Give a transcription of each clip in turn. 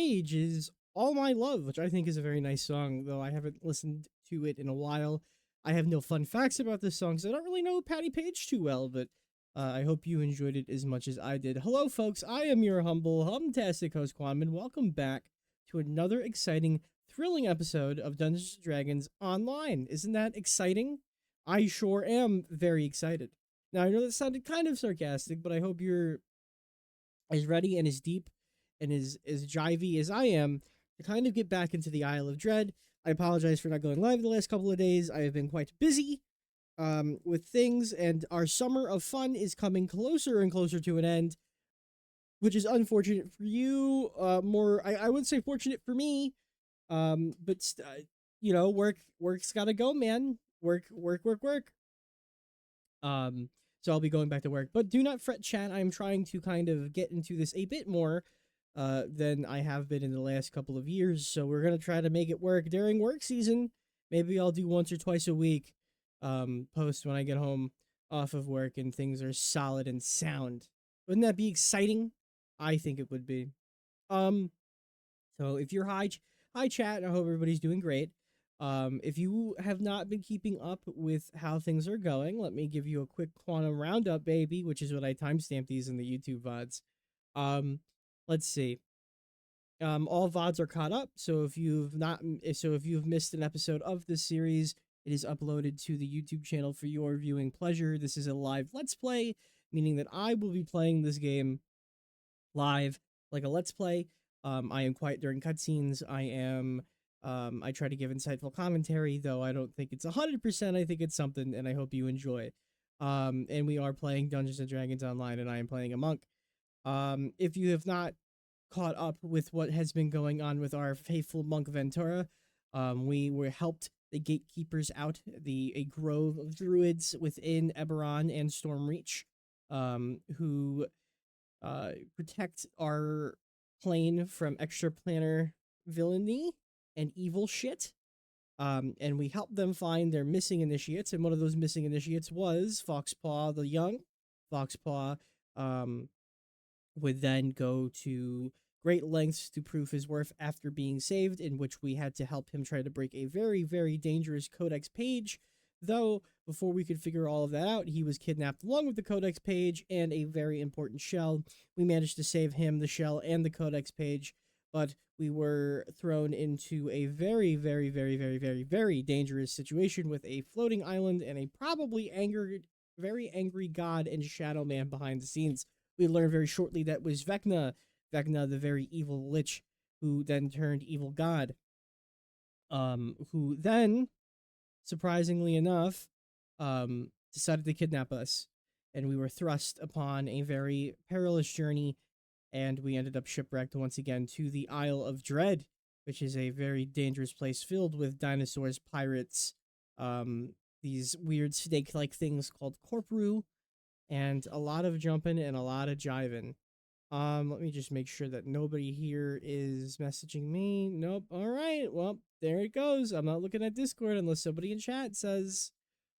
Age is All My Love, which I think is a very nice song, though I haven't listened to it in a while. I have no fun facts about this song, so I don't really know Patty Page too well, but I hope you enjoyed it as much as I did. Hello, folks. I am your humble, humtastic host, Quanman. Welcome back to another exciting, thrilling episode of Dungeons & Dragons Online. Isn't that exciting? I sure am very excited. Now, I know that sounded kind of sarcastic, but I hope you're as ready and as deep and as jivey as I am to kind of get back into the Isle of Dread. I apologize for not going live the last couple of days. I have been quite busy with things, and our summer of fun is coming closer and closer to an end, which is unfortunate for you. I wouldn't say fortunate for me, but work's gotta go, man. Work. So I'll be going back to work. But do not fret, chat. I'm trying to kind of get into this a bit more than I have been in the last couple of years. So we're going to try to make it work during work season. Maybe I'll do once or twice a week post when I get home off of work and things are solid and sound. Wouldn't that be exciting? I think it would be. So if you're hi chat, I hope everybody's doing great. If you have not been keeping up with how things are going, let me give you a quick quantum roundup, baby, which is what I timestamp these in the YouTube VODs. Let's see. All VODs are caught up, so if you've missed an episode of this series, it is uploaded to the YouTube channel for your viewing pleasure. This is a live Let's Play, meaning that I will be playing this game live, like a Let's Play. I am quiet during cutscenes. I try to give insightful commentary, though I don't think it's 100%. I think it's something, and I hope you enjoy. And we are playing Dungeons & Dragons Online, and I am playing a monk. If you have not caught up with what has been going on with our faithful monk Ventura, we were helped the Gatekeepers out, a grove of druids within Eberron and Stormreach, who protect our plane from extraplanar villainy and evil shit. And we helped them find their missing initiates, and one of those missing initiates was Foxpaw the Young. Foxpaw would then go to great lengths to prove his worth after being saved, in which we had to help him try to break a very, very dangerous codex page. Though, before we could figure all of that out, he was kidnapped along with the codex page and a very important shell. We managed to save him, the shell, and the codex page, but we were thrown into a very, very, very, very, very, very dangerous situation with a floating island and a probably very angry god and shadow man behind the scenes. We learned very shortly that was Vecna, the very evil lich, who then turned evil god. Who then, surprisingly enough, decided to kidnap us, and we were thrust upon a very perilous journey, and we ended up shipwrecked once again to the Isle of Dread, which is a very dangerous place filled with dinosaurs, pirates, these weird snake-like things called Kopru, and a lot of jumping and a lot of jiving. Let me just make sure that nobody here is messaging me. Nope. All right. Well, there it goes. I'm not looking at Discord unless somebody in chat says.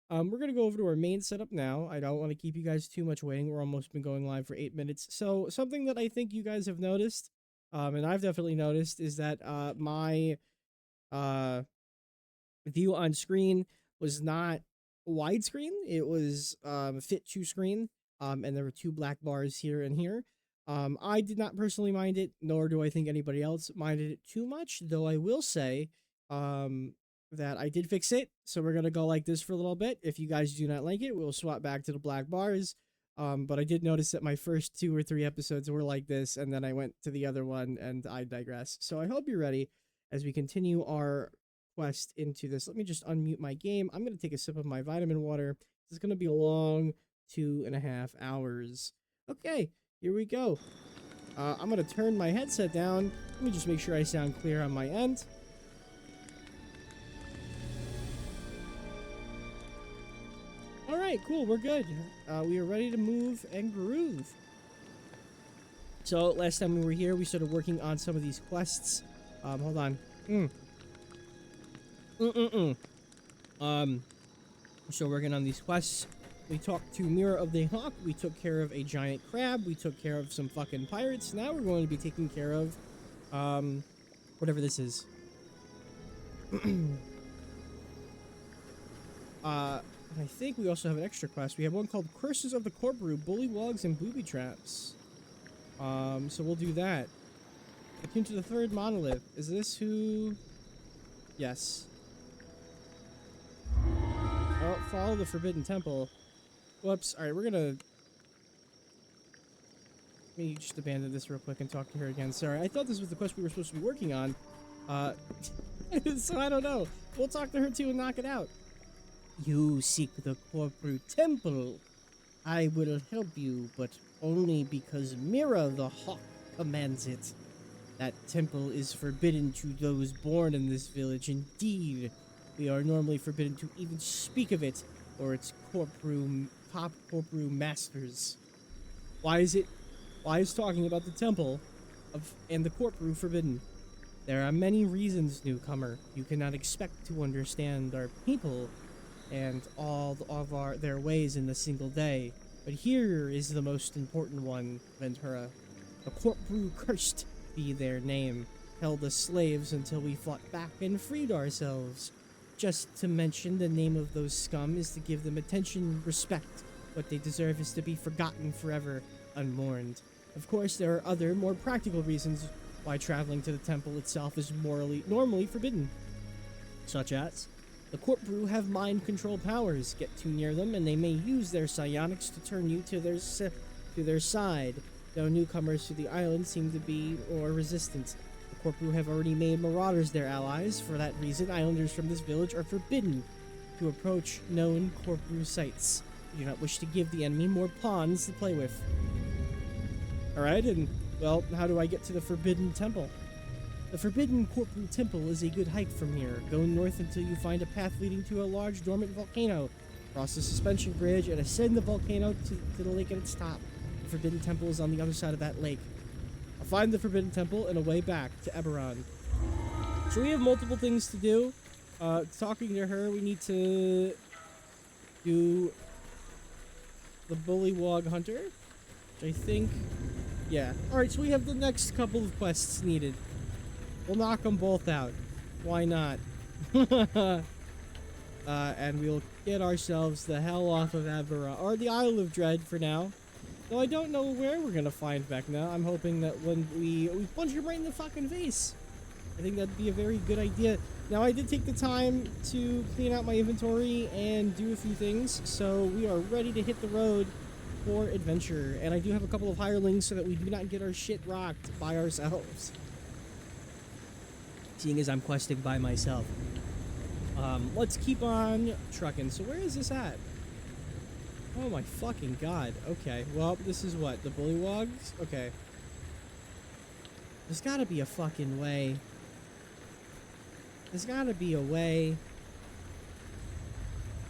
We're going to go over to our main setup now. I don't want to keep you guys too much waiting. We're almost been going live for 8 minutes. So something that I think you guys have noticed, and I've definitely noticed, is that my view on screen was not widescreen. It was fit to screen, and there were 2 black bars here and here. I did not personally mind it, nor do I think anybody else minded it too much, though I will say that I did fix it, so we're going to go like this for a little bit. If you guys do not like it, we'll swap back to the black bars, but I did notice that my first 2 or 3 episodes were like this, and then I went to the other one, and I digress. So I hope you're ready as we continue our quest into this. Let me just unmute my game. I'm going to take a sip of my vitamin water. This is going to be a long 2.5 hours. Okay, here we go. I'm going to turn my headset down. Let me just make sure I sound clear on my end. Alright, cool, we're good. We are ready to move and groove. So, last time we were here, we started working on some of these quests. Hold on. So working on these quests. We talked to Mirror of the Hawk. We took care of a giant crab. We took care of some fucking pirates. Now we're going to be taking care of Whatever this is. I think we also have an extra quest. We have one called Curses of the Kopru, Bullywugs, and Booby Traps. So we'll do that. Attune to the third monolith. Is this who? Yes. Oh, follow the Forbidden Temple. Whoops. Alright, we're gonna... Let me just abandon this real quick and talk to her again. Sorry, I thought this was the quest we were supposed to be working on. So I don't know. We'll talk to her too and knock it out. You seek the Kopru Temple. I will help you, but only because Mira the Hawk commands it. That temple is forbidden to those born in this village. Indeed, we are normally forbidden to even speak of it or its top Kopru masters. Why is talking about the temple and the Kopru forbidden? There are many reasons, newcomer. You cannot expect to understand our people and all of their ways in a single day. But here is the most important one, Ventura. The Kopru, cursed be their name, held us slaves until we fought back and freed ourselves. Just to mention the name of those scum is to give them attention, respect. What they deserve is to be forgotten forever, unmourned. Of course, there are other, more practical reasons why traveling to the temple itself is normally forbidden. Such as, the Kopru have mind control powers. Get too near them and they may use their psionics to turn you to their side. Though newcomers to the island seem to be more resistant. The Kopru have already made marauders their allies. For that reason, islanders from this village are forbidden to approach known Kopru sites. We do not wish to give the enemy more pawns to play with. Alright, and, well, how do I get to the Forbidden Temple? The Forbidden Kopru Temple is a good hike from here. Go north until you find a path leading to a large dormant volcano. Cross the suspension bridge and ascend the volcano to the lake at its top. The Forbidden Temple is on the other side of that lake. I'll find the Forbidden Temple and a way back to Eberron. So we have multiple things to do. Talking to her, we need to do the Bullywug Hunter, which I think... Yeah. Alright, so we have the next couple of quests needed. We'll knock them both out. Why not? And we'll get ourselves the hell off of Eberron, or the Isle of Dread for now. Though I don't know where we're gonna find Vecna. I'm hoping that when we punch him right in the fucking face. I think that'd be a very good idea. Now, I did take the time to clean out my inventory and do a few things, so we are ready to hit the road for adventure. And I do have a couple of hirelings so that we do not get our shit rocked by ourselves. Seeing as I'm questing by myself. Let's keep on trucking. So where is this at? Oh my fucking god. Okay, well, this is what? The Bullywugs? Okay. There's gotta be a fucking way. There's gotta be a way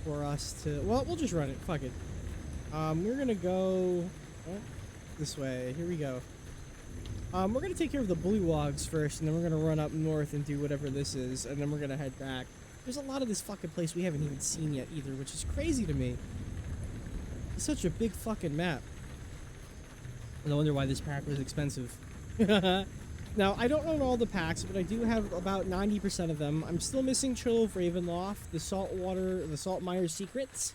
for us to... Well, we'll just run it. Fuck it. We're gonna go... this way. Here we go. We're gonna take care of the Bullywugs first, and then we're gonna run up north and do whatever this is, and then we're gonna head back. There's a lot of this fucking place we haven't even seen yet either, which is crazy to me. It's such a big fucking map. No wonder why this pack was expensive. Now, I don't own all the packs, but I do have about 90% of them. I'm still missing Chill of Ravenloft, the Salt Mire Secrets,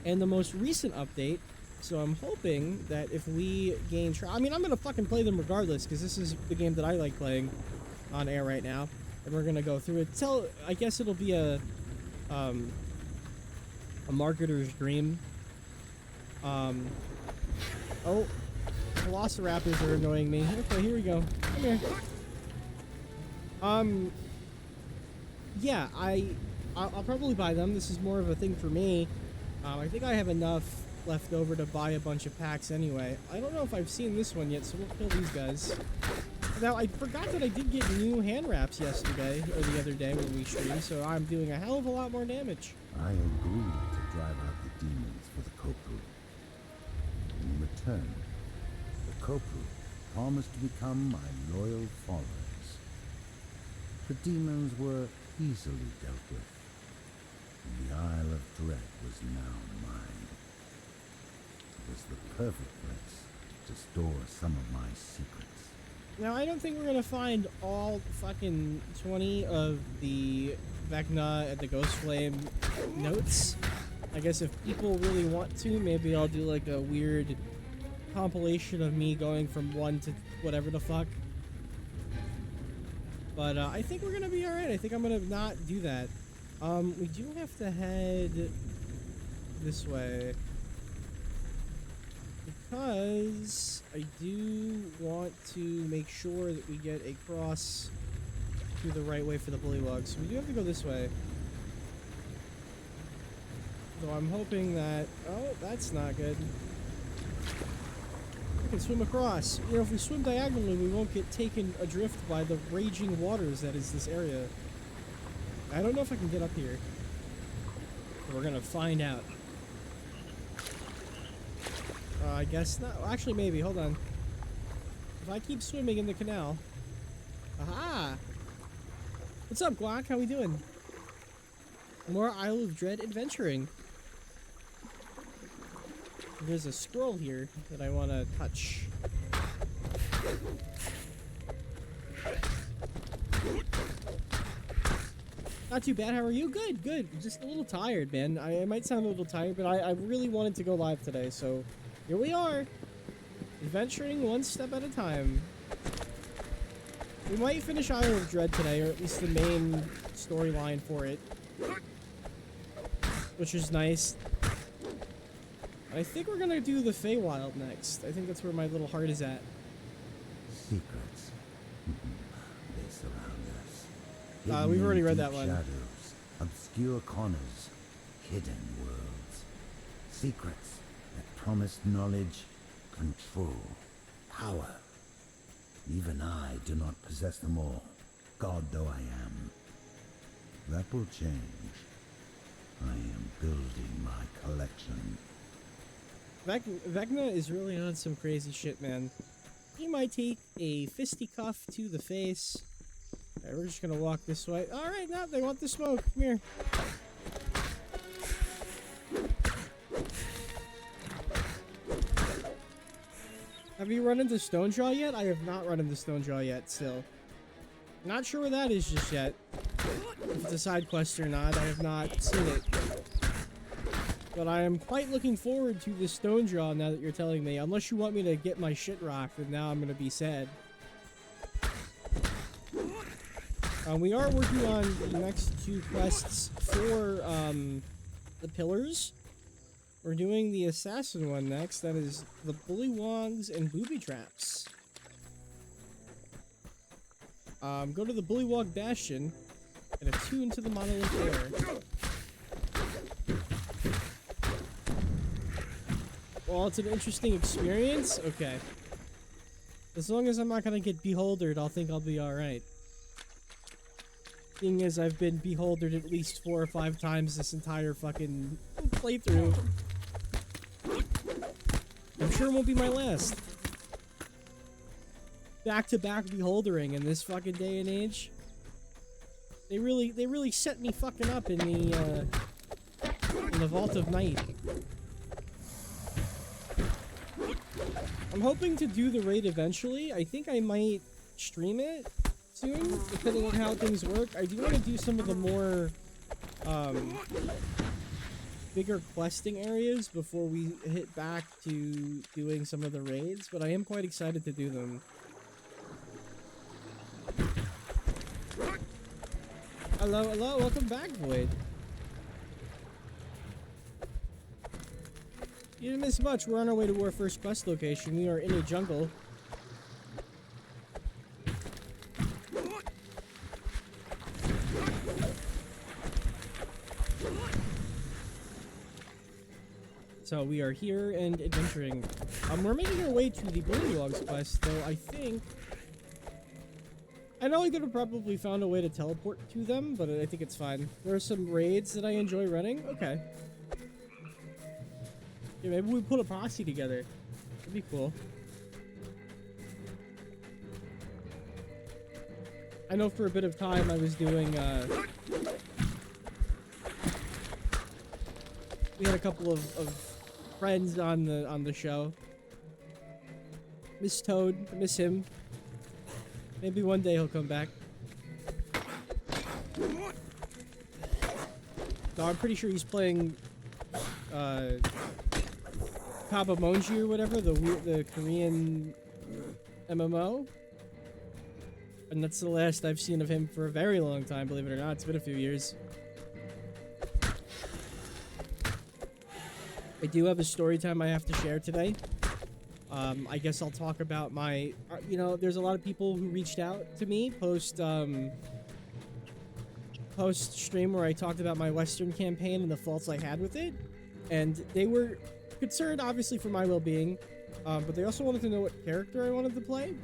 and the most recent update. So I'm hoping that if we gain... I mean, I'm going to fucking play them regardless, because this is the game that I like playing on air right now. And we're going to go through it. I guess it'll be a marketer's dream. Oh, Velociraptors are annoying me. Okay, here we go. Come here. Yeah, I'll probably buy them. This is more of a thing for me. I think I have enough left over to buy a bunch of packs anyway. I don't know if I've seen this one yet, so we'll kill these guys. Now, I forgot that I did get new hand wraps yesterday, or the other day when we streamed, so I'm doing a hell of a lot more damage. I agreed to drive out the demons for the Kopru. In return, the Kopru promised to become my loyal followers. The demons were easily dealt with, and the Isle of Dread was now mine. It was the perfect place to store some of my secrets. Now, I don't think we're gonna find all fucking 20 of the Vecna and the Ghost Flame notes. I guess if people really want to, maybe I'll do like a weird compilation of me going from 1 to whatever the fuck. But I think we're gonna be alright. I think I'm gonna not do that. We do have to head this way. Because I do want to make sure that we get across to the right way for the Bullywugs. So we do have to go this way. So I'm hoping that... Oh, that's not good. We can swim across. You know, if we swim diagonally, we won't get taken adrift by the raging waters that is this area. I don't know if I can get up here. We're gonna find out. I guess not. Actually, maybe. Hold on. If I keep swimming in the canal... Aha! What's up, Guac? How we doing? More Isle of Dread adventuring. There's a scroll here that I want to touch. Not too bad. How are you? Good, good. Just a little tired, man. I might sound a little tired, but I really wanted to go live today, so... Here we are, adventuring one step at a time. We might finish Isle of Dread today, or at least the main storyline for it. Which is nice. I think we're gonna do the Feywild next. I think that's where my little heart is at. Secrets. They surround us. We've already Hidden read in that deep one. Shadows, obscure corners, hidden worlds. Secrets that promise knowledge, control, power. Even I do not possess them all, god though I am. That will change. I am building my collection. Vecna is really on some crazy shit, man. He might take a fisticuff to the face. Alright, we're just gonna walk this way. Alright, now they want the smoke. Come here. Have you run into Stonejaw yet? I have not run into Stonejaw yet, still. Not sure where that is just yet. If it's a side quest or not, I have not seen it. But I am quite looking forward to the Stonejaw now that you're telling me. Unless you want me to get my shit rocked, then now I'm gonna be sad. We are working on the next 2 quests for the Pillars. We're doing the Assassin one next. That is the Bullywugs and Booby Traps. Go to the Bullywug Bastion and attune to the monolith there. Well, it's an interesting experience? Okay. As long as I'm not gonna get beholdered, I'll think I'll be alright. Thing is, I've been beholdered at least 4 or 5 times this entire fucking playthrough. I'm sure it won't be my last. Back-to-back beholdering in this fucking day and age. They really set me fucking up in the Vault of Night. I'm hoping to do the raid eventually. I think I might stream it soon, depending on how things work. I do want to do some of the more bigger questing areas before we hit back to doing some of the raids, but I am quite excited to do them. Hello, hello, welcome back, Void. You didn't miss much. We're on our way to our first quest location. We are in a jungle. So we are here and adventuring. We're making our way to the Bullywugs quest, though I think... I know I could have probably found a way to teleport to them, but I think it's fine. There are some raids that I enjoy running. Okay. Yeah, maybe we put a posse together. That'd be cool. I know for a bit of time I was doing, we had a couple of friends on the show. Miss Toad, miss him. Maybe one day he'll come back. No, I'm pretty sure he's playing Kabamonji or whatever, the Korean MMO. And that's the last I've seen of him for a very long time, believe it or not. It's been a few years. I do have a story time I have to share today. I guess I'll talk about my... you know, there's a lot of people who reached out to me post-stream where I talked about my Western campaign and the faults I had with it. And they were concerned, obviously, for my well-being. But they also wanted to know what character I wanted to play.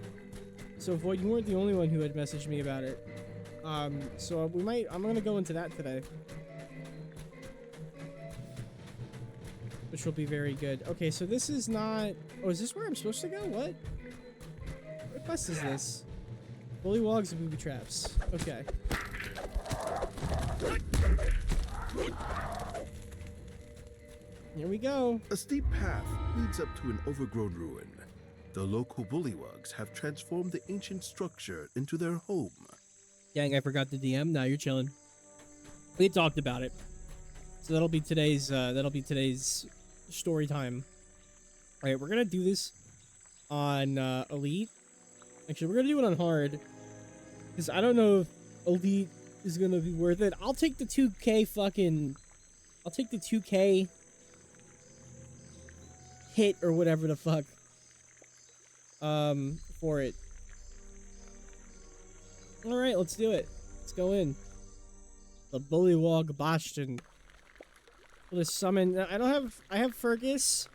So, Void, you weren't the only one who had messaged me about it. So I'm gonna go into that today. Which will be very good. Okay, so this is not... Oh, is this where I'm supposed to go? What? What quest is this? Bullywugs and Booby traps. Okay. Here we go. A steep path leads up to an overgrown ruin. The local Bullywugs have transformed the ancient structure into their home. Dang, I forgot the DM. Now you're chilling. We talked about it. So that'll be today's story time. All right, we're gonna do this on Elite. Actually, we're gonna do it on Hard because I don't know if Elite is gonna be worth it. I'll take the 2K fucking. I'll take the 2K hit or whatever the fuck. For it. All right, let's do it. Let's go in. The Bullywug Bastion. We'll just summon. I have Fergus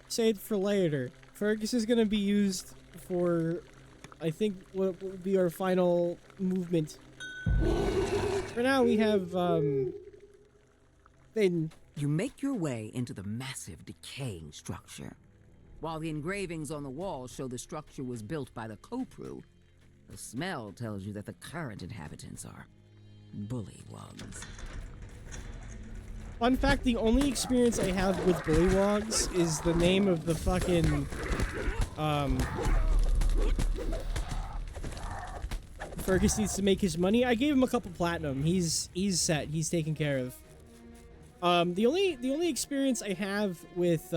saved for later. Fergus is gonna be used for, I think, what will be our final movement. For now, we have Fobidden. You make your way into the massive, decaying structure. While the engravings on the wall show the structure was built by the Kopru, the smell tells you that the current inhabitants are Bullywugs. Fun fact, the only experience I have with Bullywugs is the name of the fucking, Fergus needs to make his money. I gave him a couple platinum. He's set. He's taken care of. The only experience I have with,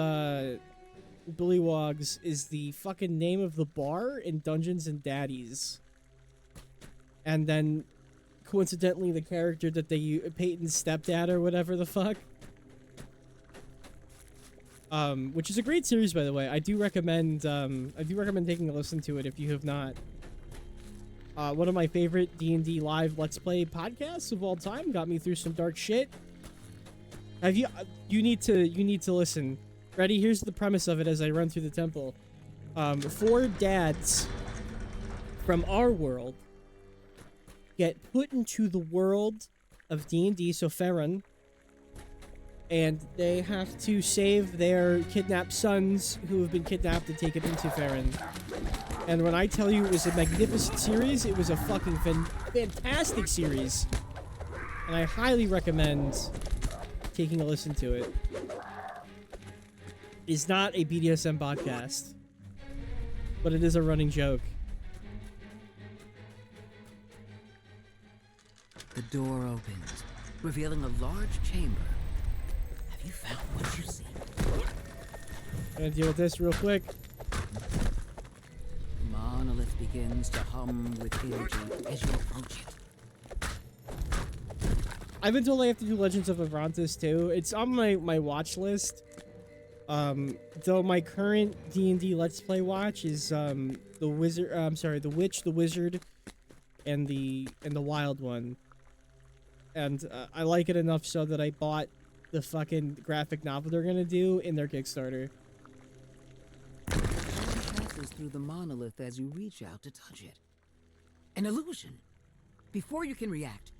Bullywugs is the fucking name of the bar in Dungeons and Daddies. And then, coincidentally, the character that they Peyton's stepdad or whatever the fuck. Which is a great series, by the way. I do recommend taking a listen to it if you have not. One of my favorite D&D live Let's Play podcasts of all time. Got me through some dark shit. You need to listen. Ready? Here's the premise of it as I run through the temple. 4 dads from our world get put into the world of D&D, so Farron, and they have to save their kidnapped sons who have been kidnapped and taken into Farron. And when I tell you it was a magnificent series, it was a fucking fantastic series. And I highly recommend taking a listen to it. It's not a BDSM podcast, but it is a running joke. The door opens, revealing a large chamber. Have you found what you seek? Gonna deal with this real quick. The monolith begins to hum with energy as you approach it. I've been told I have to do Legends of Avrantis too. It's on my watch list. Though my current D&D Let's Play watch is the Wizard. I'm sorry, the Witch, the Wizard, and the Wild One. And I like it enough so that I bought the fucking graphic novel they're gonna do in their Kickstarter. Passes through the monolith as you reach out to touch it. An illusion. Before you can react,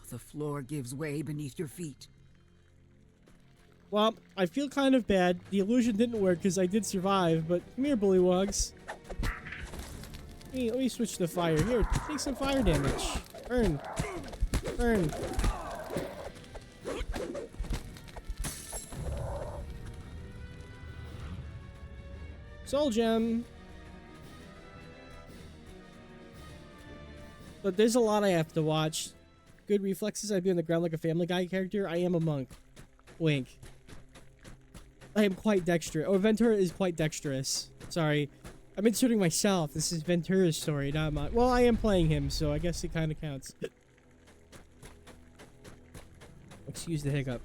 the floor gives way beneath your feet. Well, I feel kind of bad. The illusion didn't work because I did survive, but come here, Bullywugs. Let me switch to fire. Here, take some fire damage. Burn. Burn. Soul Gem. But there's a lot I have to watch. Good reflexes. I'd be on the ground like a Family Guy character. I am a monk. Wink. I am quite dexterous. Oh, Ventura is quite dexterous. Sorry. I'm inserting myself. This is Ventura's story, not mine. Well, I am playing him, so I guess it kind of counts. Excuse the hiccup.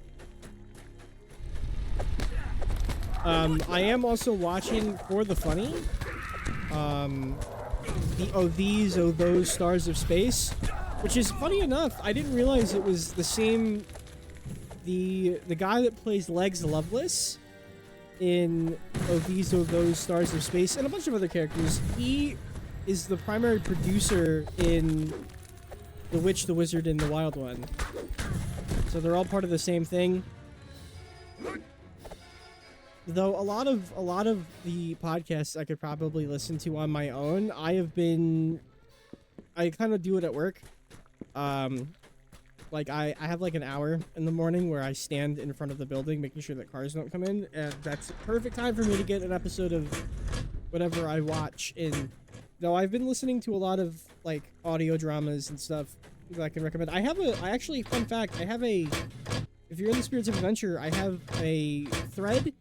I am also watching For the Funny. Those Stars of Space. Which is funny enough, I didn't realize it was the same... The guy that plays Legs Loveless in those Stars of Space and a bunch of other characters, he is the primary producer in The Witch, the Wizard, and the Wild One. So they're all part of the same thing. Though a lot of the podcasts I could probably listen to on my own, I kind of do it at work. Like I have like an hour in the morning where I stand in front of the building making sure that cars don't come in, and that's perfect time for me to get an episode of whatever I watch in. Though I've been listening to a lot of like audio dramas and stuff that I can recommend. Fun fact, if you're in the spirits of adventure, I have a thread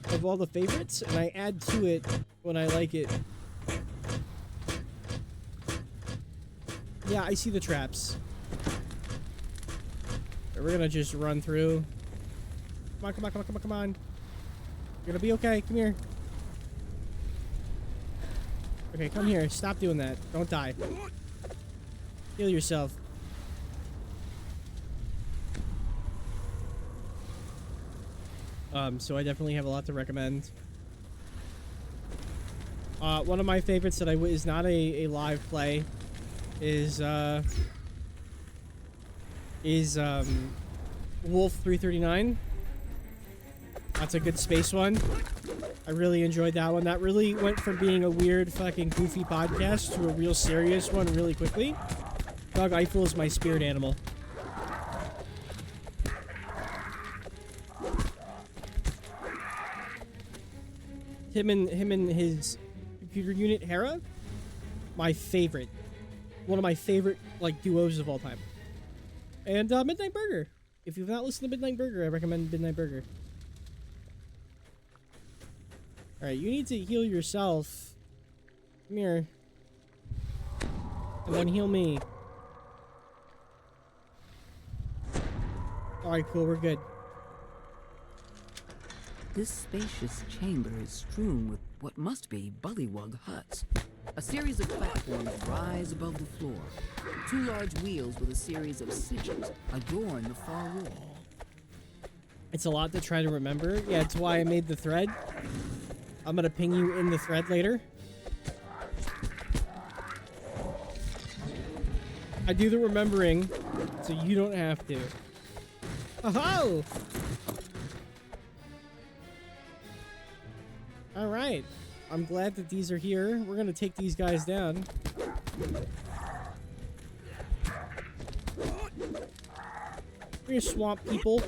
of all the favorites, and I add to it when I like it. Yeah, I see the traps. We're gonna just run through. Come on. You're gonna be okay. Come here. Okay, come here. Stop doing that. Don't die. Heal yourself. So I definitely have a lot to recommend. One of my favorites that is not a live play is Wolf 339. That's a good space one. I really enjoyed that one. That really went from being a weird fucking goofy podcast to a real serious one really quickly. Dog Eiffel is my spirit animal. Him and his computer unit, Hera, my favorite. One of my favorite, like, duos of all time. And, Midnight Burger. If you've not listened to Midnight Burger, I recommend Midnight Burger. Alright, you need to heal yourself. Come here. And then heal me. Alright, cool, we're good. This spacious chamber is strewn with what must be Bullywug huts. A series of platforms rise above the floor. Two large wheels with a series of sigils adorn the far wall. It's a lot to try to remember. Yeah, it's why I made the thread. I'm gonna ping you in the thread later. I do the remembering, so you don't have to. Oh-ho! Alright. I'm glad that these are here. We're gonna take these guys down. We're swamp people.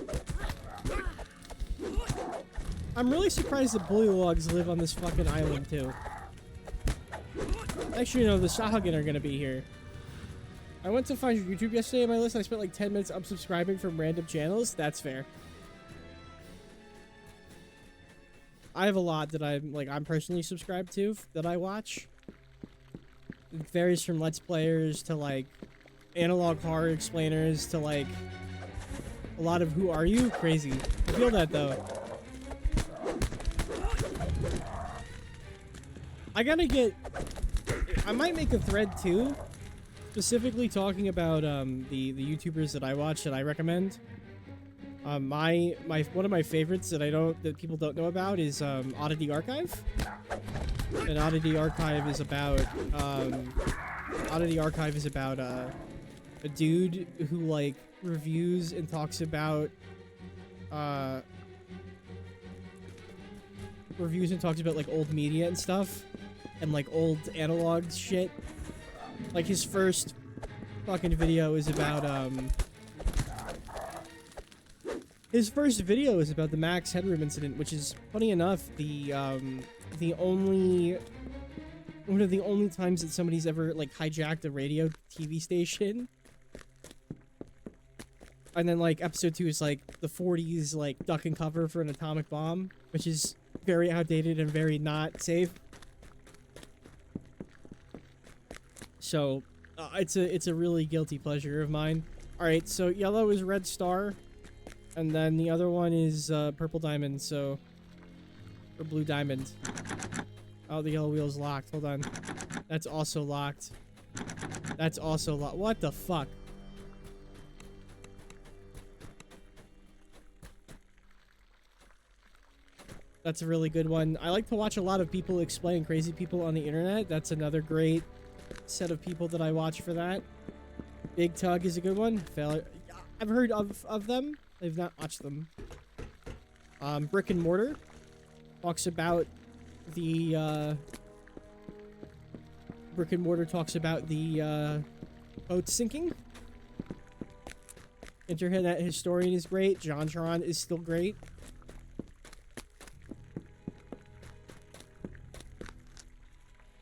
I'm really surprised that Bullywugs live on this fucking island, too. Actually, no, the Sahuagin are gonna be here. I went to find your YouTube yesterday on my list. I spent like 10 minutes unsubscribing from random channels. That's fair. I have a lot that I'm personally subscribed to that I watch. It varies from Let's Players to like analog horror explainers to like a lot of Who Are You? Crazy. I feel that though. I might make a thread too, specifically talking about the YouTubers that I watch that I recommend. One of my favorites that people don't know about is Oddity Archive. And Oddity Archive is about a dude who like reviews and talks about like old media and stuff and like old analog shit. Like his first fucking video is about the Max Headroom incident, which is funny enough the only one of the only times that somebody's ever, like, hijacked a radio TV station. And then, like, episode 2 is, like, the 40s, like, duck and cover for an atomic bomb, which is very outdated and very not safe. So, it's a really guilty pleasure of mine. Alright, so yellow is red star, and then the other one is purple diamond, so... Or blue diamond. Oh, the yellow wheel's locked. Hold on. That's also locked. That's also locked. What the fuck? That's a really good one. I like to watch a lot of people explain crazy people on the internet. That's another great set of people that I watch for that. Big Tug is a good one. Failure. I've heard of them. I've not watched them. Brick and Mortar talks about the Brick and Mortar talks about the boat sinking. Internet Historian is great. JonTron is still great.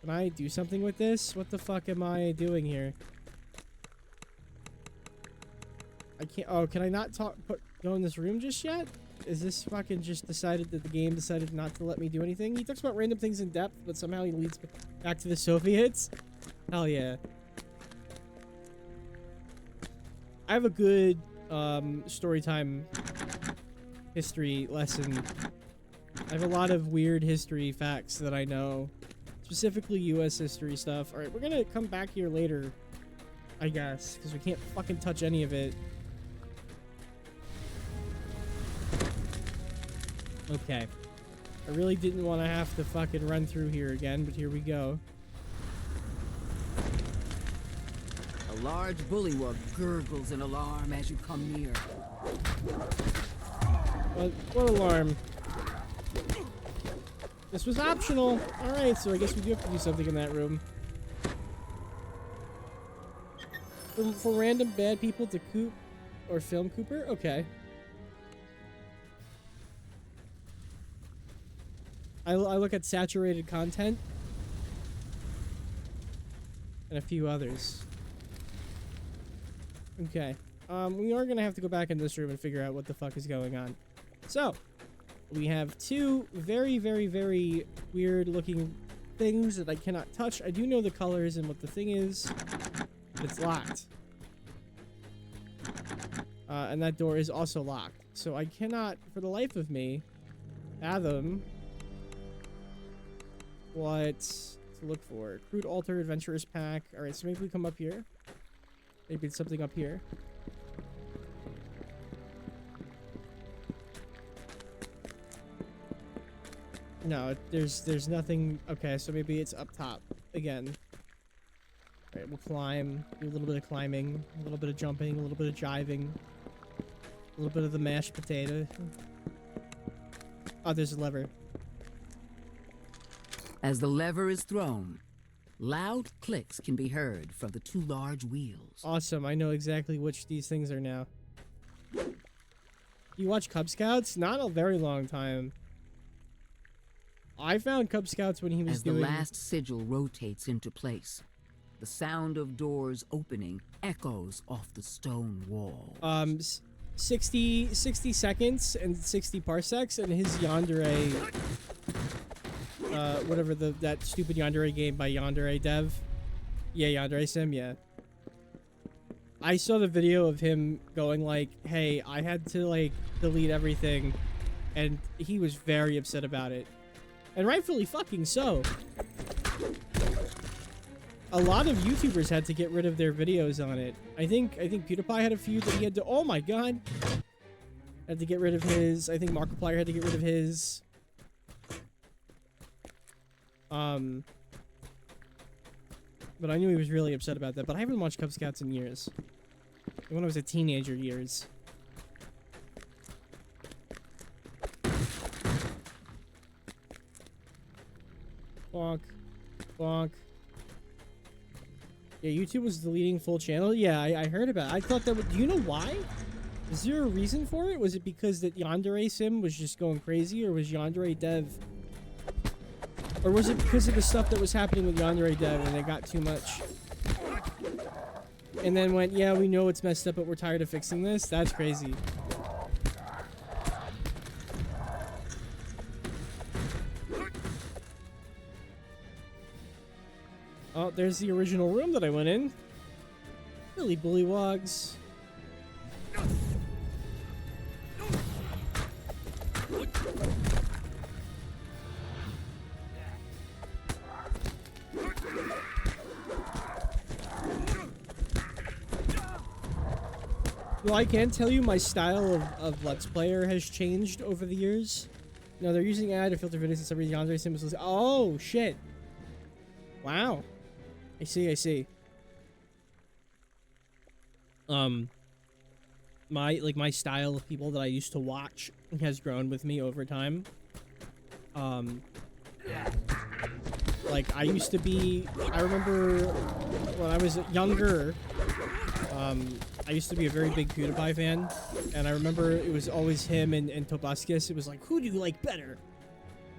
Can I do something with this? What the fuck am I doing here? I can't. Oh, can I not go in this room just yet? Is this fucking just decided that the game decided not to let me do anything? He talks about random things in depth, but somehow he leads back to the Soviets. Hell yeah. I have a good storytime history lesson. I have a lot of weird history facts that I know. Specifically US history stuff. Alright, we're gonna come back here later, I guess, because we can't fucking touch any of it. Okay. I really didn't want to have to fucking run through here again, but here we go. A large bullywug gurgles in alarm as you come near. What alarm? This was optional. Alright, so I guess we do have to do something in that room. For random bad people to coop or film Cooper? Okay. I look at saturated content and a few others. Okay. We are gonna have to go back in this room and figure out what the fuck is going on. So, we have two very, very, very weird looking things that I cannot touch. I do know the colors and what the thing is. It's locked. And that door is also locked. So I cannot, for the life of me, fathom what to look for. Crude Altar Adventurous Pack. Alright, so maybe we come up here. Maybe it's something up here. No, there's nothing. Okay, so maybe it's up top again. Alright, we'll climb. Do a little bit of climbing, a little bit of jumping, a little bit of jiving, a little bit of the mashed potato. Oh, there's a lever. As the lever is thrown, loud clicks can be heard from the two large wheels. Awesome, I know exactly which these things are now. You watch Cub Scouts? Not a very long time. I found Cub Scouts when he was doing... As the last sigil rotates into place, the sound of doors opening echoes off the stone wall. 60 seconds and 60 parsecs, and his Yandere... whatever that stupid Yandere game by Yandere Dev. Yeah, Yandere Sim, yeah. I saw the video of him going like, hey, I had to like delete everything, and he was very upset about it. And rightfully fucking so. A lot of YouTubers had to get rid of their videos on it. I think PewDiePie had a few that he had to, oh my god. Had to get rid of his. I think Markiplier had to get rid of his. But I knew he was really upset about that. But I haven't watched Cub Scouts in years. When I was a teenager years. Bonk. Bonk. Yeah, YouTube was deleting full channel. Yeah, I heard about it. I thought that would... Do you know why? Is there a reason for it? Was it because that Yandere Sim was just going crazy? Or was Yandere Dev Or was it because of the stuff that was happening with Yandere Dev and it got too much? And then went, yeah, we know it's messed up, but we're tired of fixing this? That's crazy. Oh, there's the original room that I went in. Really, Bullywugs. Well, I can tell you my style of Let's Player has changed over the years. No, they're using AI to filter videos and some reason Andre symbols. Oh, shit. Wow. I see, I see. My style of people that I used to watch has grown with me over time. Like, I used to be... I remember when I was younger... I used to be a very big PewDiePie fan, and I remember it was always him and Tobuscus. It was like, who do you like better?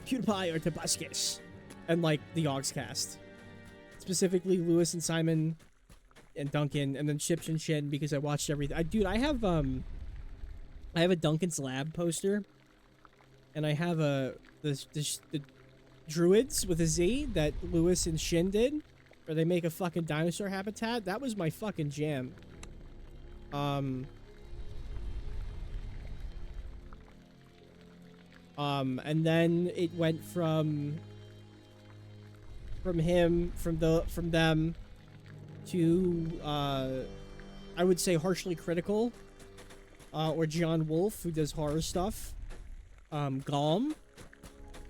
PewDiePie or Tobuscus? And like the Yogscast. Specifically Lewis and Simon and Duncan, and then Chips and Shin because I watched everything. Dude, I have a Duncan's Lab poster, and I have the Druids with a Z that Lewis and Shin did, where they make a fucking dinosaur habitat. That was my fucking jam. And then it went from them to I would say Harshly Critical, or John Wolfe, who does horror stuff. Galm,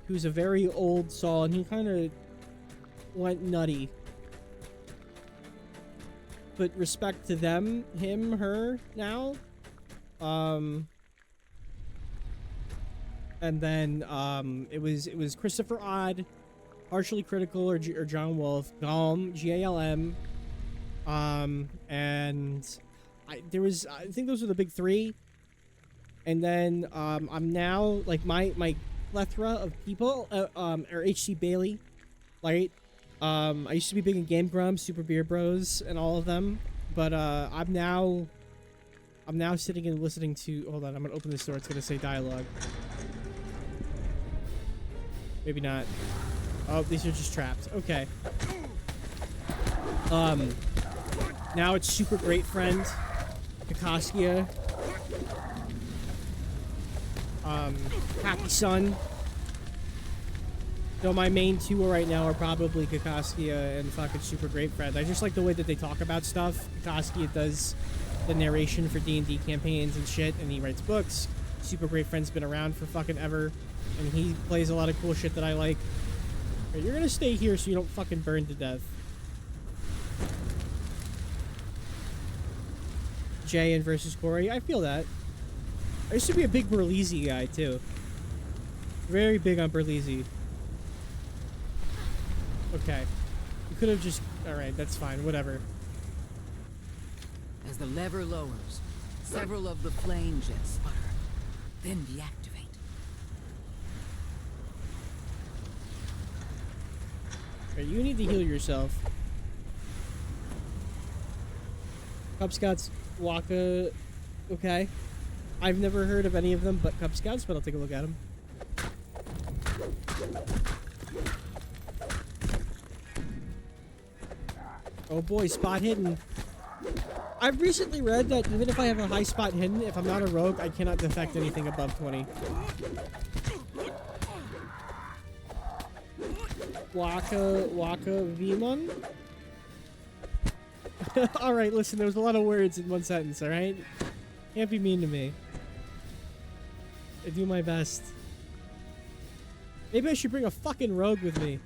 who's a very old soul, and he kind of went nutty. But respect to them, him, her, now. And then it was Christopher Odd, Harshly Critical, or John Wolfe, Galm, GALM, and I think those are the big three. And then I'm now like my plethora of people, or H.C. Bailey, right? I used to be big in Game Grumps, Super Beer Bros, and all of them, but I'm now sitting and listening to. Hold on, I'm gonna open this door. It's gonna say dialogue. Maybe not. Oh, these are just traps. Okay. Now it's Super Great Friend, Kakaskia, Happy Sun. So my main two right now are probably Kakaskia and fucking Super Great Friend. I just like the way that they talk about stuff. Kakaskia does the narration for D&D campaigns and shit, and he writes books. Super Great Friend's been around for fucking ever, and he plays a lot of cool shit that I like. Right, you're gonna stay here so you don't fucking burn to death. Jay and versus Corey, I feel that. I used to be a big Berlizzi guy too. Very big on Berlizzi. Okay. You could have just... Alright, that's fine. Whatever. As the lever lowers, several of the flame jets sputter, then deactivate. Right, you need to heal yourself. Cub Scouts, Waka... Okay. I've never heard of any of them but Cub Scouts, but I'll take a look at them. Oh boy, spot hidden. I've recently read that even if I have a high spot hidden, if I'm not a rogue, I cannot defect anything above 20. Waka Vimon? Alright, listen, there was a lot of words in one sentence, alright? Can't be mean to me. I do my best. Maybe I should bring a fucking rogue with me.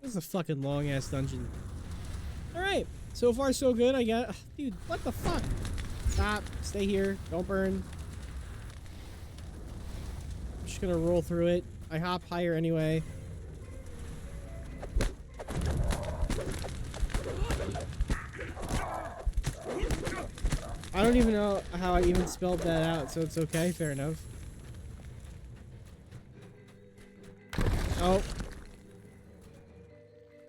This is a fucking long-ass dungeon. Alright, so far so good, I got... Dude, what the fuck? Stop, stay here, don't burn. I'm just gonna roll through it. I hop higher anyway. I don't even know how I even spelled that out, so it's okay. Fair enough. Oh.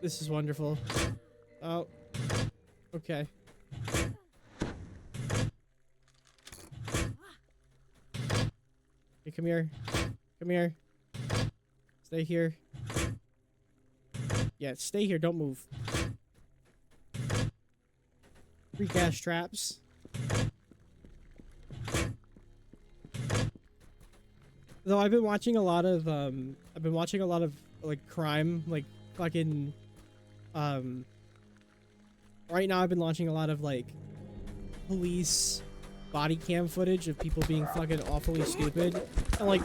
This is wonderful. Oh. Okay. Hey, come here. Come here. Stay here. Yeah, stay here. Don't move. 3 gas traps. Though I've been watching a lot of like crime, like fucking right now I've been watching a lot of like police body cam footage of people being fucking awfully stupid. And like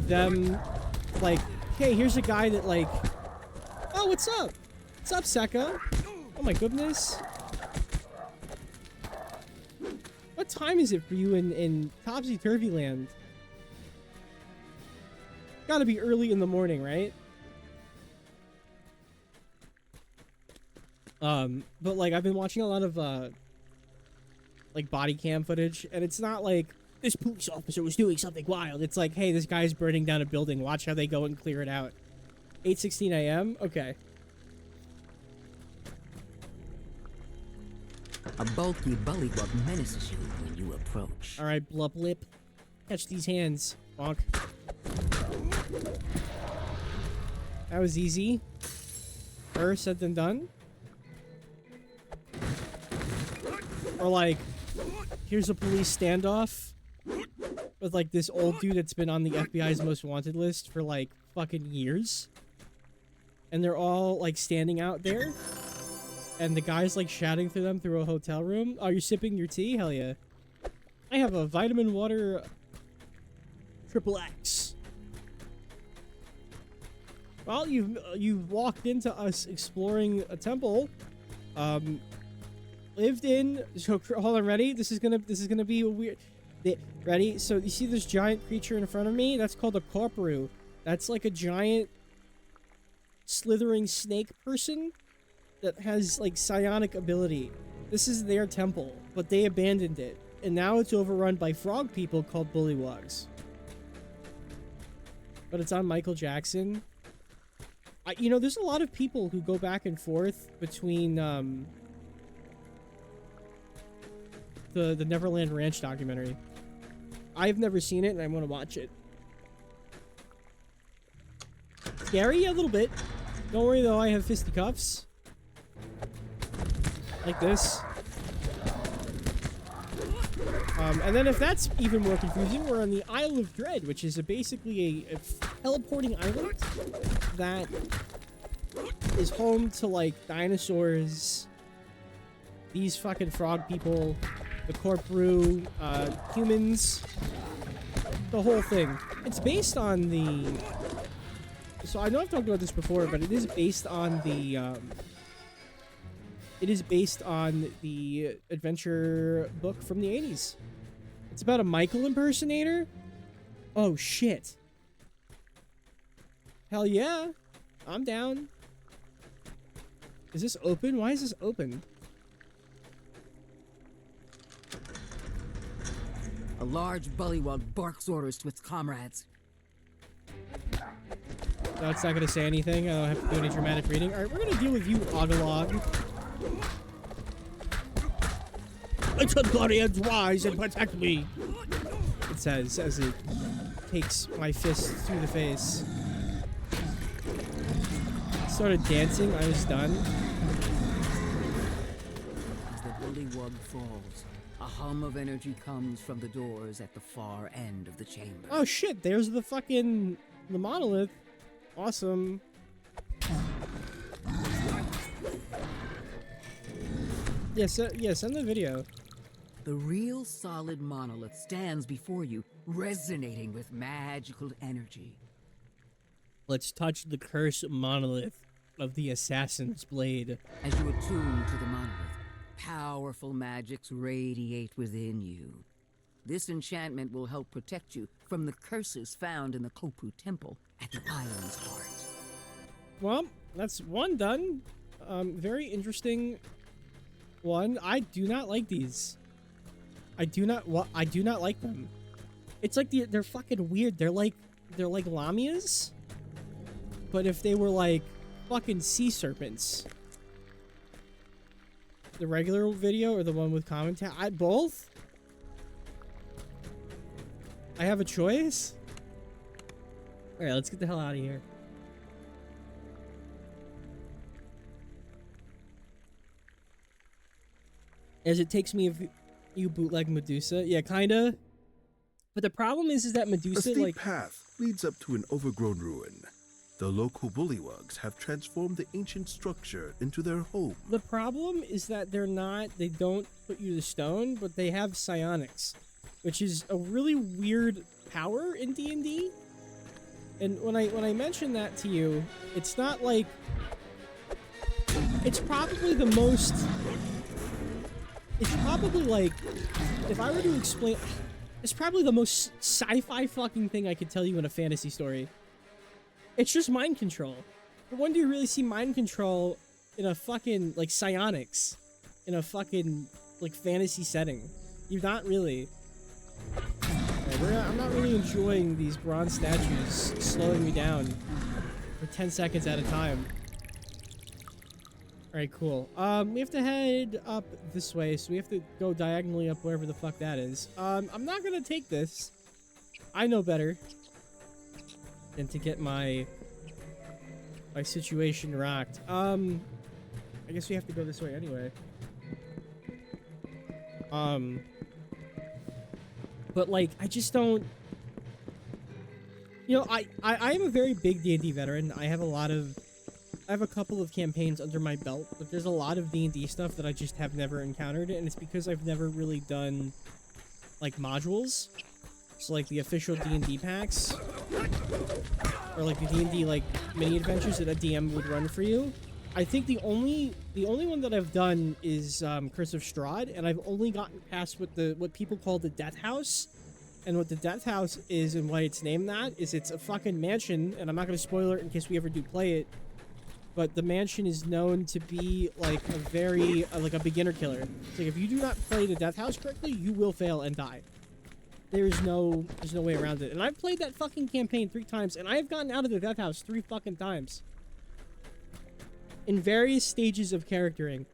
them like, hey, here's a guy that like, oh, what's up? What's up, Seka? Oh my goodness. What time is it for you in Topsy-Turvy Land? Gotta be early in the morning, right? But like I've been watching a lot of like body cam footage, and it's not like this police officer was doing something wild. It's like, hey, this guy's burning down a building. Watch how they go and clear it out. 8:16 a.m. Okay. A bulky bullywug menaces you when you approach. All right, Blup Lip. Catch these hands. Bonk. That was easy. Said than done. Or like, here's a police standoff with like this old dude that's been on the FBI's most wanted list for like fucking years. And they're all like standing out there. And the guy's like shouting through them through a hotel room. Oh, you're sipping your tea? Hell yeah. I have a vitamin water XXX. Well, you've walked into us exploring a temple. Lived in. So hold on, ready? This is gonna be a weird. Ready? So you see this giant creature in front of me? That's called a Kopru. That's like a giant slithering snake person that has like psionic ability. This is their temple, but they abandoned it, and now it's overrun by frog people called Bullywugs. But it's on Michael Jackson. You know, there's a lot of people who go back and forth between the Neverland Ranch documentary. I've never seen it, and I want to watch it. Scary? A little bit. Don't worry, though. I have fisticuffs. Like this. And then if that's even more confusing, we're on the Isle of Dread, which is basically a teleporting island that is home to, like, dinosaurs, these fucking frog people, the Kopru, humans, the whole thing. It's based on the... So I know I've talked about this before, but it is based on the... It is based on the adventure book from the 80s. It's about a Michael impersonator. Oh, shit. Hell yeah. I'm down. Is this open? Why is this open? A large bullywug barks orders to its comrades. No, it's not going to say anything. I don't have to do any dramatic reading. All right, we're going to deal with you, Ogalog. Guardians, rise and protect me. It says as it takes my fist through the face. Started dancing. I was done. As the bullywug falls, a hum of energy comes from the doors at the far end of the chamber. Oh shit! There's the fucking monolith. Awesome. Yes, send the video. The real solid monolith stands before you, resonating with magical energy. Let's touch the cursed monolith of the Assassin's Blade. As you attune to the monolith, powerful magics radiate within you. This enchantment will help protect you from the curses found in the Kopru temple at the island's heart. Well, that's one done. Very interesting one. I do not like these. I do not like them. It's like they're fucking weird. They're like lamias, but if they were like fucking sea serpents. The regular video or the one with commentary? Both? I have a choice? Alright, let's get the hell out of here. As it takes me if you bootleg Medusa. Yeah, kinda. But the problem is that A Medusa, steep like... path leads up to an overgrown ruin. The local Bullywugs have transformed the ancient structure into their home. The problem is that they don't put you to stone, but they have psionics, which is a really weird power in D&D. And when I mention that to you, it's not like... It's probably the most... It's probably like... If I were to explain... It's probably the most sci-fi fucking thing I could tell you in a fantasy story. It's just mind control. But when do you really see mind control in a fucking, like, psionics? In a fucking, like, fantasy setting? You're not really. Right, I'm not really enjoying these bronze statues slowing me down for 10 seconds at a time. Alright, cool. We have to head up this way, so we have to go diagonally up wherever the fuck that is. I'm not gonna take this. I know better than to get my situation rocked. I guess we have to go this way anyway. But like, I just don't... You know, I am a very big D&D veteran. I have a couple of campaigns under my belt, but there's a lot of D&D stuff that I just have never encountered, and it's because I've never really done, like, modules. So, like, the official D&D packs, or, like, the D&D, like, mini-adventures that a DM would run for you. I think the only one that I've done is Curse of Strahd, and I've only gotten past what people call the Death House. And what the Death House is and why it's named that is it's a fucking mansion, and I'm not going to spoil it in case we ever do play it, but the mansion is known to be, like, a very, like, a beginner killer. It's like, if you do not play the Death House correctly, you will fail and die. There's no way around it. And I've played that fucking campaign 3 times, and I've gotten out of the Death House 3 fucking times. In various stages of charactering.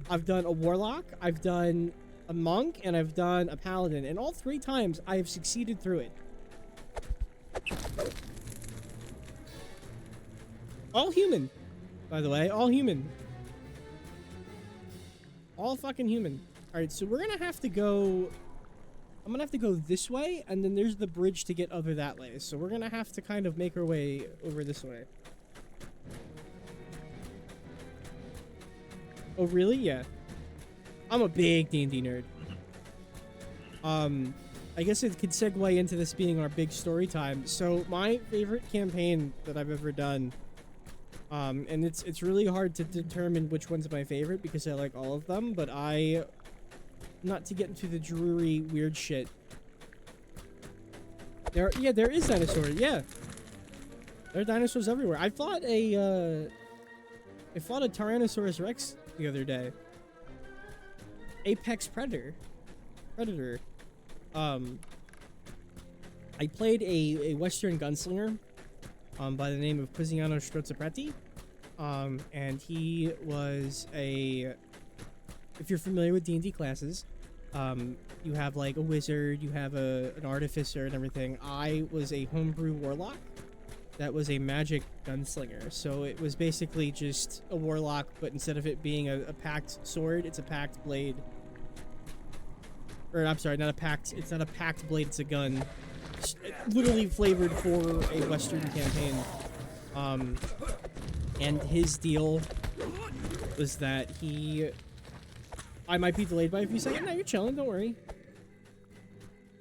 I've done a warlock, I've done a monk, and I've done a paladin. And all 3 times, I have succeeded through it. All human, by the way. All human. All fucking human. Alright, so we're gonna have to go... I'm gonna have to go this way, and then there's the bridge to get over that way. So we're gonna have to kind of make our way over this way. Oh, really? Yeah. I'm a big D&D nerd. I guess it could segue into this being our big story time. So my favorite campaign that I've ever done, and it's really hard to determine which one's my favorite because I like all of them, but not to get into the dreary, weird shit. There is dinosaurs. Yeah, there are dinosaurs everywhere. I fought a Tyrannosaurus Rex the other day. Apex Predator. I played a Western gunslinger, by the name of Quiziano Strozzapretti, and he was if you're familiar with D&D classes, you have like a wizard, you have an artificer and everything. I was a homebrew warlock that was a magic gunslinger, so it was basically just a warlock, but instead of it being a packed sword, it's a packed blade. Or, I'm sorry, it's not a packed blade, it's a gun. It's literally flavored for a Western campaign. And his deal was that I might be delayed by a few seconds. No, you're chilling, don't worry.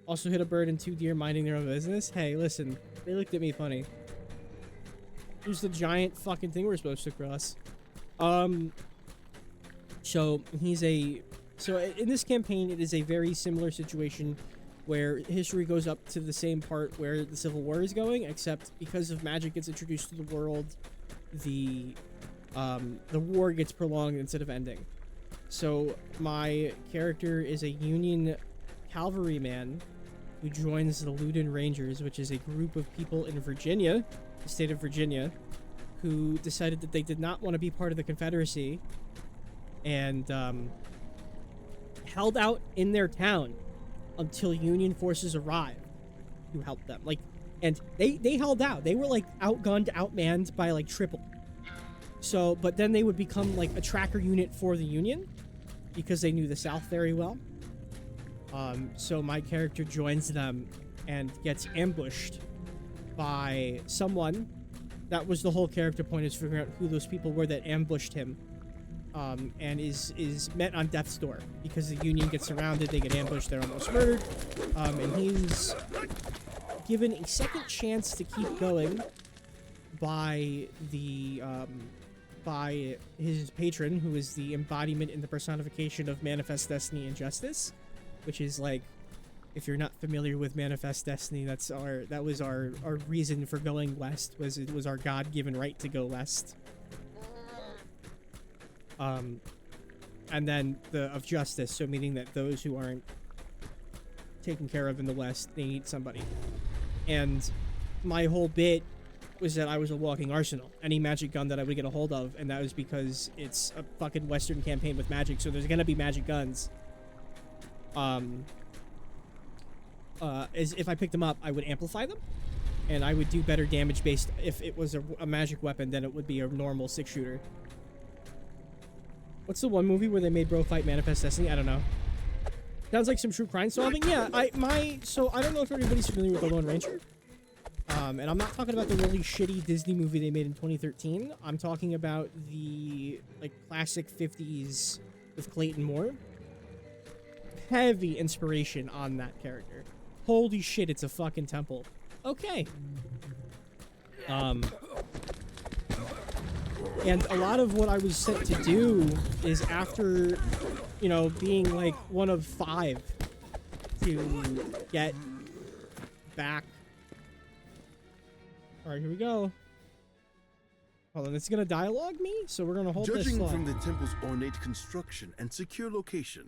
Also hit a bird and 2 deer minding their own business. Hey, listen, they looked at me funny. Here's the giant fucking thing we're supposed to cross. So in this campaign, it is a very similar situation where history goes up to the same part where the Civil War is going, except because of magic gets introduced to the world, the war gets prolonged instead of ending. So my character is a Union cavalryman who joins the Loudon Rangers, which is a group of people in Virginia, the state of Virginia, who decided that they did not want to be part of the Confederacy and held out in their town until Union forces arrived to help them. Like, and they held out. They were like outgunned, outmanned by like triple. So, but then they would become like a tracker unit for the Union because they knew the South very well. So my character joins them and gets ambushed by someone. That was the whole character point, is figuring out who those people were that ambushed him. And is met on death's door because the Union gets surrounded, they get ambushed, they're almost murdered. And he's given a second chance to keep going by the by his patron, who is the embodiment and the personification of Manifest Destiny and Justice, which is like, if you're not familiar with Manifest Destiny, that was our reason for going west. It was our God-given right to go west. And then of justice, so meaning that those who aren't taken care of in the west, they need somebody. And my whole bit was that I was a walking arsenal. Any magic gun that I would get a hold of, and that was because it's a fucking Western campaign with magic, so there's gonna be magic guns. As if I picked them up, I would amplify them, and I would do better damage based if it was a magic weapon than it would be a normal 6-shooter. What's the one movie where they made bro fight Manifest Destiny? I don't know. Sounds like some true crime solving. Yeah, so I don't know if everybody's familiar with The Lone Ranger. And I'm not talking about the really shitty Disney movie they made in 2013. I'm talking about the like classic 50s with Clayton Moore. Heavy inspiration on that character. Holy shit, it's a fucking temple. Okay. And a lot of what I was set to do is, after, you know, being like one of 5 to get back. Alright, here we go. Hold on, it's gonna dialogue me, so we're gonna hold this Judging thought. from the temple's ornate construction and secure location,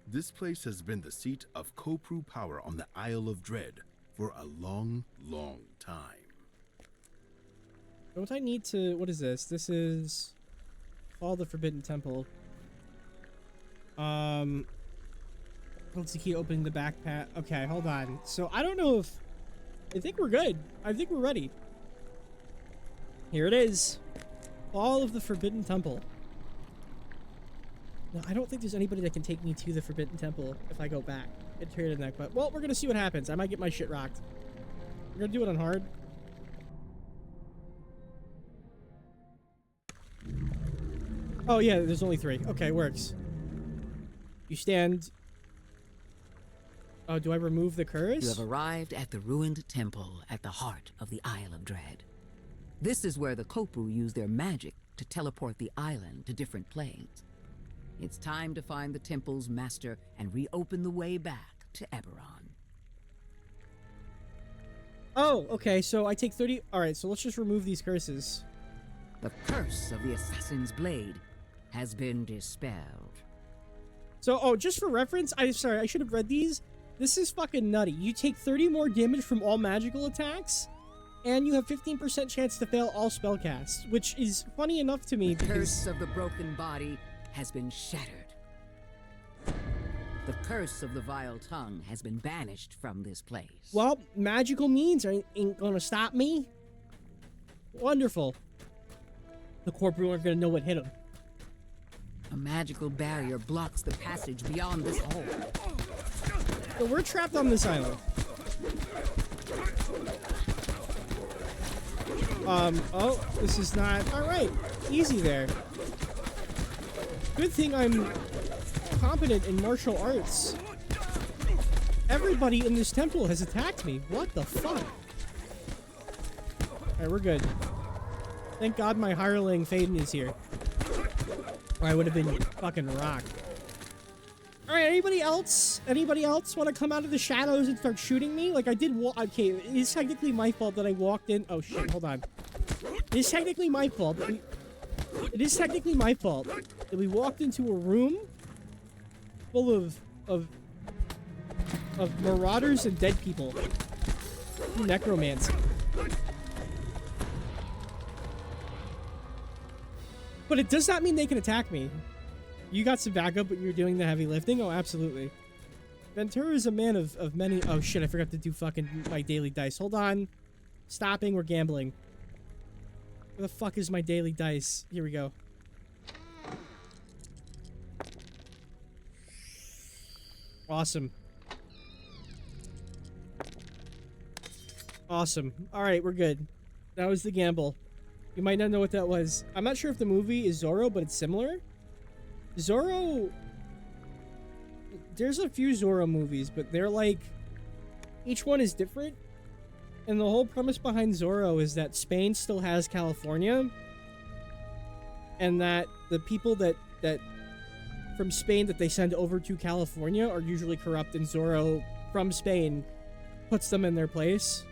this place has been the seat of Kopru power on the Isle of Dread for a long, long time. Don't I need to... What is this? This is... Follow the Forbidden Temple. Holds the key opening the backpack. Okay, hold on. So, I don't know if... I think we're good. I think we're ready. Here it is. All of the Forbidden Temple. No, I don't think there's anybody that can take me to the Forbidden Temple if I go back. Get traded in that quest. Well, we're gonna see what happens. I might get my shit rocked. We're gonna do it on hard. Oh yeah, there's only 3. Okay, works. You stand... Oh, do I remove the curse? You have arrived at the ruined temple at the heart of the Isle of Dread. This is where the Kopru use their magic to teleport the island to different planes. It's time to find the temple's master and reopen the way back to Eberron. Oh, okay, so I take 30... Alright, so let's just remove these curses. The curse of the Assassin's Blade has been dispelled. So, oh, just for reference, sorry, I should have read these. This is fucking nutty. You take 30 more damage from all magical attacks, and you have 15% chance to fail all spellcasts, which is funny enough to me The because... curse of the broken body has been shattered. The curse of the vile tongue has been banished from this place. Well, magical means ain't gonna stop me. Wonderful. The Kopru aren't gonna know what hit them. A magical barrier blocks the passage beyond this hole. So we're trapped on this island. Oh, this is not... Alright, easy there. Good thing I'm competent in martial arts. Everybody in this temple has attacked me. What the fuck? Alright, we're good. Thank God my hireling Faden is here. Or I would have been fucking rocked. Alright, anybody else? Anybody else want to come out of the shadows and start shooting me? Like, I did okay, it is technically my fault that I walked in... Oh, shit, hold on. It is technically my fault that we walked into a room full of of marauders and dead people. Necromancy. But it does not mean they can attack me. You got some backup, but you're doing the heavy lifting? Oh, absolutely. Ventura is a man of many... Oh, shit, I forgot to do fucking my daily dice. Hold on. Stopping, we're gambling. Where the fuck is my daily dice? Here we go. Awesome. Awesome. Alright, we're good. That was the gamble. You might not know what that was. I'm not sure if the movie is Zorro, but it's similar. Zorro... There's a few Zorro movies, but they're like... Each one is different. And the whole premise behind Zorro is that Spain still has California. And that the people that from Spain that they send over to California are usually corrupt, and Zorro from Spain puts them in their place.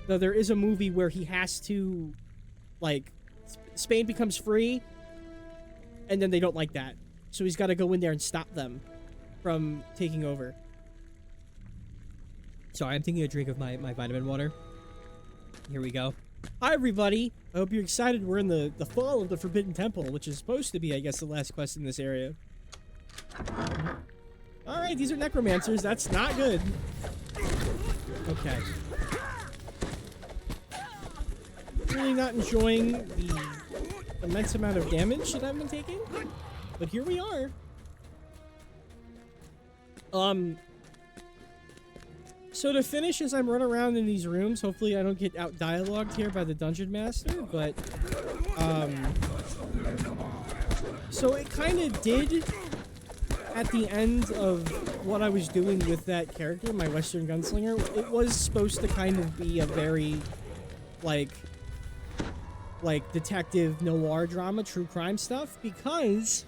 Though there is a movie where he has to, like, Spain becomes free, and then they don't like that. So he's got to go in there and stop them from taking over. Sorry, I'm taking a drink of my vitamin water. Here we go. Hi, everybody. I hope you're excited. We're in the fall of the Forbidden Temple, which is supposed to be, I guess, the last quest in this area. Alright, these are necromancers. That's not good. Okay. Really not enjoying the immense amount of damage that I've been taking. But here we are. So to finish, as I'm running around in these rooms, hopefully I don't get out-dialogued here by the Dungeon Master, but, so it kind of did, at the end of what I was doing with that character, my Western Gunslinger, it was supposed to kind of be a very, like detective noir drama, true crime stuff, because,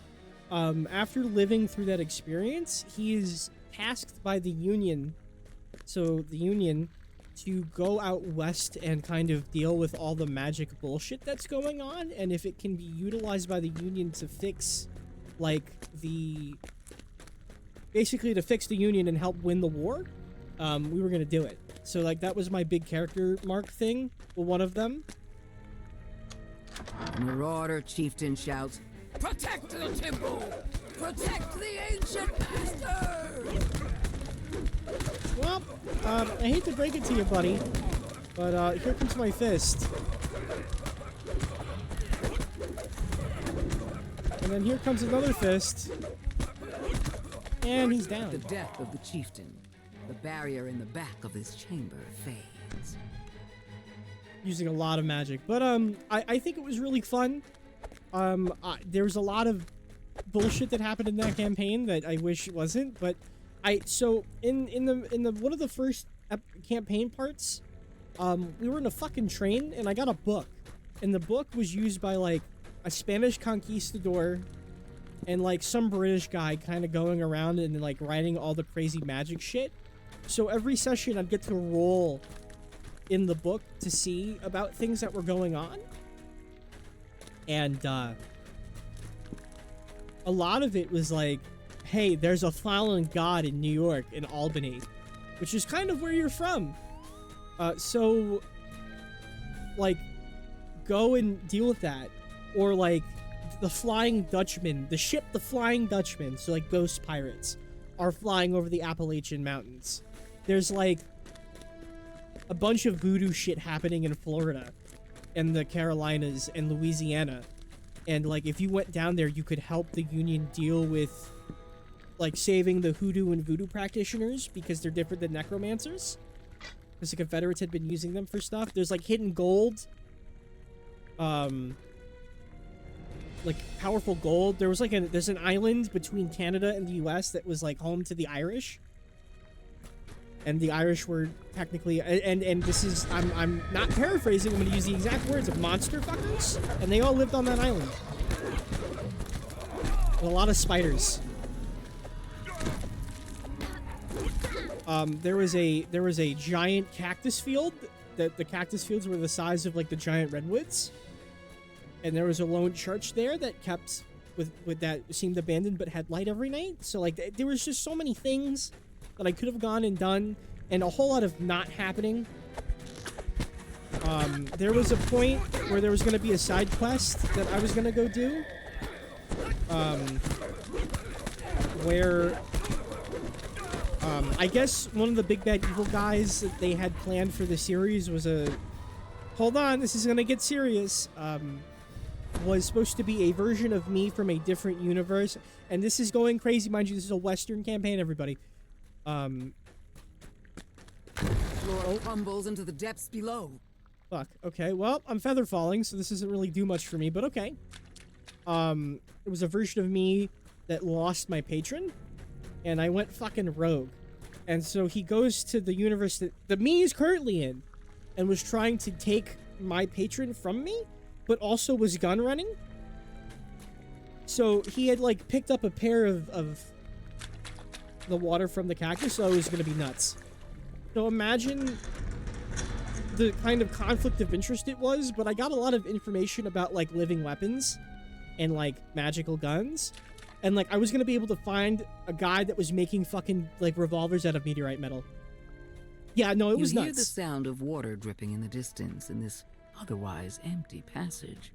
after living through that experience, he is tasked by the Union, so the Union, to go out west and kind of deal with all the magic bullshit that's going on, and if it can be utilized by the Union to fix, like, basically to fix the Union and help win the war, we were gonna do it. So, like, that was my big character mark thing, well, one of them. Marauder chieftain shouts, "Protect the temple! Protect the ancient masters!" Well, I hate to break it to you, buddy, but here comes my fist. And then here comes another fist. And he's down. The death of the chieftain. The barrier in the back of this chamber fades. Using a lot of magic. But, I think it was really fun. There was a lot of bullshit that happened in that campaign that I wish it wasn't, but so in the one of the first campaign parts, we were in a fucking train, and I got a book. And the book was used by, like, a Spanish conquistador and, like, some British guy kind of going around and, like, writing all the crazy magic shit. So every session I'd get to roll in the book to see about things that were going on. And, a lot of it was like, hey, there's a fallen god in New York, in Albany, which is kind of where you're from. So, like, go and deal with that. Or, like, the Flying Dutchman, the ship the Flying Dutchman, so, like, ghost pirates, are flying over the Appalachian Mountains. There's, like, a bunch of voodoo shit happening in Florida, and the Carolinas, and Louisiana. And, like, if you went down there, you could help the Union deal with, like, saving the hoodoo and voodoo practitioners, because they're different than necromancers. Because the Confederates had been using them for stuff. There's, like, hidden gold. Like, powerful gold. There was, like, there's an island between Canada and the U.S. that was, like, home to the Irish. And the Irish were technically, and this is, I'm not paraphrasing, I'm going to use the exact words of monster fuckers, and they all lived on that island. With a lot of spiders. There was a giant cactus field, that the cactus fields were the size of, like, the giant redwoods. And there was a lone church there that kept, with that seemed abandoned but had light every night. So, like, there was just so many things that I could have gone and done, and a whole lot of not happening. There was a point where there was going to be a side quest that I was going to go do. Where I guess one of the big bad evil guys that they had planned for the series was a... Hold on, this is going to get serious. Was supposed to be a version of me from a different universe. And this is going crazy, mind you. This is a Western campaign, everybody. Floor crumbles into the depths below. Fuck. Okay, well, I'm feather falling, so this doesn't really do much for me, but okay. It was a version of me that lost my patron, and I went fucking rogue. And so he goes to the universe that the me is currently in, and was trying to take my patron from me, but also was gun running. So he had, like, picked up a pair of the water from the cactus, so it was gonna be nuts. So imagine the kind of conflict of interest it was, but I got a lot of information about, like, living weapons and, like, magical guns. And, like, I was gonna be able to find a guy that was making fucking, like, revolvers out of meteorite metal. Yeah, no, it was nuts. You hear the sound of water dripping in the distance in this otherwise empty passage.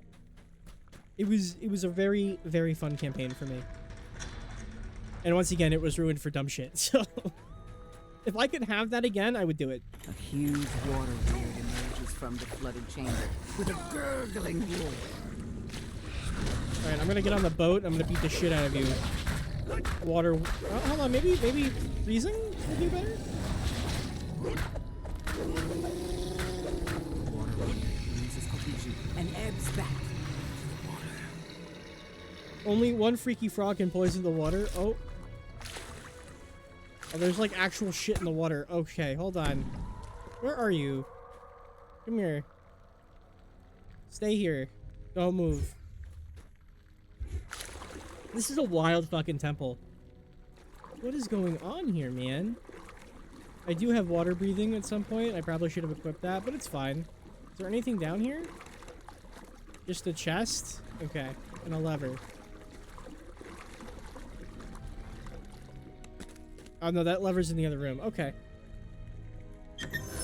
It was a very, very fun campaign for me. And once again, it was ruined for dumb shit, so... If I could have that again, I would do it. A huge water weird emerges from the flooded chamber with a gurgling roar. Alright, I'm gonna get on the boat. I'm gonna beat the shit out of you. Water... Oh, hold on, maybe freezing would be better? Water loses cohesion and ebbs back to the water. Only one freaky frog can poison the water. Oh. Oh, there's like actual shit in the water. Okay, hold on. Where are you? Come here. Stay here. Don't move. This is a wild fucking temple. What is going on here, man? I do have water breathing at some point. I probably should have equipped that, but it's fine. Is there anything down here? Just a chest? Okay. And a lever. Oh, no, that lever's in the other room. Okay.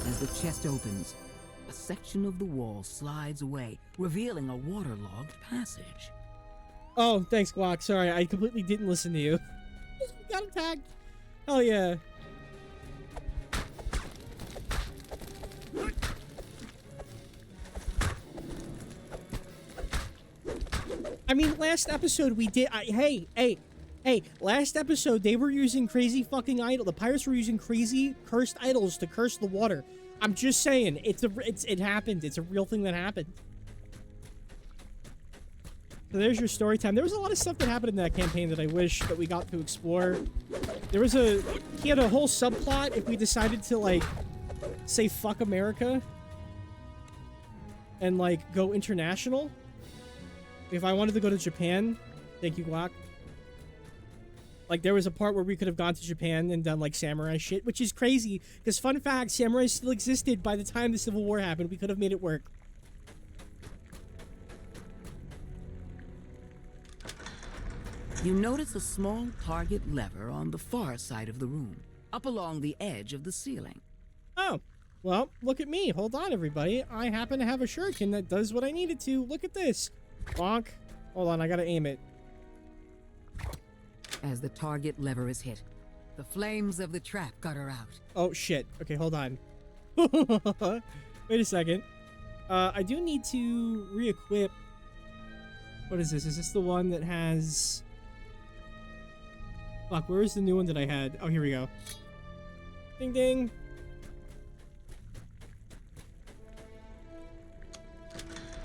As the chest opens, a section of the wall slides away, revealing a waterlogged passage. Oh, thanks, Guac. Sorry, I completely didn't listen to you. Got attacked. Hell yeah. I mean, last episode we did... Hey, last episode, they were using crazy fucking idol. The pirates were using crazy cursed idols to curse the water. I'm just saying, it happened. It's a real thing that happened. So there's your story time. There was a lot of stuff that happened in that campaign that I wish that we got to explore. There was he had a whole subplot if we decided to, like, say fuck America and, like, go international. If I wanted to go to Japan, thank you, Glock. Like, there was a part where we could have gone to Japan and done, like, samurai shit, which is crazy, because, fun fact, samurai still existed by the time the Civil War happened. We could have made it work. You notice a small target lever on the far side of the room, up along the edge of the ceiling. Oh, well, look at me. Hold on, everybody. I happen to have a shuriken that does what I need it to. Look at this. Bonk. Hold on, I gotta aim it. As the target lever is hit, the flames of the trap gutter out. Oh, shit. Okay, hold on. Wait a second. I do need to re-equip... What is this? Is this the one that has... Fuck, where is the new one that I had? Oh, here we go. Ding, ding.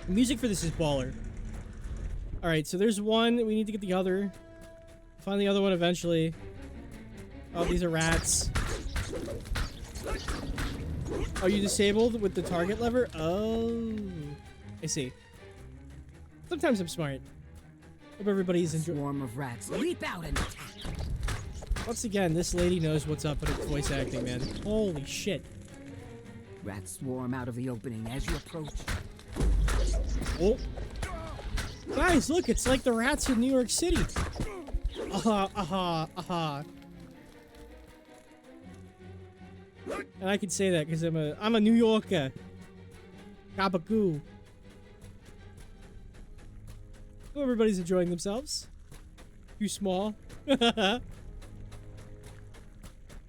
The music for this is baller. Alright, so there's one. We need to get the other. Find the other one eventually. Oh, these are rats. Are you disabled with the target lever? Oh. I see. Sometimes I'm smart. Hope everybody's enjoying. Swarm of rats leap out and attack. Once again, this lady knows what's up with her voice acting, man. Holy shit. Rats swarm out of the opening as you approach. Oh. Guys, look, it's like the rats in New York City. And I can say that because I'm a New Yorker. Gabagoo. Oh, everybody's enjoying themselves. Too small.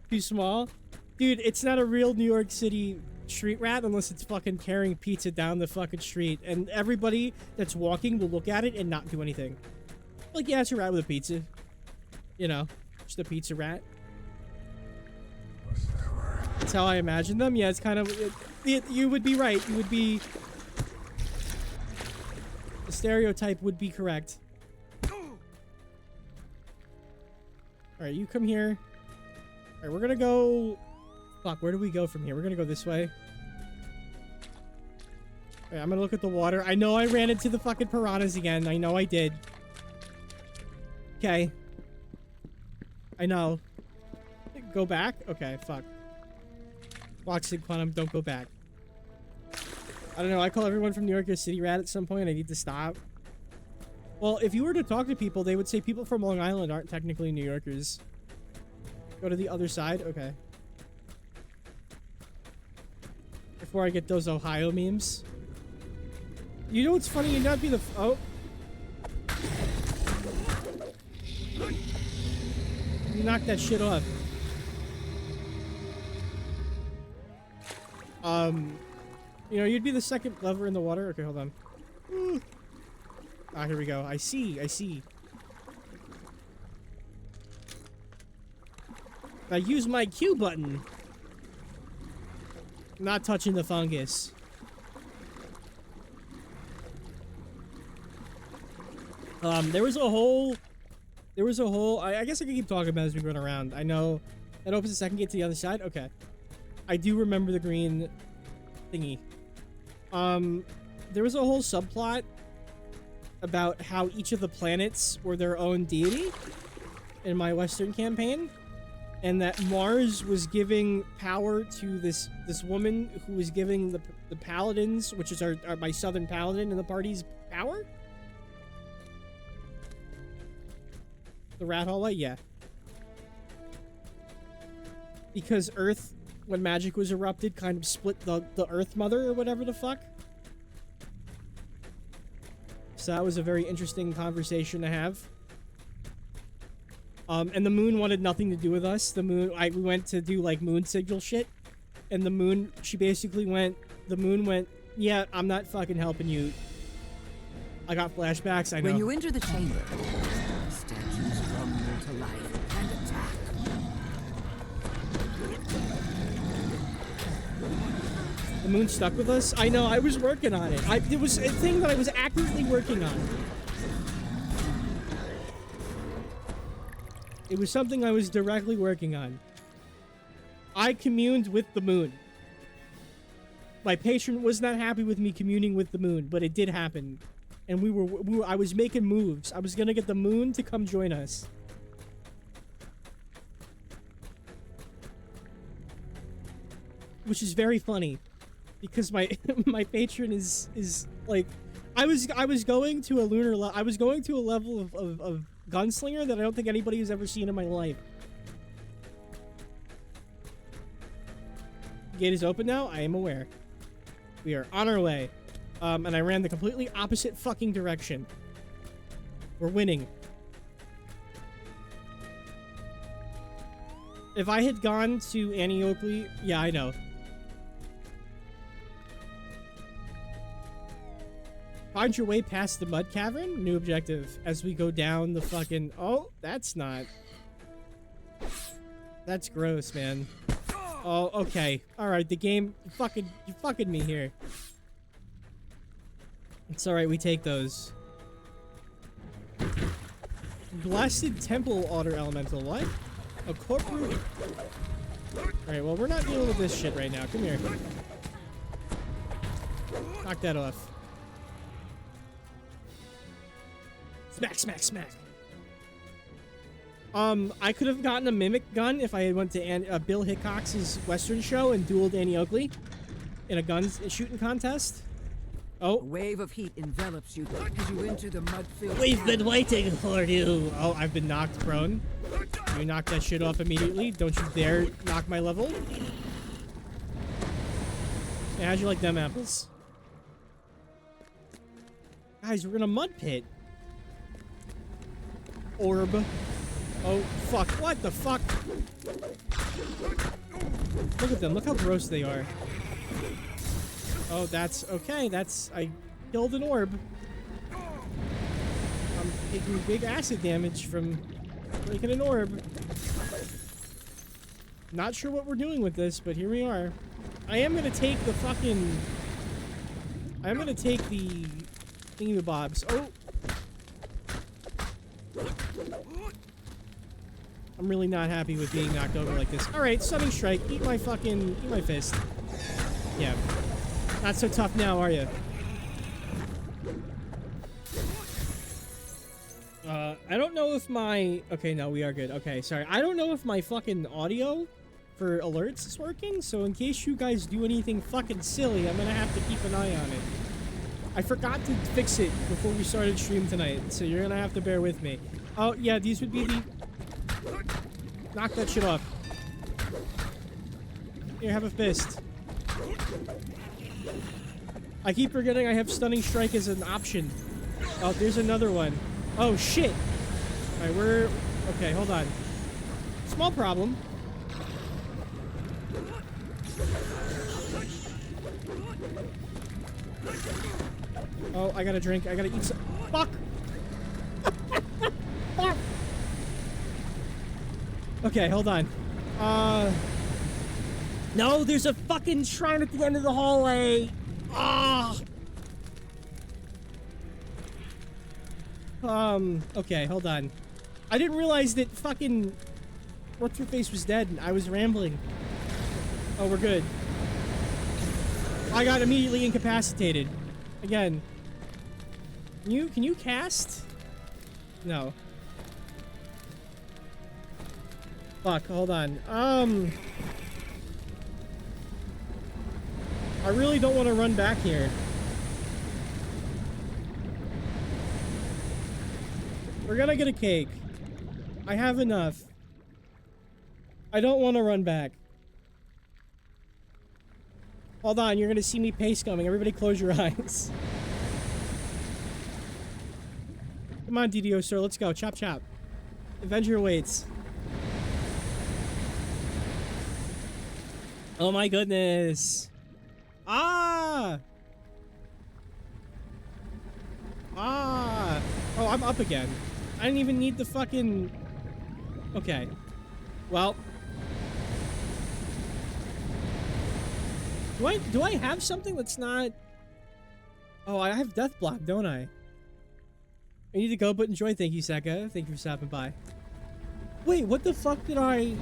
Too small. Dude, it's not a real New York City street rat unless it's fucking carrying pizza down the fucking street. And everybody that's walking will look at it and not do anything. Like, yeah, it's a rat with a pizza. You know, just a pizza rat. That's how I imagine them. Yeah, it's kind of... you would be right. You would be... The stereotype would be correct. Alright, you come here. Alright, we're gonna go... Fuck, where do we go from here? We're gonna go this way. Alright, I'm gonna look at the water. I know I ran into the fucking piranhas again. I know I did. Okay. I know. Go back? Okay, fuck. Boxing Quantum, don't go back. I don't know, I call everyone from New York a city rat at some point. I need to stop. Well, if you were to talk to people, they would say people from Long Island aren't technically New Yorkers. Go to the other side? Okay. Before I get those Ohio memes. You know what's funny? You'd not be the... Oh. You knocked that shit off. You know, you'd be the second lever in the water. Okay, hold on. Ah, here we go. I see. I use my Q button. Not touching the fungus. There was a hole. I guess I can keep talking about it as we run around. I know that opens the second gate to the other side. Okay. I do remember the green thingy. There was a whole subplot about how each of the planets were their own deity in my Western campaign, and that Mars was giving power to this woman who was giving the paladins, which is my southern paladin in the party's power. The rat hallway, yeah. Because Earth, when magic was erupted, kind of split the Earth Mother or whatever the fuck. So that was a very interesting conversation to have. And the moon wanted nothing to do with us. The moon, we went to do like moon signal shit. And the moon, the moon went, yeah, I'm not fucking helping you. I got flashbacks, I know. When you enter the chamber, statues rumble to life and attack. The moon stuck with us? I know, I was working on it. It was a thing that I was actively working on. It was something I was directly working on. I communed with the moon. My patron was not happy with me communing with the moon, but it did happen. And I was making moves. I was gonna get the moon to come join us. Which is very funny. Because my my patron is like, I was going to a level of gunslinger that I don't think anybody has ever seen in my life. Gate is open now. I am aware. We are on our way. And I ran the completely opposite fucking direction. We're winning. If I had gone to Annie Oakley, yeah, I know. Find your way past the mud cavern? New objective. As we go down the fucking... Oh, that's not... That's gross, man. Oh, okay. Alright, the game... You fucking me here. It's alright, we take those. Blasted Temple Otter Elemental. What? A Kopru... Alright, well, we're not dealing with this shit right now. Come here. Knock that off. Smack, smack, smack. I could have gotten a mimic gun if I had went to Bill Hickok's Western show and dueled Annie Oakley in a shooting contest. Oh. A wave of heat envelops you as you enter the mud-filled... We've been waiting for you. Oh, I've been knocked prone. You knock that shit off immediately. Don't you dare knock my level. Yeah, how'd you like them apples? Guys, we're in a mud pit. Orb. Oh, fuck. What the fuck? Look at them. Look how gross they are. Oh, that's... Okay, that's... I killed an orb. I'm taking big acid damage from breaking an orb. Not sure what we're doing with this, but here we are. I am gonna take the fucking... I am gonna take the... thingy-bobs. Oh! I'm really not happy with being knocked over like this. Alright, Stunning Strike. Eat my fucking... Eat my fist. Yeah. Not so tough now, are you? I don't know if my... Okay, no, we are good. Okay, sorry. I don't know if my fucking audio for alerts is working, so in case you guys do anything fucking silly, I'm gonna have to keep an eye on it. I forgot to fix it before we started stream tonight, so you're gonna have to bear with me. Oh, yeah, these would be the... Knock that shit off. Here, have a fist. I keep forgetting I have Stunning Strike as an option. Oh, there's another one. Oh, shit. Alright, we're... Okay, hold on. Small problem. Oh, I gotta drink. I gotta eat some... Fuck! Fuck! Okay, hold on. No, there's a fucking shrine at the end of the hallway! Ah! Okay, hold on. I didn't realize that fucking... What's-her-face was dead, and I was rambling. Oh, we're good. I got immediately incapacitated. Again. Can you cast? No. Fuck, hold on. I really don't want to run back here. We're gonna get a cake. I have enough. I don't want to run back. Hold on, you're gonna see me pace coming. Everybody close your eyes. Come on, DDO sir, let's go. Chop chop. Avenger waits. Oh my goodness. Ah! Ah! Oh, I'm up again. I didn't even need the fucking... Okay. Well. Do I have something that's not... Oh, I have Death Block, don't I? I need to go, but enjoy. Thank you, Seka. Thank you for stopping by. Wait, what the fuck did I...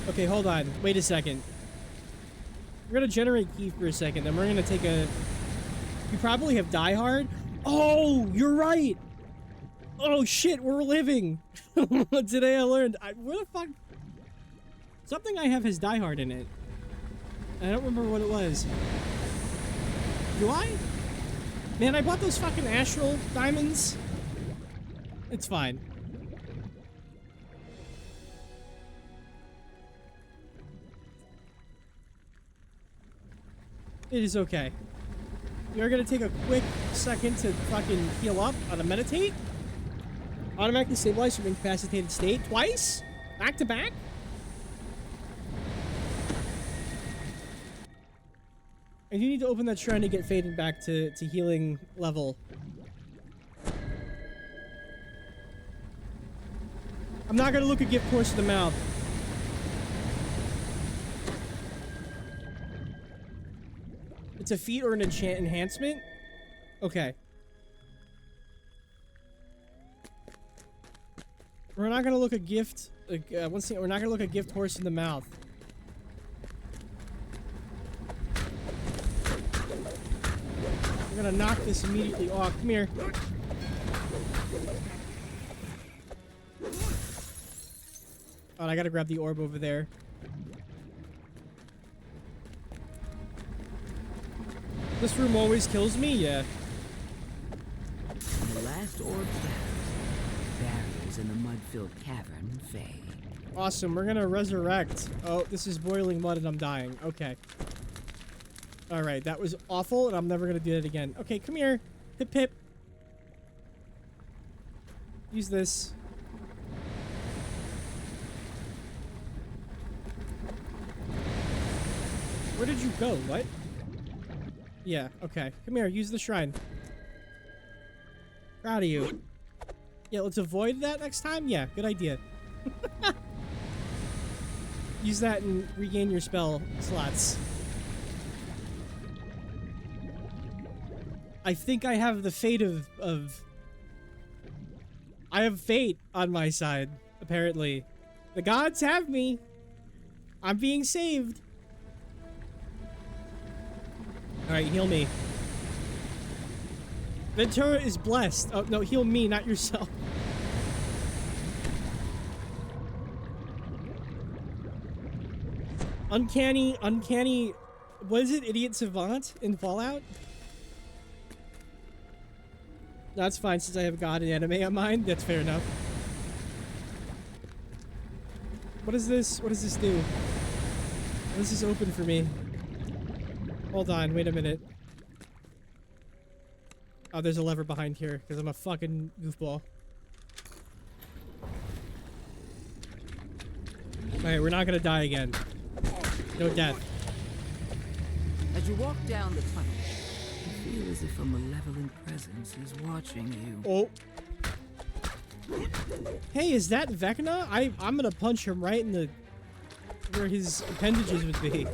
Okay, hold on. Wait a second. We're gonna generate key for a second, then we're gonna take a... You probably have Die Hard? Oh, you're right! Oh shit, we're living! Today I learned... where the fuck... Something I have has Die Hard in it. I don't remember what it was. Do I? Man, I bought those fucking Astral Diamonds. It's fine. It is okay. You're gonna take a quick second to fucking heal up on a meditate. Automatically stabilize from incapacitated state twice? Back to back? I do need to open that shrine to get faded back to healing level. I'm not gonna look a gift horse in the mouth. It's a feat or an enhancement? Okay. We're not gonna look a gift... once again, we're not gonna look a gift horse in the mouth. We're gonna knock this immediately off. Come here. Oh, I gotta grab the orb over there. This room always kills me? Yeah. The last orb barriers in the mud-filled cavern fade. Awesome, we're gonna resurrect. Oh, this is boiling mud and I'm dying. Okay. Alright, that was awful, and I'm never gonna do that again. Okay, come here. Pip Pip. Use this. Where did you go? What? Yeah, okay. Come here, use the shrine. Proud of you. Yeah, let's avoid that next time? Yeah, good idea. Use that and regain your spell slots. I think I have the fate of... I have fate on my side, apparently. The gods have me. I'm being saved. Alright, heal me. Ventura is blessed. Oh, no, heal me, not yourself. Uncanny... What is it? Idiot Savant in Fallout? That's fine, since I have God and anime on mine. That's fair enough. What is this? What does this do? What does this open for me? Hold on, wait a minute. Oh, there's a lever behind here, because I'm a fucking goofball. Alright, we're not gonna die again. No death. As you walk down the tunnel, you feel as if a malevolent presence is watching you. Oh. Hey, is that Vecna? I'm gonna punch him right in the... where his appendages would be.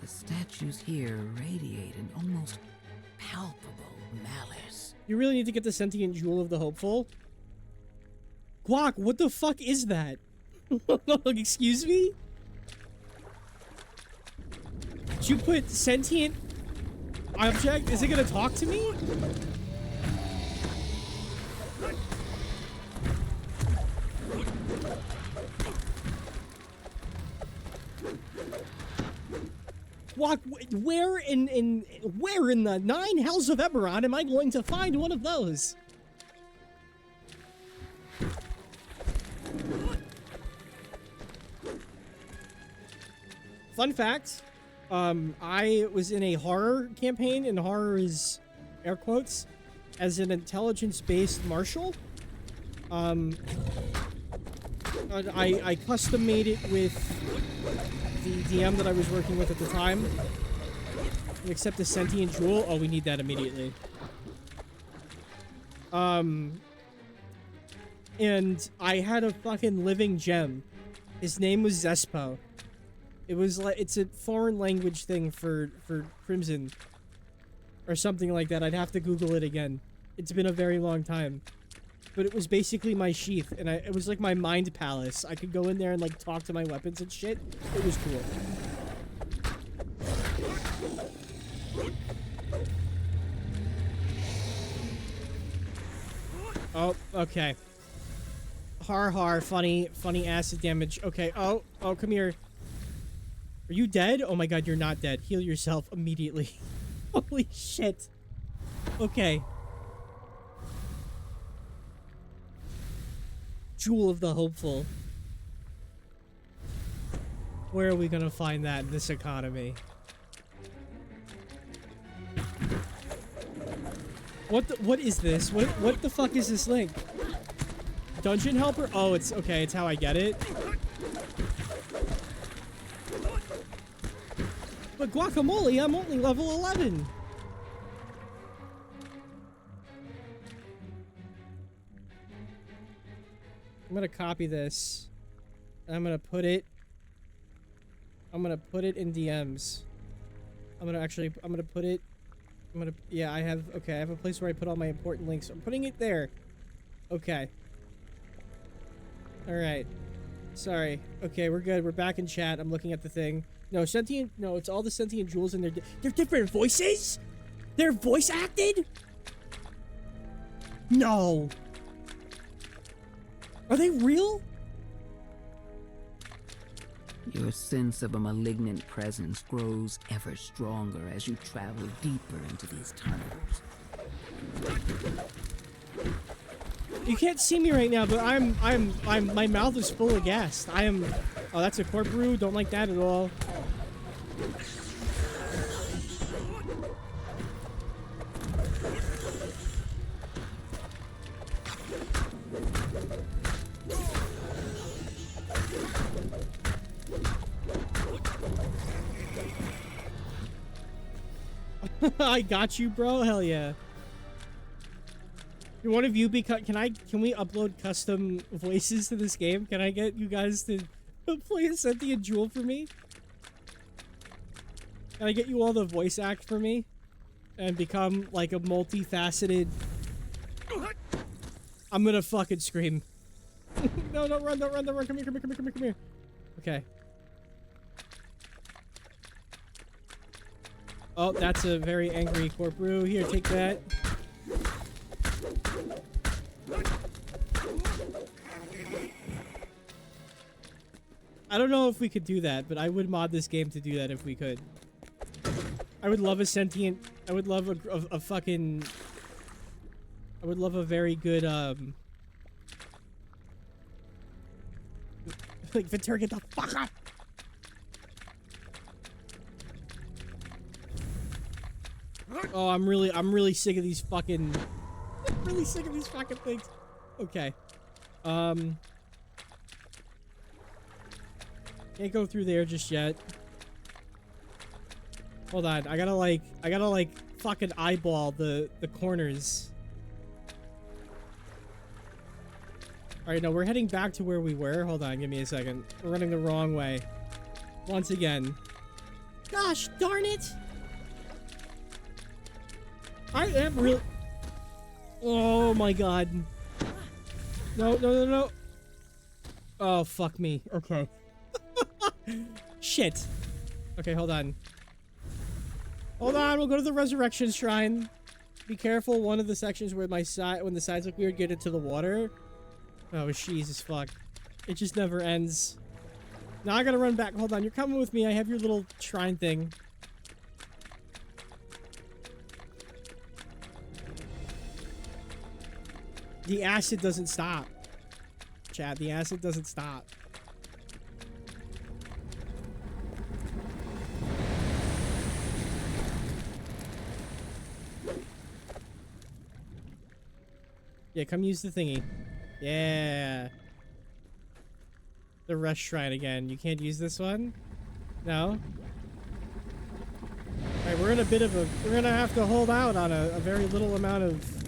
The statues here radiate an almost palpable malice. You really need to get the sentient jewel of the hopeful. Guac, what the fuck is that? Excuse me? Did you put sentient object? Is it gonna talk to me? Guac, where in the 9 hells of Eberron am I going to find one of those? Fun fact, I was in a horror campaign, and horror is air quotes, as an intelligence-based marshal. I custom made it with the DM that I was working with at the time. Except the sentient jewel. Oh, we need that immediately. And I had a fucking living gem. His name was Zespo. It was like, it's a foreign language thing for Crimson. Or something like that. I'd have to Google it again. It's been a very long time. But it was basically my sheath, and it was like my mind palace. I could go in there and like talk to my weapons and shit. It was cool. Oh, okay. Har, funny acid damage. Okay, oh, come here. Are you dead? Oh my god, you're not dead. Heal yourself immediately. Holy shit. Okay. Jewel of the Hopeful. Where are we gonna find that in this economy? What is this? What the fuck is this link? Dungeon helper? Oh, it's okay, it's how I get it. But guacamole, I'm only level 11. I'm gonna copy this. I'm gonna put it in DMs. Yeah, I have a place where I put all my important links. I'm putting it there. Okay. Alright. Sorry. Okay, we're good. We're back in chat. I'm looking at the thing. No, it's all the sentient jewels and they're different voices? They're voice acted? No. Are they real? Your sense of a malignant presence grows ever stronger as you travel deeper into these tunnels. You can't see me right now, but my mouth is full of gas. Oh, that's a Kopru. Don't like that at all. I got you, bro. Hell yeah. One of you can we upload custom voices to this game? Can I get you guys to play a sentient jewel for me? Can I get you all to voice act for me? And become like a multifaceted... I'm gonna fucking scream. No, don't run, don't run, don't run. Come here, come here, come here, come here, come here. Okay. Oh, that's a very angry Kopru. Here, take that. I don't know if we could do that, but I would mod this game to do that if we could. I would love a sentient... I would love a fucking... I would love a very good, like, Ventura, get the fuck up! Oh, I'm really sick of these fucking... I'm really sick of these fucking things. Okay. Can't go through there just yet. Hold on, I gotta like fucking eyeball the corners. Alright, no, we're heading back to where we were. Hold on, give me a second. We're running the wrong way. Once again. Gosh, darn it! I am really... Oh my god. No, no, no, no. Oh, fuck me. Okay. Shit. Okay, hold on. Hold on, we'll go to the Resurrection Shrine. Be careful, one of the sections where when the sides look weird, get into the water. Oh, Jesus fuck. It just never ends. Now I gotta run back. Hold on, you're coming with me. I have your little shrine thing. The acid doesn't stop. Chad, the acid doesn't stop. Yeah, come use the thingy. Yeah. The rush shrine again. You can't use this one? No? Alright, we're in a bit of a... We're gonna have to hold out on a very little amount of...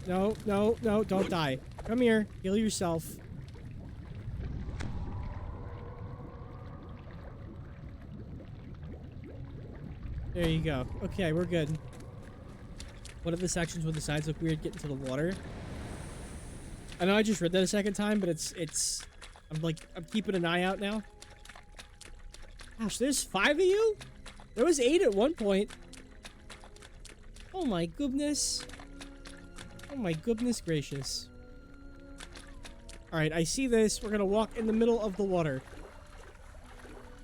No, no, no, don't die. Come here. Heal yourself. There you go. Okay, we're good. One of the sections where the sides look weird get into the water. I know I just read that a second time, but it's... I'm keeping an eye out now. Gosh, there's 5 of you? There was 8 at one point. Oh my goodness. Oh my goodness gracious. Alright, I see this. We're gonna walk in the middle of the water.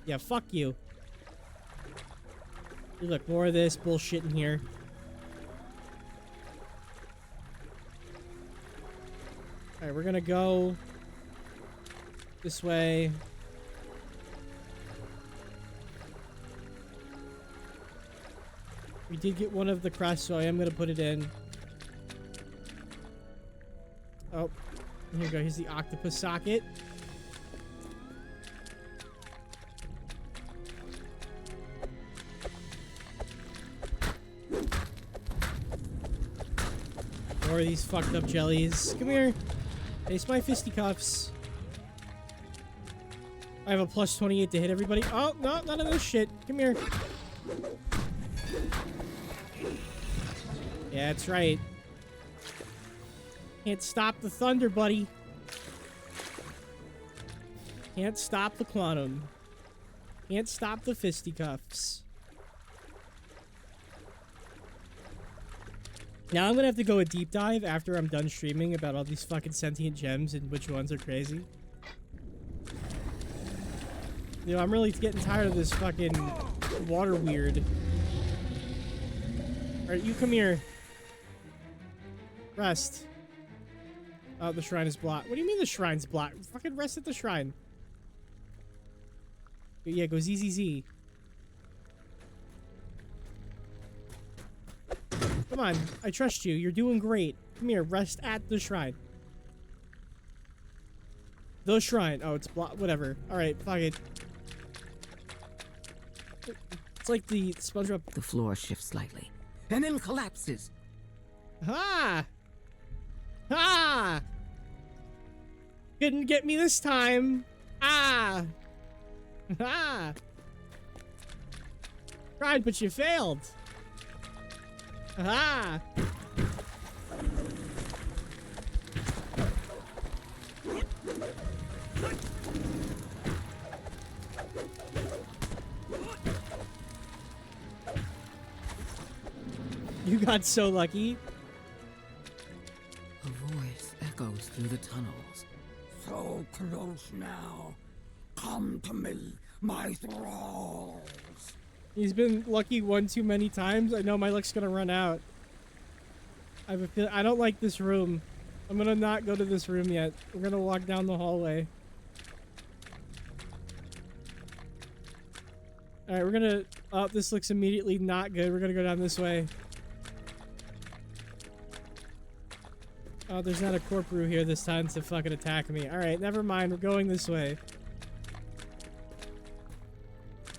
Yeah, fuck you. Hey, look, more of this bullshit in here. Alright, we're gonna go this way. We did get one of the crusts, so I am gonna put it in. Oh, here we go. Here's the octopus socket. More of these fucked up jellies. Come here. Taste my fisticuffs. I have a plus 28 to hit everybody. Oh, no, none of this shit. Come here. Yeah, that's right. Can't stop the thunder, buddy. Can't stop the quantum. Can't stop the fisticuffs. Now I'm gonna have to go a deep dive after I'm done streaming about all these fucking sentient gems and which ones are crazy. You know, I'm really getting tired of this fucking water weird. Alright, you come here. Rest. Oh, the shrine is blocked. What do you mean the shrine's blocked? Fucking rest at the shrine. Yeah, go ZZZ. Come on, I trust you. You're doing great. Come here, rest at the shrine. The shrine. Oh, it's blocked. Whatever. Alright, fuck it. It's like the SpongeBob. The floor shifts slightly, and then collapses. Ha! Ha! Couldn't get me this time. Ah! Ha! Tried, but you failed. Ha! You got so lucky. A voice echoes through the tunnels. So close now. Come to me, my thralls. He's been lucky one too many times. I know my luck's gonna run out. I have a feel I don't like this room. I'm gonna not go to this room yet. We're gonna walk down the hallway. Alright, we're gonna... Oh, this looks immediately not good. We're gonna go down this way. Oh, there's not a Kopru here this time to fucking attack me. Alright, never mind. We're going this way.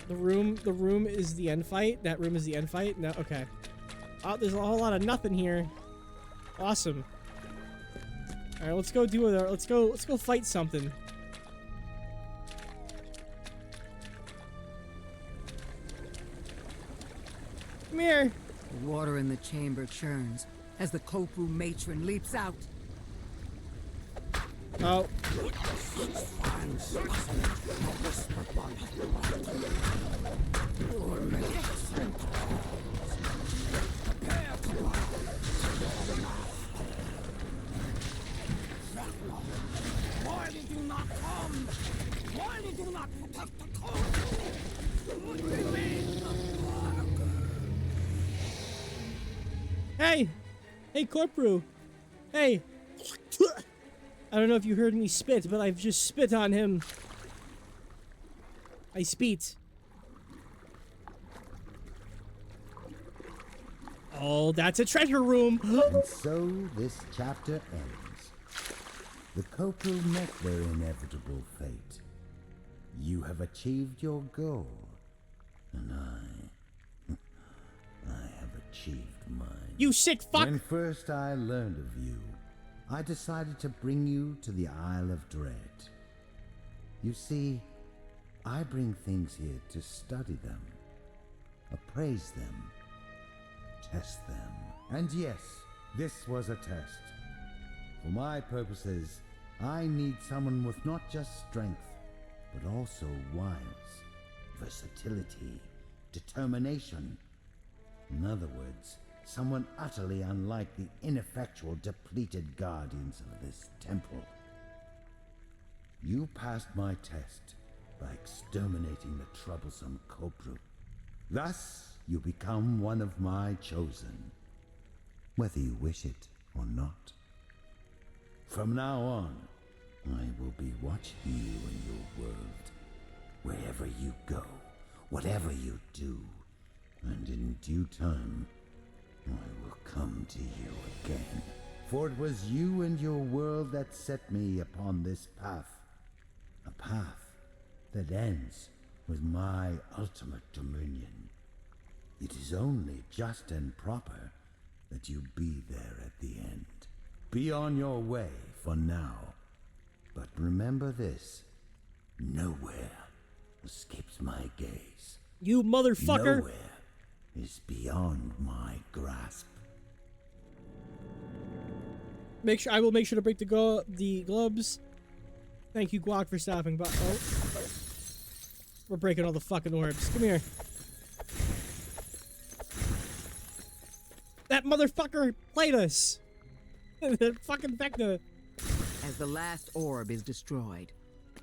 The room is the end fight? That room is the end fight? No, okay. Oh, there's a whole lot of nothing here. Awesome. Alright, let's go do it. Let's go fight something. Come here. The water in the chamber churns as the Kopru matron leaps out. Oh. Why did you not come? Why did you not protect the Kopru? Hey! Hey, Kopru! Hey! I don't know if you heard me spit, but I've just spit on him. I spit. Oh, that's a treasure room! And so this chapter ends. The Kopru met their inevitable fate. You have achieved your goal, and I have achieved mine. You sick fuck! When first I learned of you, I decided to bring you to the Isle of Dread. You see, I bring things here to study them, appraise them, test them. And yes, this was a test. For my purposes, I need someone with not just strength, but also wiles, versatility, determination. In other words, someone utterly unlike the ineffectual, depleted guardians of this temple. You passed my test by exterminating the troublesome Kopru. Thus, you become one of my chosen, whether you wish it or not. From now on, I will be watching you in your world, wherever you go, whatever you do, and in due time, I will come to you again. For it was you and your world that set me upon this path. A path that ends with my ultimate dominion. It is only just and proper that you be there at the end. Be on your way for now. But remember this, nowhere escapes my gaze. You motherfucker! Nowhere is beyond my grasp. I will make sure to break the globes. Thank you, Guac, for stopping by. Oh. We're breaking all the fucking orbs. Come here. That motherfucker played us! That fucking Vecna. As the last orb is destroyed,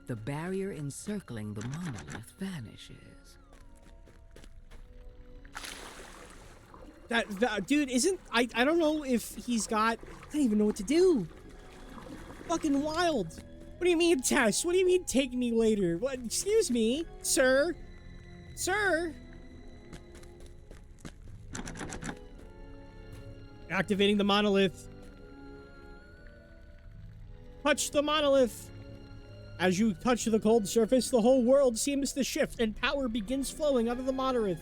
the barrier encircling the monolith vanishes. That dude isn't... I don't know if he's got... I don't even know what to do. fucking wild. What do you mean, Tess? What do you mean, take me later? What? Excuse me, sir? Sir? Activating the monolith. Touch the monolith. As you touch the cold surface, the whole world seems to shift and power begins flowing out of the monolith.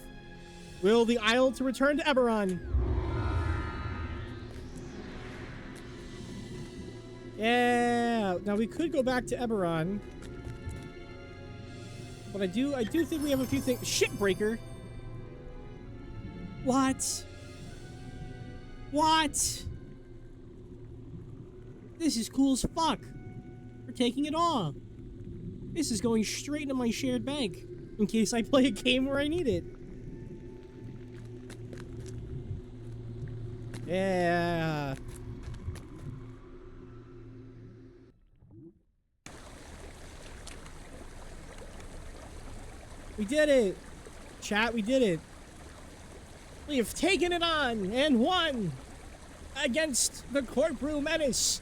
Will the isle to return to Eberron? Yeah. Now we could go back to Eberron. But I do think we have a few things. Shipbreaker. What? What? This is cool as fuck. We're taking it all. This is going straight into my shared bank in case I play a game where I need it. Yeah. We did it. Chat, we did it. We have taken it on and won against the Kopru menace.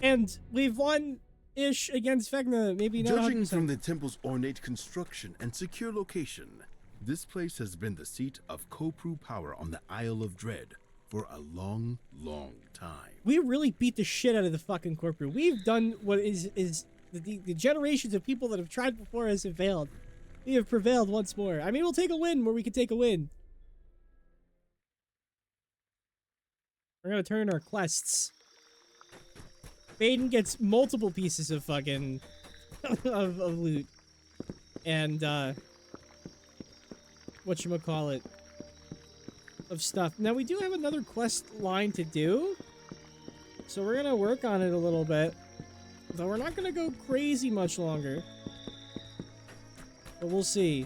And we've won-ish against Vecna. Maybe not. Judging from the temple's ornate construction and secure location, this place has been the seat of Kopru power on the Isle of Dread for a long, long time. We really beat the shit out of the fucking Kopru. We've done what is the generations of people that have tried before us have failed. We have prevailed once more. I mean, we'll take a win where we can take a win. We're gonna turn in our quests. Baden gets multiple pieces of fucking of loot. And whatchamacallit, of stuff. Now we do have another quest line to do. So we're gonna work on it a little bit. Though we're not gonna go crazy much longer. But we'll see.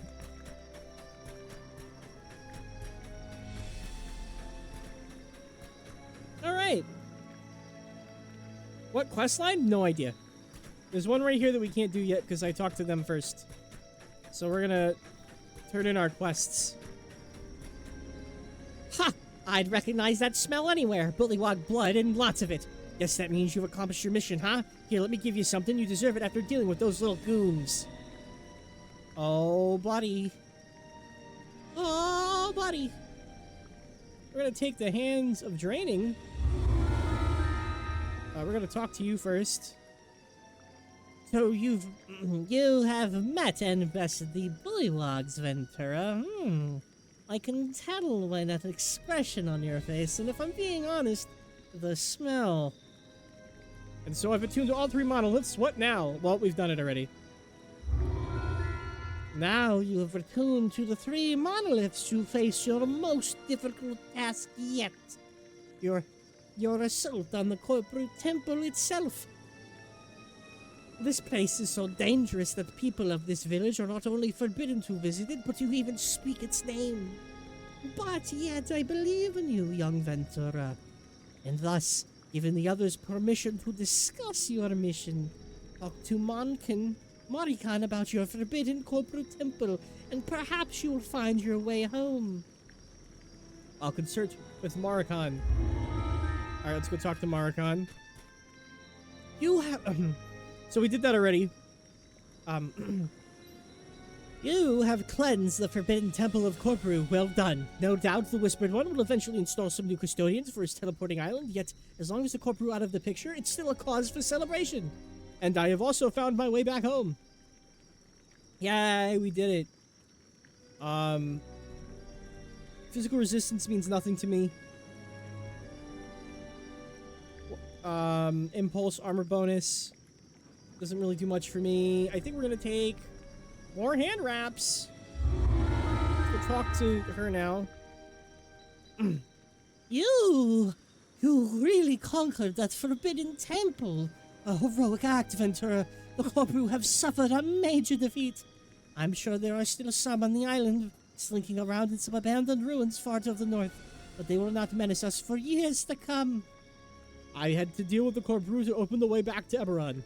Alright. What quest line? No idea. There's one right here that we can't do yet because I talked to them first. So we're gonna turn in our quests. Ha! I'd recognize that smell anywhere. Bullywug blood and lots of it. Guess that means you've accomplished your mission, huh? Here, let me give you something. You deserve it after dealing with those little goons. Oh, buddy. Oh, buddy. We're gonna take the Hands of Draining. We're gonna talk to you first. So you have met and bested the Bullywugs, Ventura. I can tell by that expression on your face, and if I'm being honest, the smell. And so I've attuned to all three monoliths. What now? Well, we've done it already. Now you have returned to the three monoliths to face your most difficult task yet. Your assault on the Kopru temple itself. This place is so dangerous that people of this village are not only forbidden to visit it, but to even speak its name. But yet I believe in you, young Ventura, and thus given the others permission to discuss your mission. Talk to Marikan about your forbidden Kopru temple, and perhaps you'll find your way home. I'll consult with Marikan. Alright, let's go talk to Marikan. You have... so we did that already. You have cleansed the Forbidden Temple of Kopru. Well done. No doubt the Whispered One will eventually install some new custodians for his teleporting island, yet as long as the Kopru out of the picture, it's still a cause for celebration. And I have also found my way back home. Yay, we did it. Physical resistance means nothing to me. Impulse armor bonus doesn't really do much for me. I think we're gonna take more hand wraps. Let's go talk to her now. You really conquered that Forbidden Temple. A heroic act, Ventura. The Kopru have suffered a major defeat. I'm sure there are still some on the island, slinking around in some abandoned ruins far to the north, but they will not menace us for years to come. I had to deal with the Kopru to open the way back to Eberron.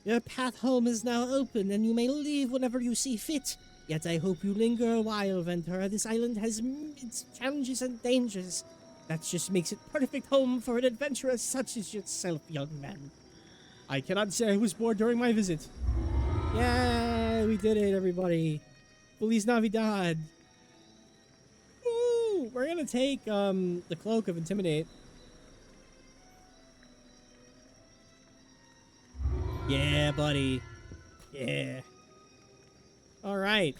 Your path home is now open, and you may leave whenever you see fit. Yet I hope you linger a while, Ventura. This island has its challenges and dangers. That just makes it perfect home for an adventurer such as yourself, young man. I cannot say I was bored during my visit. Yeah, we did it, everybody. Feliz Navidad. Woo! We're gonna take the Cloak of Intimidate. Yeah, buddy. Yeah. Alright.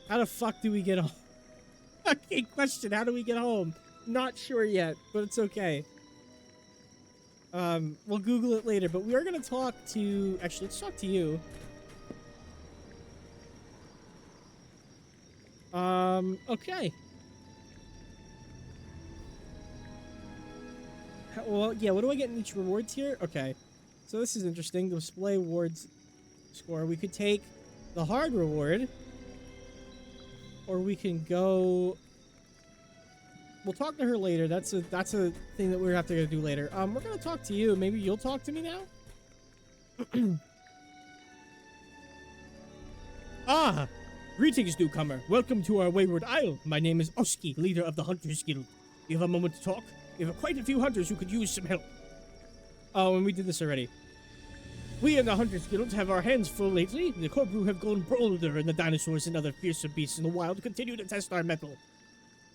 How the fuck do we get home? Okay, question. How do we get home? Not sure yet, but it's okay. We'll Google it later, but we are gonna talk to... Actually, let's talk to you. Okay. Well, yeah, what do I get in each reward tier? Okay. So this is interesting. Display awards score. We could take the hard reward, or we can go... We'll talk to her later. That's a thing that we're have to do later. We're gonna talk to you. Maybe you'll talk to me now? Ah! Greetings, newcomer. Welcome to our wayward isle. My name is Oski, leader of the Hunters Guild. You have a moment to talk? We have quite a few hunters who could use some help. Oh, and we did this already. We in the Hunters Guild have our hands full lately. The Kopru have grown bolder, and the dinosaurs and other fearsome beasts in the wild continue to test our mettle.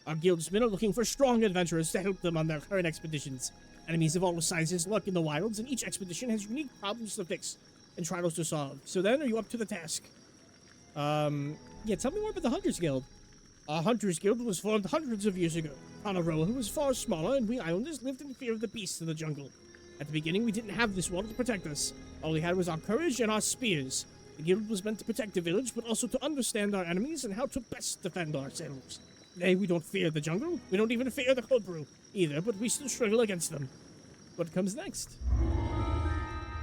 Our guildsmen are looking for strong adventurers to help them on their current expeditions. Enemies of all sizes lurk in the wilds, and each expedition has unique problems to fix and trials to solve. So then, are you up to the task? Yeah, tell me more about the Hunters Guild. Our Hunters Guild was formed hundreds of years ago. Tanaroa was far smaller, and we islanders lived in fear of the beasts of the jungle. At the beginning, we didn't have this wall to protect us. All we had was our courage and our spears. The guild was meant to protect the village, but also to understand our enemies and how to best defend ourselves. Today, we don't fear the jungle. We don't even fear the Kopru either, but we still struggle against them. What comes next?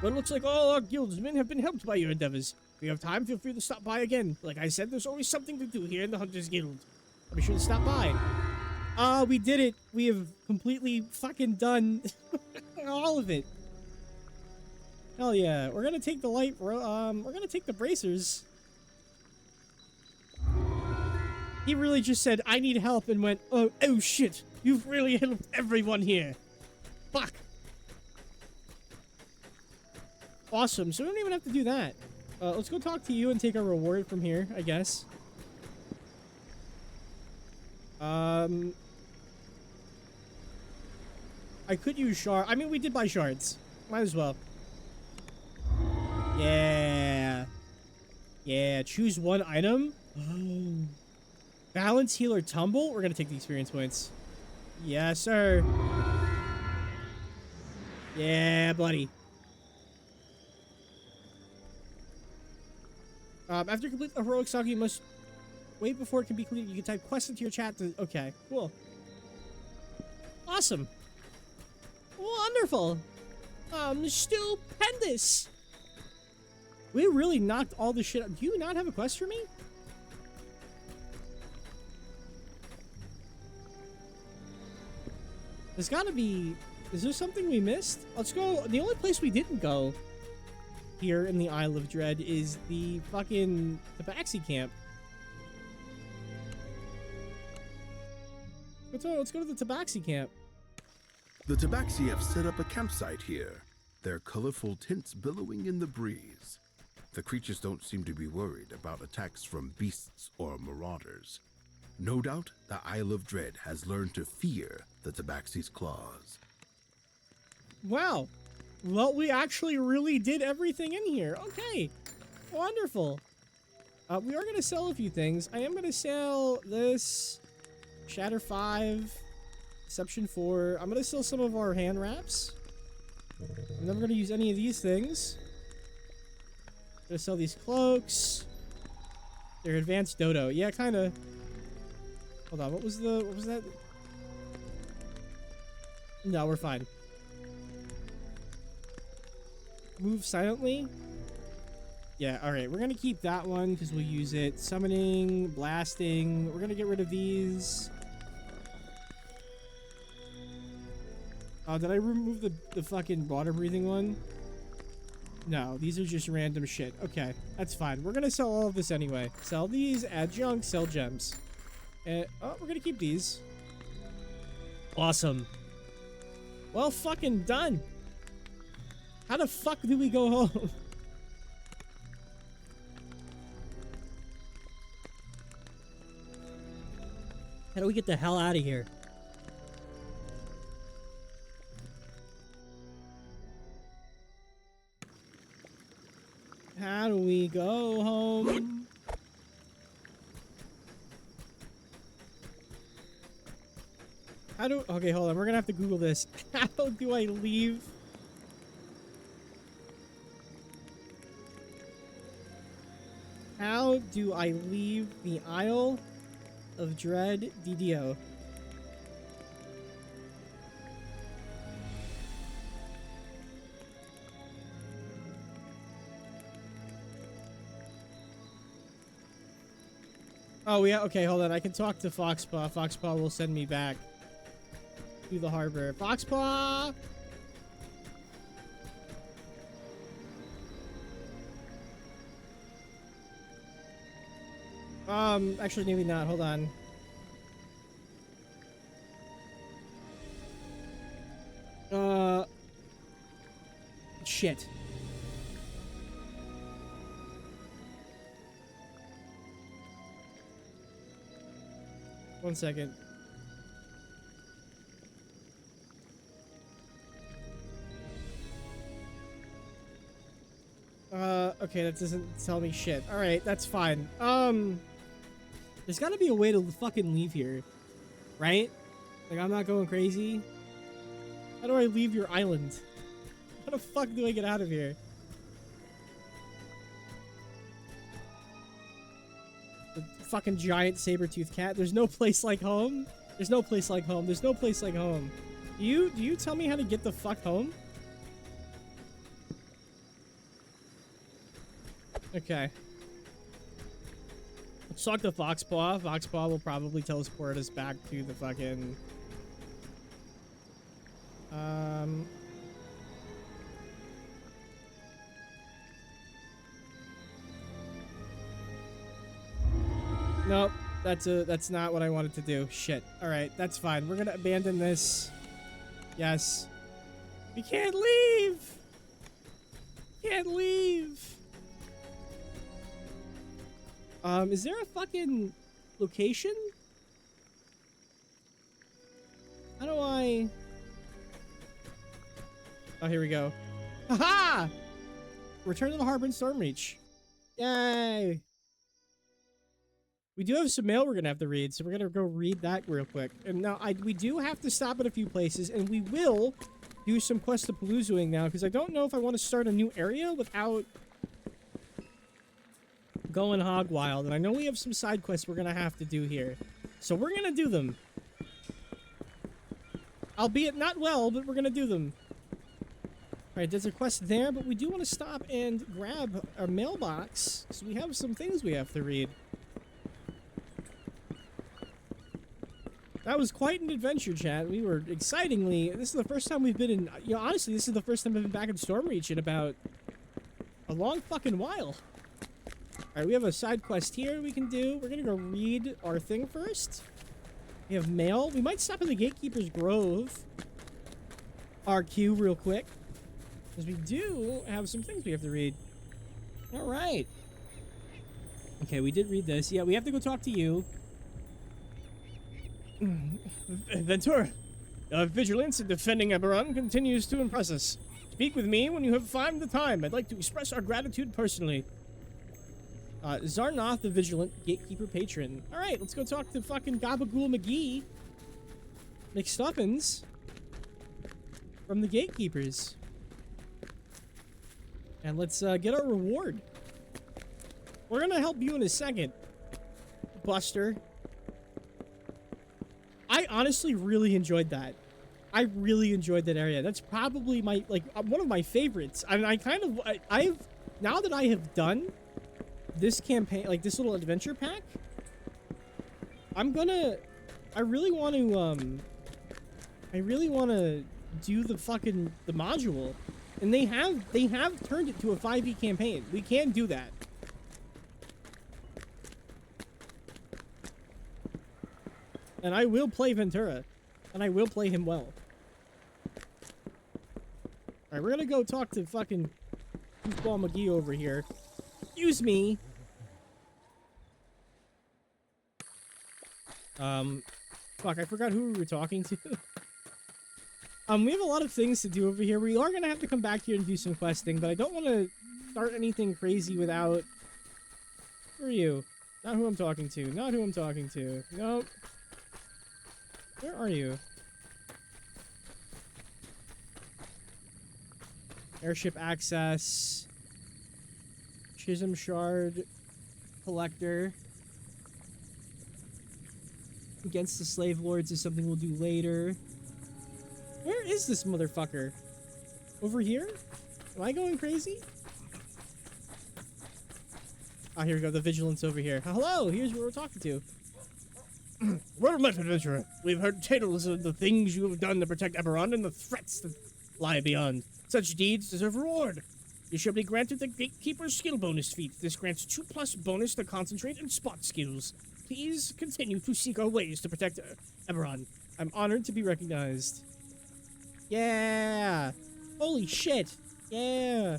Well, it looks like all our guildsmen have been helped by your endeavors. If you have time, feel free to stop by again. Like I said, there's always something to do here in the Hunters Guild. I'll be sure to stop by. We did it. We have completely fucking done all of it. Hell yeah. We're gonna take the we're gonna take the bracers. He really just said, I need help, and went, oh shit. You've really helped everyone here. Fuck. Awesome. So we don't even have to do that. Let's go talk to you and take our reward from here, I guess. I could use shard. I mean, we did buy shards. Might as well. Yeah. Yeah, choose one item. Oh. Balance, heal, or tumble? We're gonna take the experience points. Yes, sir. Yeah, buddy. After you complete the heroic saga, you must wait before it can be completed. You can type quest into your chat to... Okay, cool. Awesome. Wonderful. Stupendous. We really knocked all the shit out. Do you not have a quest for me? There's gotta be... Is there something we missed? Let's go... The only place we didn't go here in the Isle of Dread is the fucking Tabaxi camp. Let's go to the Tabaxi camp. The Tabaxi have set up a campsite here, their colorful tints billowing in the breeze. The creatures don't seem to be worried about attacks from beasts or marauders. No doubt the Isle of Dread has learned to fear the Tabaxi's claws. Wow. Well, we actually really did everything in here. Okay. Wonderful. We are going to sell a few things. I am going to sell this Shatter 5, Deception 4. I'm going to sell some of our hand wraps. I'm never going to use any of these things. I'm going to sell these cloaks. They're advanced dodo. Yeah, kind of. Hold on. What was that? No, we're fine. Move silently. Yeah, alright. We're going to keep that one because we'll use it. Summoning, blasting. We're going to get rid of these. Oh, did I remove the fucking water breathing one? No, these are just random shit. Okay, that's fine. We're going to sell all of this anyway. Sell these, add junk, sell gems. And, oh, we're going to keep these. Awesome. Well, fucking done. How the fuck do we go home? How do we get the hell out of here? How do we go home? How do... Okay, hold on. We're gonna have to Google this. How do I leave? How do I leave the Isle of Dread DDO? Oh, yeah. Okay, hold on. I can talk to Foxpaw. Foxpaw will send me back to the harbor. Foxpaw! Actually, maybe not. Hold on. Shit. One second. Okay, that doesn't tell me shit. Alright, that's fine. There's gotta be a way to fucking leave here. Right? Like, I'm not going crazy. How do I leave your island? How the fuck do I get out of here? The fucking giant saber-toothed cat. There's no place like home. There's no place like home. There's no place like home. Do you tell me how to get the fuck home? Okay. Let's talk to Foxpaw. Foxpaw will probably teleport us back to the fucking... Nope. That's not what I wanted to do. Shit. Alright, that's fine. We're gonna abandon this. Yes. We can't leave! Can't leave! Is there a fucking location? How do I... Oh, here we go. Haha! Return to the harbor in Stormreach. Yay! We do have some mail we're gonna have to read, so we're gonna go read that real quick. And now, we do have to stop at a few places, and we will do some quest-a-paloozaing now, because I don't know if I want to start a new area without going hog wild. And I know we have some side quests we're gonna have to do here, so we're gonna do them. Albeit not well, but we're gonna do them. Alright, there's a quest there, but we do want to stop and grab our mailbox, so we have some things we have to read. That was quite an adventure, chat. We were excitingly... This is the first time we've been in... You know, honestly, this is the first time I've been back in Stormreach in about a long fucking while. Alright, we have a side quest here we can do. We're gonna go read our thing first. We have mail. We might stop at the Gatekeeper's Grove. RQ real quick. Because we do have some things we have to read. Alright. Okay, we did read this. Yeah, we have to go talk to you. Ventura, your vigilance in defending Eberron continues to impress us. Speak with me when you have found the time. I'd like to express our gratitude personally. Zarnoth, the Vigilant Gatekeeper Patron. Alright, let's go talk to fucking Gabagool McGee. McStuffins. From the Gatekeepers. And let's get our reward. We're gonna help you in a second, Buster. I honestly really enjoyed that. I really enjoyed that area. That's probably my, like, one of my favorites. I mean, I've, now that I have done this campaign, like, this little adventure pack, I really want to do the fucking, the module. And they have turned it to a 5e campaign. We can do that. And I will play Ventura. And I will play him well. Alright, we're gonna go talk to fucking Goofball McGee over here. Excuse me! Fuck, I forgot who we were talking to. We have a lot of things to do over here. We are gonna have to come back here and do some questing, but I don't want to start anything crazy without... Who are you? Not who I'm talking to. Not who I'm talking to. Nope. Where are you? Airship access. Chisholm Shard. Collector. Against the Slave Lords is something we'll do later. Where is this motherfucker? Over here? Am I going crazy? Ah, here we go. The Vigilance over here. Hello! Here's what we're talking to. Well met, adventurer. We've heard tales of the things you have done to protect Eberron and the threats that lie beyond. Such deeds deserve reward. You shall be granted the Gatekeeper's skill bonus feat. This grants 2+ bonus to concentrate and spot skills. Please continue to seek our ways to protect Eberron. I'm honored to be recognized. Yeah! Holy shit! Yeah!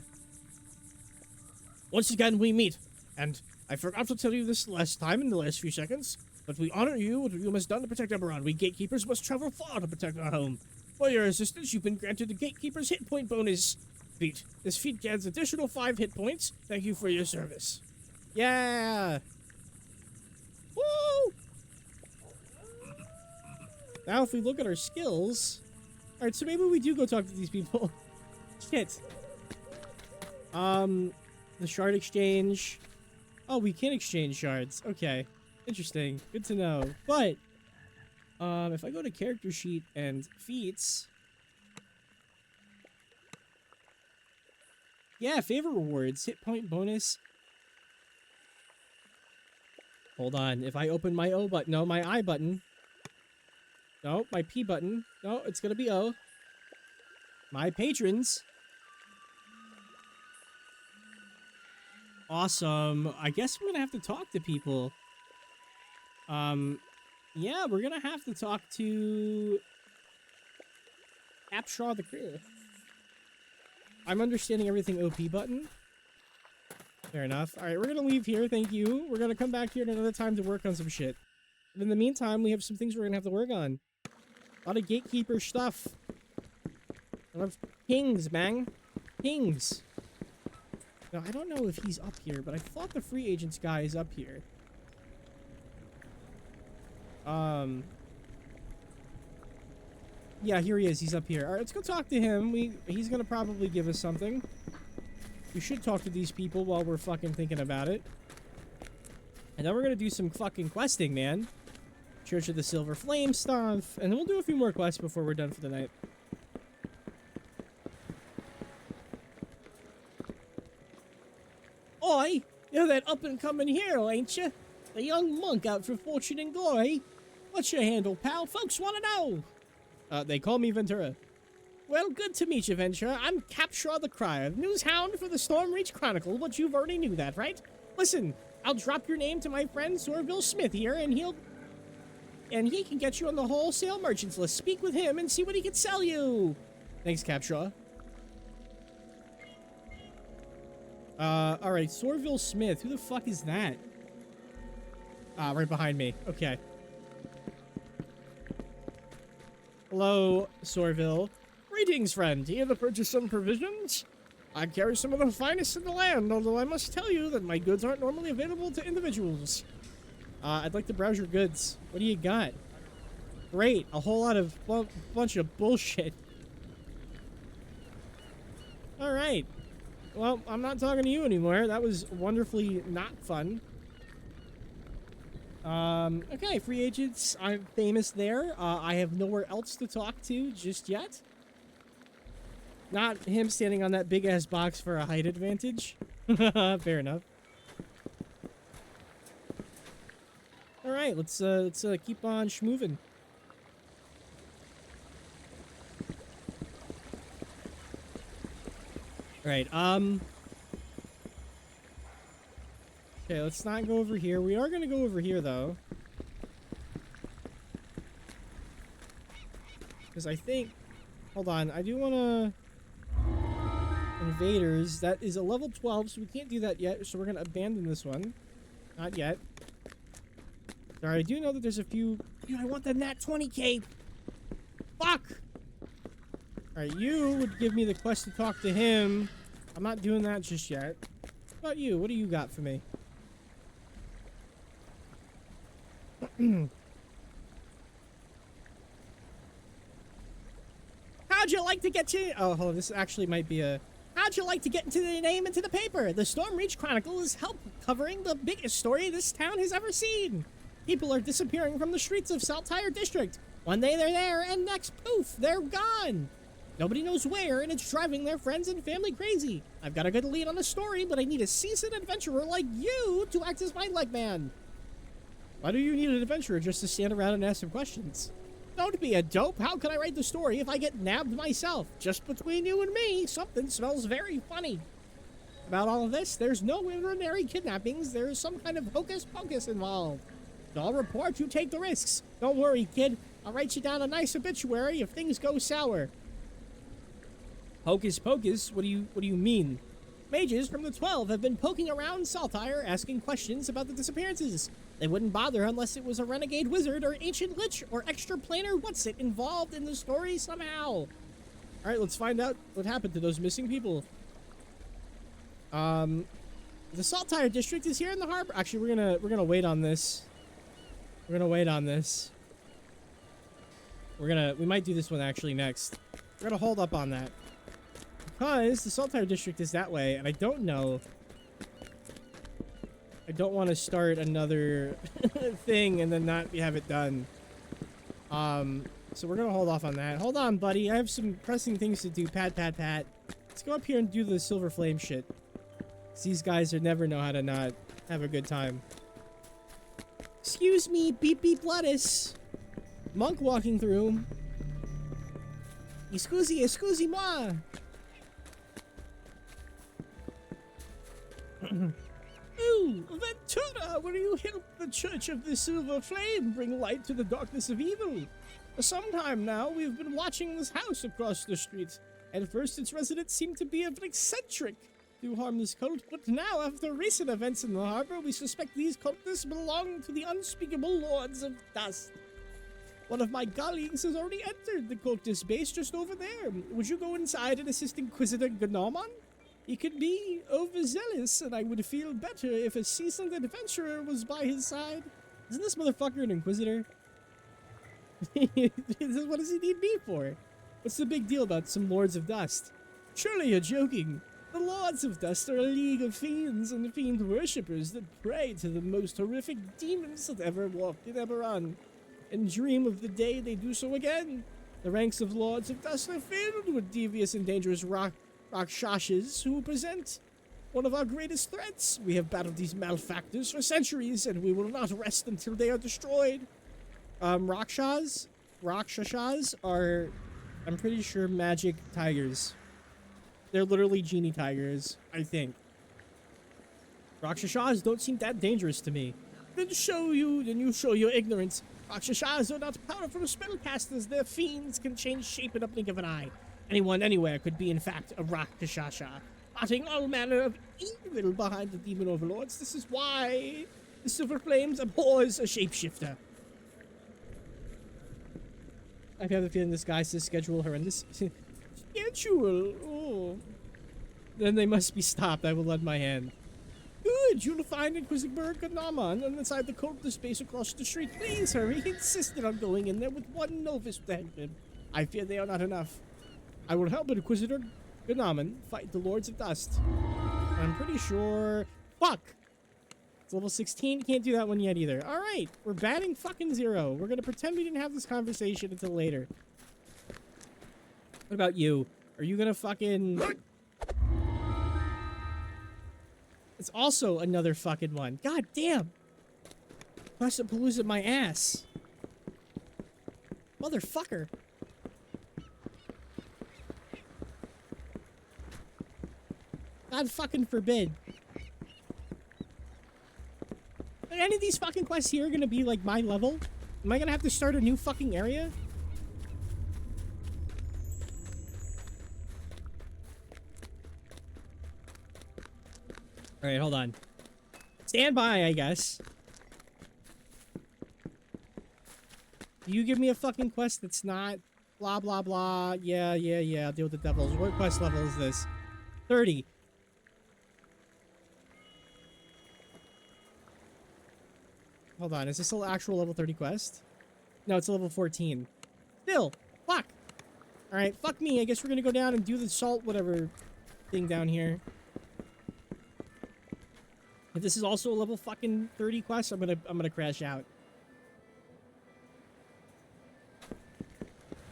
Once again, we meet. And I forgot to tell you this last time in the last few seconds, but we honor you what you must done to protect Eberron. We Gatekeepers must travel far to protect our home. For your assistance, you've been granted the Gatekeeper's hit point bonus feat. This feat adds additional 5 hit points. Thank you for your service. Yeah! Woo! Now if we look at our skills... Alright, so maybe we do go talk to these people. Shit. The shard exchange. Oh, we can exchange shards. Okay. Interesting. Good to know. But, if I go to character sheet and feats... Yeah, favorite rewards. Hit point bonus. Hold on. If I open my O button... No, my I button. No, my P button. No, it's gonna be O. My patrons. Awesome. I guess we're gonna have to talk to people. Yeah, we're gonna have to talk to... Capshaw the Crew. I'm understanding everything OP button. Fair enough. Alright, we're gonna leave here, thank you. We're gonna come back here at another time to work on some shit. But in the meantime, we have some things we're gonna have to work on. A lot of Gatekeeper stuff. A lot of kings, man. Kings. Now, I don't know if he's up here, but I thought the free agents guy is up here. Yeah, here he is. He's up here. Alright, let's go talk to him. He's gonna probably give us something. We should talk to these people while we're fucking thinking about it. And then we're gonna do some fucking questing, man. Church of the Silver Flame stuff. And then we'll do a few more quests before we're done for the night. Oi! You're that up-and-coming hero, ain't you? The young monk out for fortune and glory. What's your handle, pal? Folks want to know. They call me Ventura. Well, good to meet you, Ventura. I'm Capshaw the Crier, newshound for the Stormreach Chronicle, but you've already knew that, right? Listen, I'll drop your name to my friend Sorville Smith here, and he can get you on the wholesale merchants list. Speak with him and see what he can sell you. Thanks, Capshaw. Alright, Sorville Smith. Who the fuck is that? Right behind me. Okay. Hello, Sorville. Greetings, friend. Here to purchase some provisions? I carry some of the finest in the land, although I must tell you that my goods aren't normally available to individuals. I'd like to browse your goods. What do you got? Great. A whole lot of bunch of bullshit. Alright. Well, I'm not talking to you anymore. That was wonderfully not fun. Okay, free agents. I'm famous there. I have nowhere else to talk to just yet. Not him standing on that big-ass box for a height advantage. Fair enough. Alright, let's keep on schmoving. Alright, okay, let's not go over here. We are gonna go over here, though. Because I think... Hold on, I do want to... Invaders. That is a level 12, so we can't do that yet. So we're going to abandon this one. Not yet. Sorry, I do know that there's a few... Dude, I want the Nat 20 cape! Fuck! Alright, you would give me the quest to talk to him. I'm not doing that just yet. What about you? What do you got for me? How'd you like to get to... Oh, hold on. This actually might be a... How'd you like to get into the name into the paper? The Stormreach Chronicle is covering the biggest story this town has ever seen. People are disappearing from the streets of Saltire District. One day they're there, and next, poof, they're gone. Nobody knows where, and it's driving their friends and family crazy. I've got a good lead on the story, but I need a seasoned adventurer like you to act as my leg man. Why do you need an adventurer just to stand around and ask some questions? Don't be a dope. How can I write the story if I get nabbed myself? Just between you and me, something smells very funny. About all of this, there's no ordinary kidnappings. There's some kind of hocus pocus involved. I'll report, you take the risks. Don't worry, kid. I'll write you down a nice obituary if things go sour. Hocus pocus? What do you mean? Mages from the 12 have been poking around Saltire asking questions about the disappearances. They wouldn't bother unless it was a renegade wizard or ancient lich or extra-planar what's-it involved in the story somehow. Alright, let's find out what happened to those missing people. The Saltire District is here in the harbor. Actually, we're gonna wait on this. We're gonna wait on this. We might do this one actually next. We're gonna hold up on that. Because the Saltire District is that way, and I don't know. I don't want to start another thing and then not have it done. So we're gonna hold off on that. Hold on, buddy. I have some pressing things to do. Pat, pat, pat. Let's go up here and do the Silver Flame shit. These guys would never know how to not have a good time. Excuse me, beep beep lettuce. Monk walking through. Excusez-moi. Ooh, Ventura, will you help the Church of the Silver Flame bring light to the darkness of evil? For some time now, we've been watching this house across the street. At first, its residents seemed to be a bit eccentric to harm this cult, but now, after recent events in the harbor, we suspect these cultists belong to the unspeakable Lords of Dust. One of my colleagues has already entered the cultist base just over there. Would you go inside and assist Inquisitor Gnomon? He could be overzealous, and I would feel better if a seasoned adventurer was by his side. Isn't this motherfucker an Inquisitor? What does he need me for? What's the big deal about some Lords of Dust? Surely you're joking. The Lords of Dust are a league of fiends and fiend worshippers that pray to the most horrific demons that ever walked in Eberron, and dream of the day they do so again. The ranks of Lords of Dust are filled with devious and dangerous Rakshasas who present one of our greatest threats. We have battled these malefactors for centuries, and we will not rest until they are destroyed. Rakshas are, I'm pretty sure, magic tigers. They're literally genie tigers, I think. Rakshasas don't seem that dangerous to me. Then you show your ignorance. Rakshasas are not powerful spellcasters. Their fiends can change shape in a blink of an eye. Anyone, anywhere could be, in fact, a Rakshasa, plotting all manner of evil behind the demon overlords. This is why the Silver Flames abhors a shapeshifter. I have a feeling this guy's schedule horrendous. Schedule? Oh. Then they must be stopped. I will lend my hand. Good, you'll find Inquisitor Gnomon inside the cultist base across the street. Please hurry. He insisted on going in there with one novice to help him. I fear they are not enough. I will help Inquisitor Gnomon fight the Lords of Dust. I'm pretty sure... Fuck! It's level 16. Can't do that one yet either. Alright, we're batting fucking 0. We're gonna pretend we didn't have this conversation until later. What about you? Are you gonna fucking... It's also another fucking one. God damn! Palooza my ass. Motherfucker. God fucking forbid. Are any of these fucking quests here gonna be like my level? Am I gonna have to start a new fucking area? Alright, hold on. Stand by, I guess. You give me a fucking quest that's not blah, blah, blah. Yeah, I'll deal with the devils. What quest level is this? 30. Hold on, is this an actual level 30 quest? No, it's a level 14. Still, fuck. Alright, fuck me. I guess we're gonna go down and do the salt whatever thing down here. If this is also a level fucking 30 quest, I'm gonna crash out.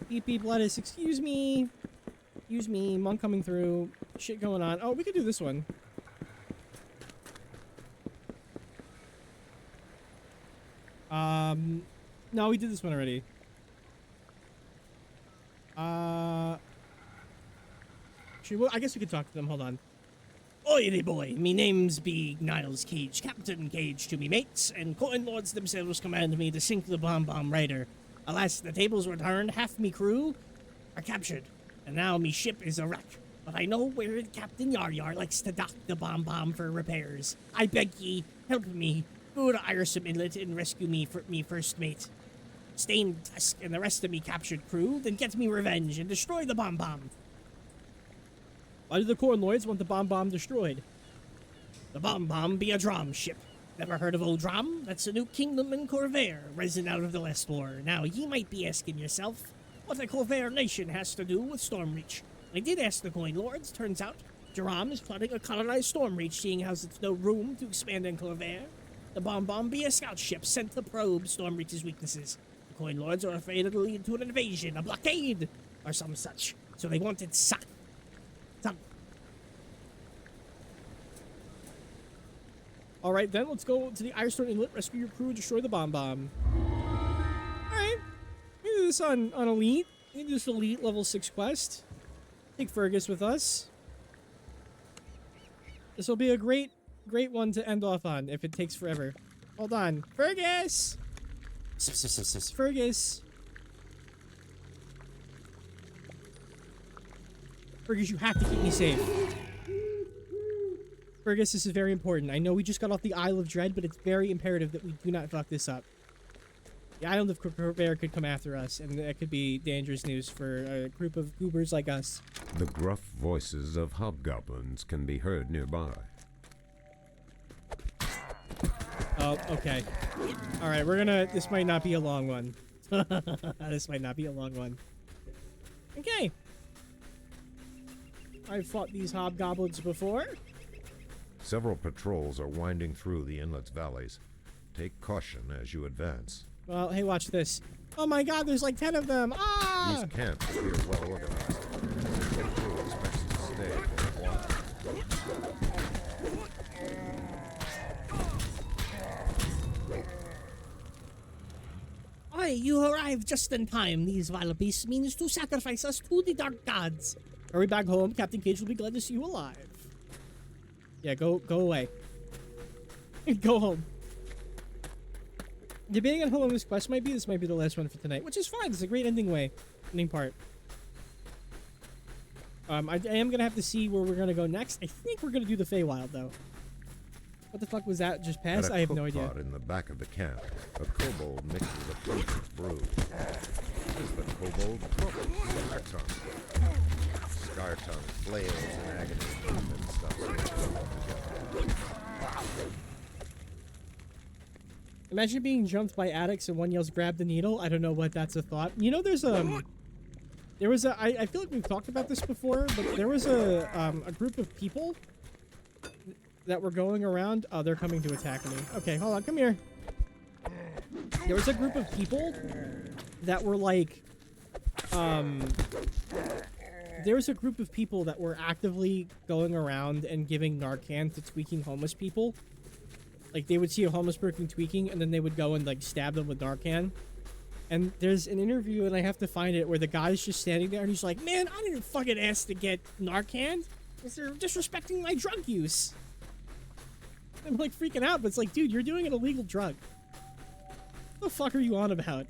Beep beep lettuce, excuse me. Excuse me, monk coming through. Shit going on. Oh, we could do this one. No, we did this one already. I guess we could talk to them. Hold on. Oi, they boy. Me name's be Niles Cage, Captain Cage to me mates, and coin lords themselves command me to sink the bomb raider. Alas, the tables were turned, half me crew are captured, and now me ship is a wreck. But I know where Captain Yar likes to dock the bomb for repairs. I beg ye, help me. Go to Irestone Inlet and rescue me first mate. Stain Tusk and the rest of me captured crew, then get me revenge and destroy the bomb. Why do the corn lords want the bomb destroyed? The bomb be a drum ship. Never heard of old Drum? That's a new kingdom in Corvair, risen out of the last war. Now, ye might be asking yourself, what the Corvair nation has to do with Stormreach. I did ask the coin lords. Turns out, Jerome is plotting a colonized Stormreach, seeing as it's no room to expand in Corvair. The bomb be a scout ship sent to probe Stormreach's weaknesses. The coin lords are afraid it'll lead to an invasion, a blockade, or some such. So they want it sunk. Alright then, let's go to the Irestone Inlet, rescue your crew, and destroy the bomb. Alright. We do this on Elite. We do this Elite level 6 quest. Take Fergus with us. This will be a great one to end off on if it takes forever. Hold on. Fergus! Fergus! Fergus, you have to keep me safe. Fergus, this is very important. I know we just got off the Isle of Dread, but it's very imperative that we do not fuck this up. The island of Corvair could come after us, and that could be dangerous news for a group of goobers like us. The gruff voices of hobgoblins can be heard nearby. Oh, okay. Alright, we're gonna... This might not be a long one. This might not be a long one. Okay. I've fought these hobgoblins before. Several patrols are winding through the inlet's valleys. Take caution as you advance. Well, hey, watch this. Oh my god, there's like 10 of them! Ah! These camps appear well organized. The crew expects to stay for a while. Oi, you arrived just in time. These vile beasts means to sacrifice us to the dark gods. Hurry back home. Captain Cage will be glad to see you alive. Yeah, go away. Go home. Debating on how long this quest might be, this might be the last one for tonight, which is fine. It's a great ending part. I am gonna have to see where we're gonna go next. I think we're gonna do the Feywild though. What the fuck was that just passed? I have no idea. In the back of the camp, a kobold mixes a potent brew. This is the kobold Scartongue. Scartongue flails in agony and stuffs. Imagine being jumped by addicts and one yells, "Grab the needle." I don't know what that's a thought. You know, I feel like we've talked about this before, but there was a group of people that were going around. Oh, they're coming to attack me. Okay, hold on, come here. There was a group of people that were like, there was a group of people that were actively going around and giving Narcan to tweaking homeless people. Like, they would see a homeless person tweaking, and then they would go and, like, stab them with Narcan. And there's an interview, and I have to find it, where the guy's just standing there, and he's like, "Man, I didn't fucking ask to get Narcan. They're disrespecting my drug use." I'm, like, freaking out, but it's like, dude, you're doing an illegal drug. What the fuck are you on about?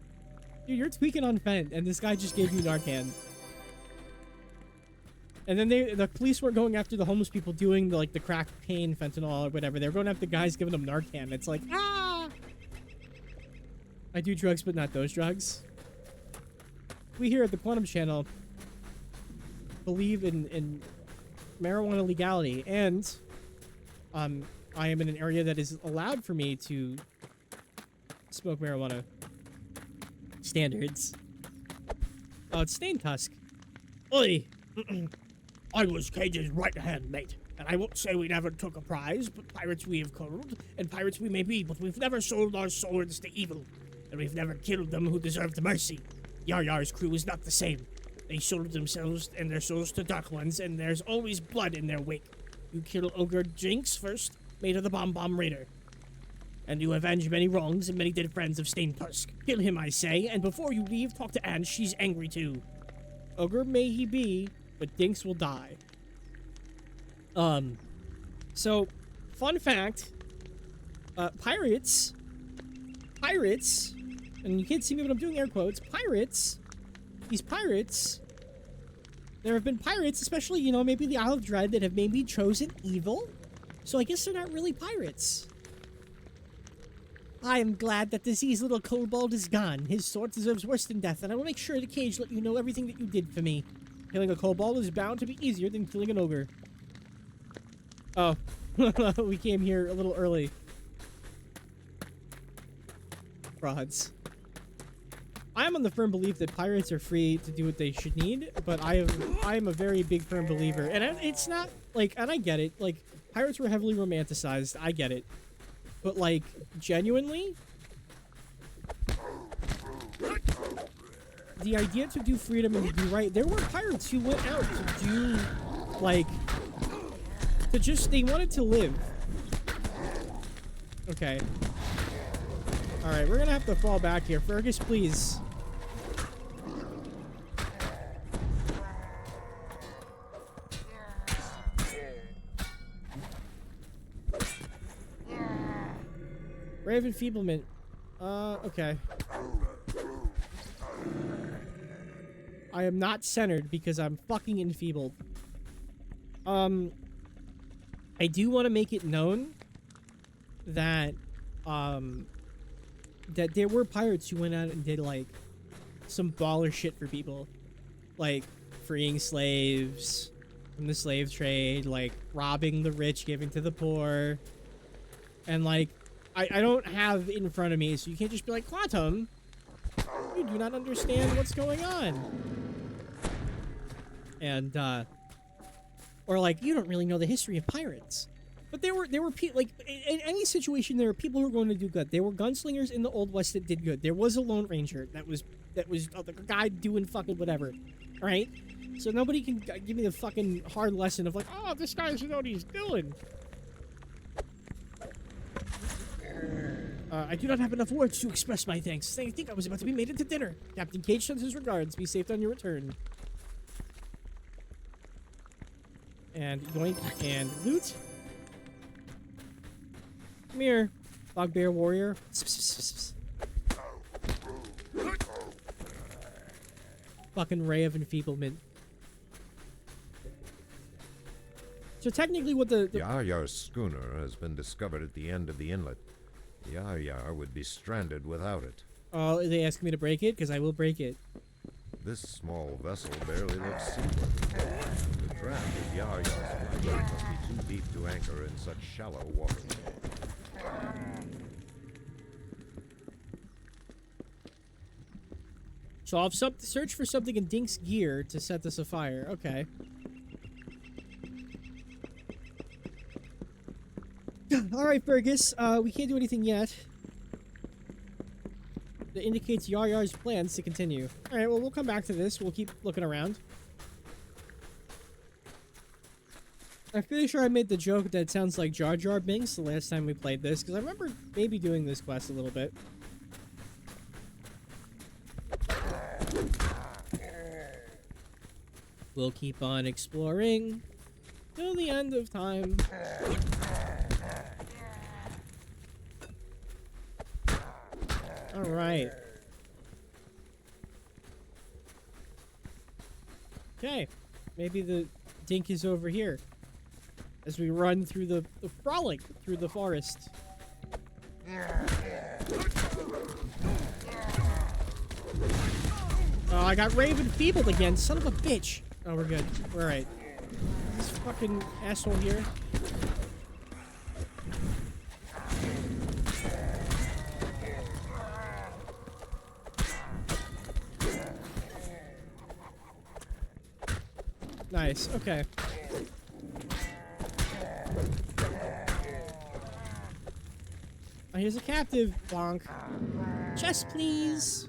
Dude, you're tweaking on fent, and this guy just gave you Narcan. And then the police weren't going after the homeless people doing the, like, the crack cocaine, fentanyl, or whatever. They were going after the guys giving them Narcan. It's like, ah! I do drugs, but not those drugs. We here at the Quantum Channel believe in marijuana legality, and I am in an area that is allowed for me to smoke marijuana. Standards. Oh, it's Stain Tusk. Oi! I was Cage's right hand, mate. And I won't say we never took a prize, but pirates we have killed, and pirates we may be, but we've never sold our swords to evil. And we've never killed them who deserved mercy. Yar Yar's crew is not the same. They sold themselves and their souls to Dark Ones, and there's always blood in their wake. You kill Ogre Jinx first, mate of the Bomb Raider. And you avenge many wrongs and many dead friends of Stain Tusk. Kill him, I say, and before you leave, talk to Anne. She's angry too. Ogre may he be, but Dinks will die. So, fun fact, pirates, and you can't see me but I'm doing air quotes, these pirates, there have been pirates, especially, you know, maybe the Isle of Dread, that have maybe chosen evil, so I guess they're not really pirates. I am glad that diseased little kobold is gone. His sword deserves worse than death, and I will make sure the Cage let you know everything that you did for me. Killing a kobold is bound to be easier than killing an ogre. Oh, we came here a little early. Frauds. I am on the firm belief that pirates are free to do what they should need, but I am a very big firm believer, and it's not like, and I get it, like, pirates were heavily romanticized, I get it, but like, genuinely, the idea to do freedom and to do right, there were pirates who went out to do, like, to just, they wanted to live. Okay. Alright, we're gonna have to fall back here. Fergus, please. Brave enfeeblement. Okay. I am not centered because I'm fucking enfeebled. I do want to make it known that, that there were pirates who went out and did, like, some baller shit for people. Like, freeing slaves from the slave trade, like, robbing the rich, giving to the poor. And, like, I don't have it in front of me, so you can't just be like, Quantum, you do not understand what's going on. And, or like, you don't really know the history of pirates. But there were people, like, in any situation, there were people who were going to do good. There were gunslingers in the Old West that did good. There was a Lone Ranger that was a guy doing fucking whatever, right? So nobody can give me the fucking hard lesson of like, oh, this guy doesn't know what he's doing. I do not have enough words to express my thanks. I think I was about to be made into dinner. Captain Cage sends his regards. Be safe on your return. And yoink and loot. Come here, Bugbear Warrior. Fucking ray of enfeeblement. So technically what the Yar-Yar's schooner has been discovered at the end of the inlet. Yar-Yar would be stranded without it. Oh, they ask me to break it? Because I will break it. This small vessel barely looks seaworthy. The draft of Yar-Yar's flight must be too deep to anchor in such shallow water. So I'll search for something in Dink's gear to set this afire. Okay. Alright, Fergus. We can't do anything yet. That indicates Yar-Yar's plans to continue. Alright, well, we'll come back to this. We'll keep looking around. I'm pretty sure I made the joke that it sounds like Jar Jar Binks the last time we played this, because I remember maybe doing this quest a little bit. We'll keep on exploring till the end of time. Alright. Okay. Maybe the Dink is over here. As we run through the frolic through the forest. Oh, I got Raven feebled again. Son of a bitch. Oh, we're good. We're alright. This fucking asshole here. Nice. Okay. Oh, here's a captive. Bonk. Chest, please.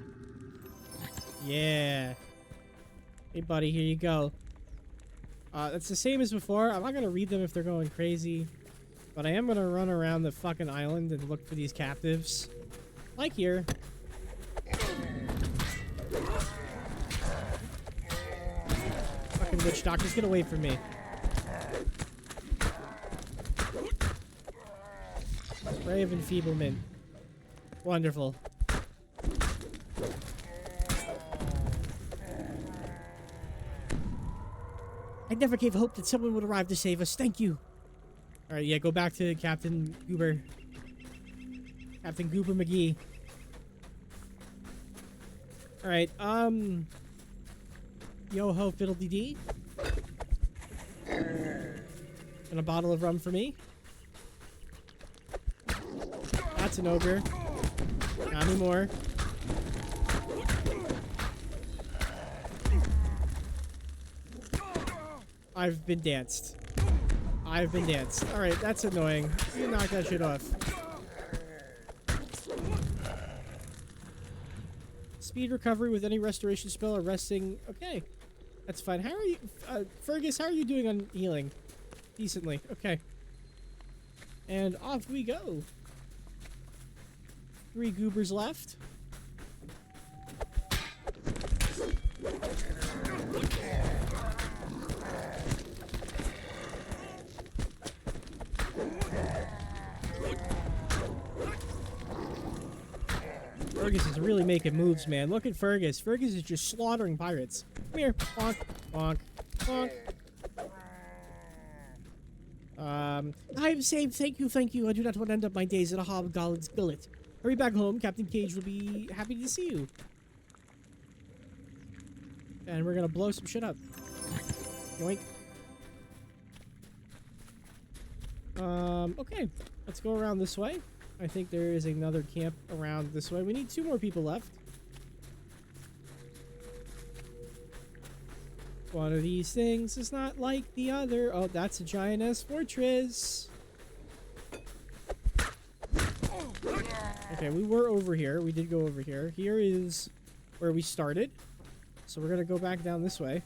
Yeah. Hey, buddy, here you go. It's the same as before. I'm not going to read them if they're going crazy. But I am going to run around the fucking island and look for these captives. Like here. Fucking witch doctors, get away from me. Ray of enfeeblement. Wonderful. I never gave hope that someone would arrive to save us. Thank you. Alright, yeah, go back to Captain Goober. Captain Goober McGee. Alright, yo-ho fiddle-dee-dee. And a bottle of rum for me. That's an ogre. Not anymore. I've been danced. I've been danced. Alright, that's annoying. You knock that shit off. Speed recovery with any restoration spell or resting. Okay. That's fine. How are you... Fergus, how are you doing on healing? Decently. Okay. And off we go. 3 goobers left. Fergus is really making moves, man. Look at Fergus. Fergus is just slaughtering pirates. Come here. Bonk. Bonk. Bonk. I'm safe. Thank you. Thank you. I do not want to end up my days in a hobgoblin's gullet. Hurry back home. Captain Cage will be happy to see you. And we're going to blow some shit up. Yoink. Okay. Let's go around this way. I think there is another camp around this way. We need 2 more people left. One of these things is not like the other. Oh, that's a giantess fortress. Okay, we were over here. We did go over here. Here is where we started. So we're going to go back down this way.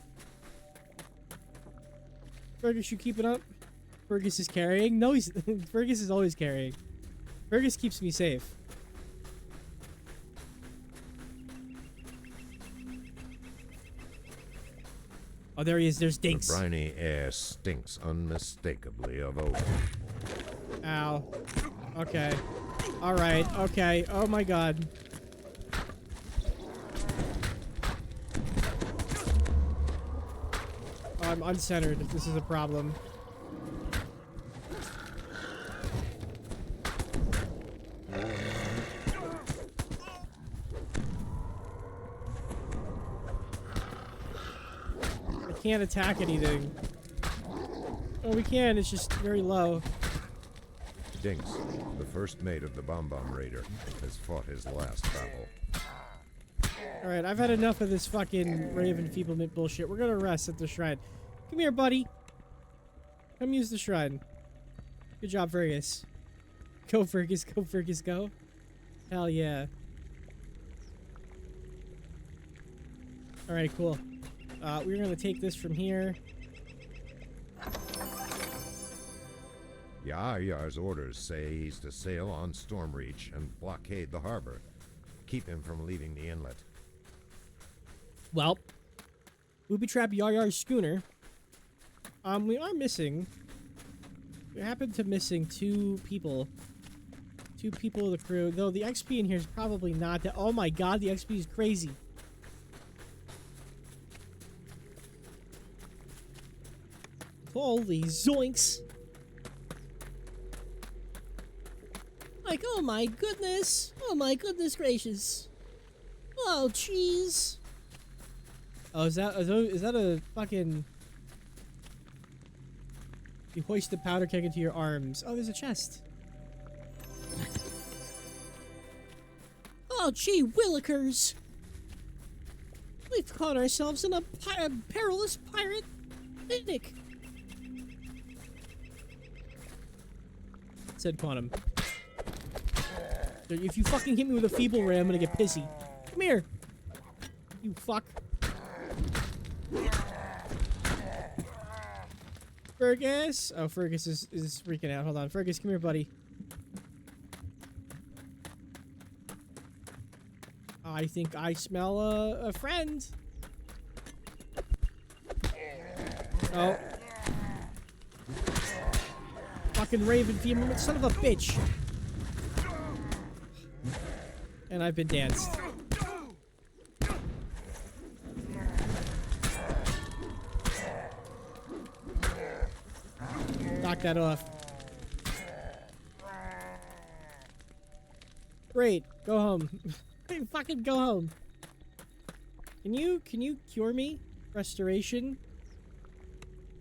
Fergus, you keep it up? Fergus is carrying? No, he's... Fergus is always carrying. Fergus keeps me safe. Oh, there he is. There's Dinks. The briny air stinks unmistakably of oak. Ow. Okay. Alright. Okay. Oh my god. Oh, I'm uncentered. This is a problem. Can't attack anything. Oh, we can. It's just very low. Dinks, the first mate of the Bomb Raider, has fought his last battle. Alright, I've had enough of this fucking Ray of Enfeeblement bullshit. We're gonna rest at the shrine. Come here, buddy. Come use the shrine. Good job, Fergus. Go, Fergus. Go, Fergus. Go. Hell yeah. Alright, cool. We're going to take this from here. Yar's orders say he's to sail on Stormreach and blockade the harbor. Keep him from leaving the inlet. Well, booby trap Yar's schooner. We are missing... We happen to missing 2 people. 2 people of the crew. Though the XP in here is probably not that... Oh my god, the XP is crazy. Holy zoinks. Like, oh my goodness. Oh my goodness gracious. Oh, jeez. Oh, is that a fucking... You hoist the powder keg into your arms. Oh, there's a chest. Oh, gee willikers. We've caught ourselves in a perilous pirate picnic. Said Quantum. If you fucking hit me with a feeble ray, I'm gonna get pissy. Come here. You fuck. Fergus? Oh, Fergus is freaking out. Hold on. Fergus, come here, buddy. I think I smell a friend. Oh. Fucking Raven female, son of a bitch. And I've been danced. Knock that off. Great. Go home. Fucking go home. Can you cure me? Restoration?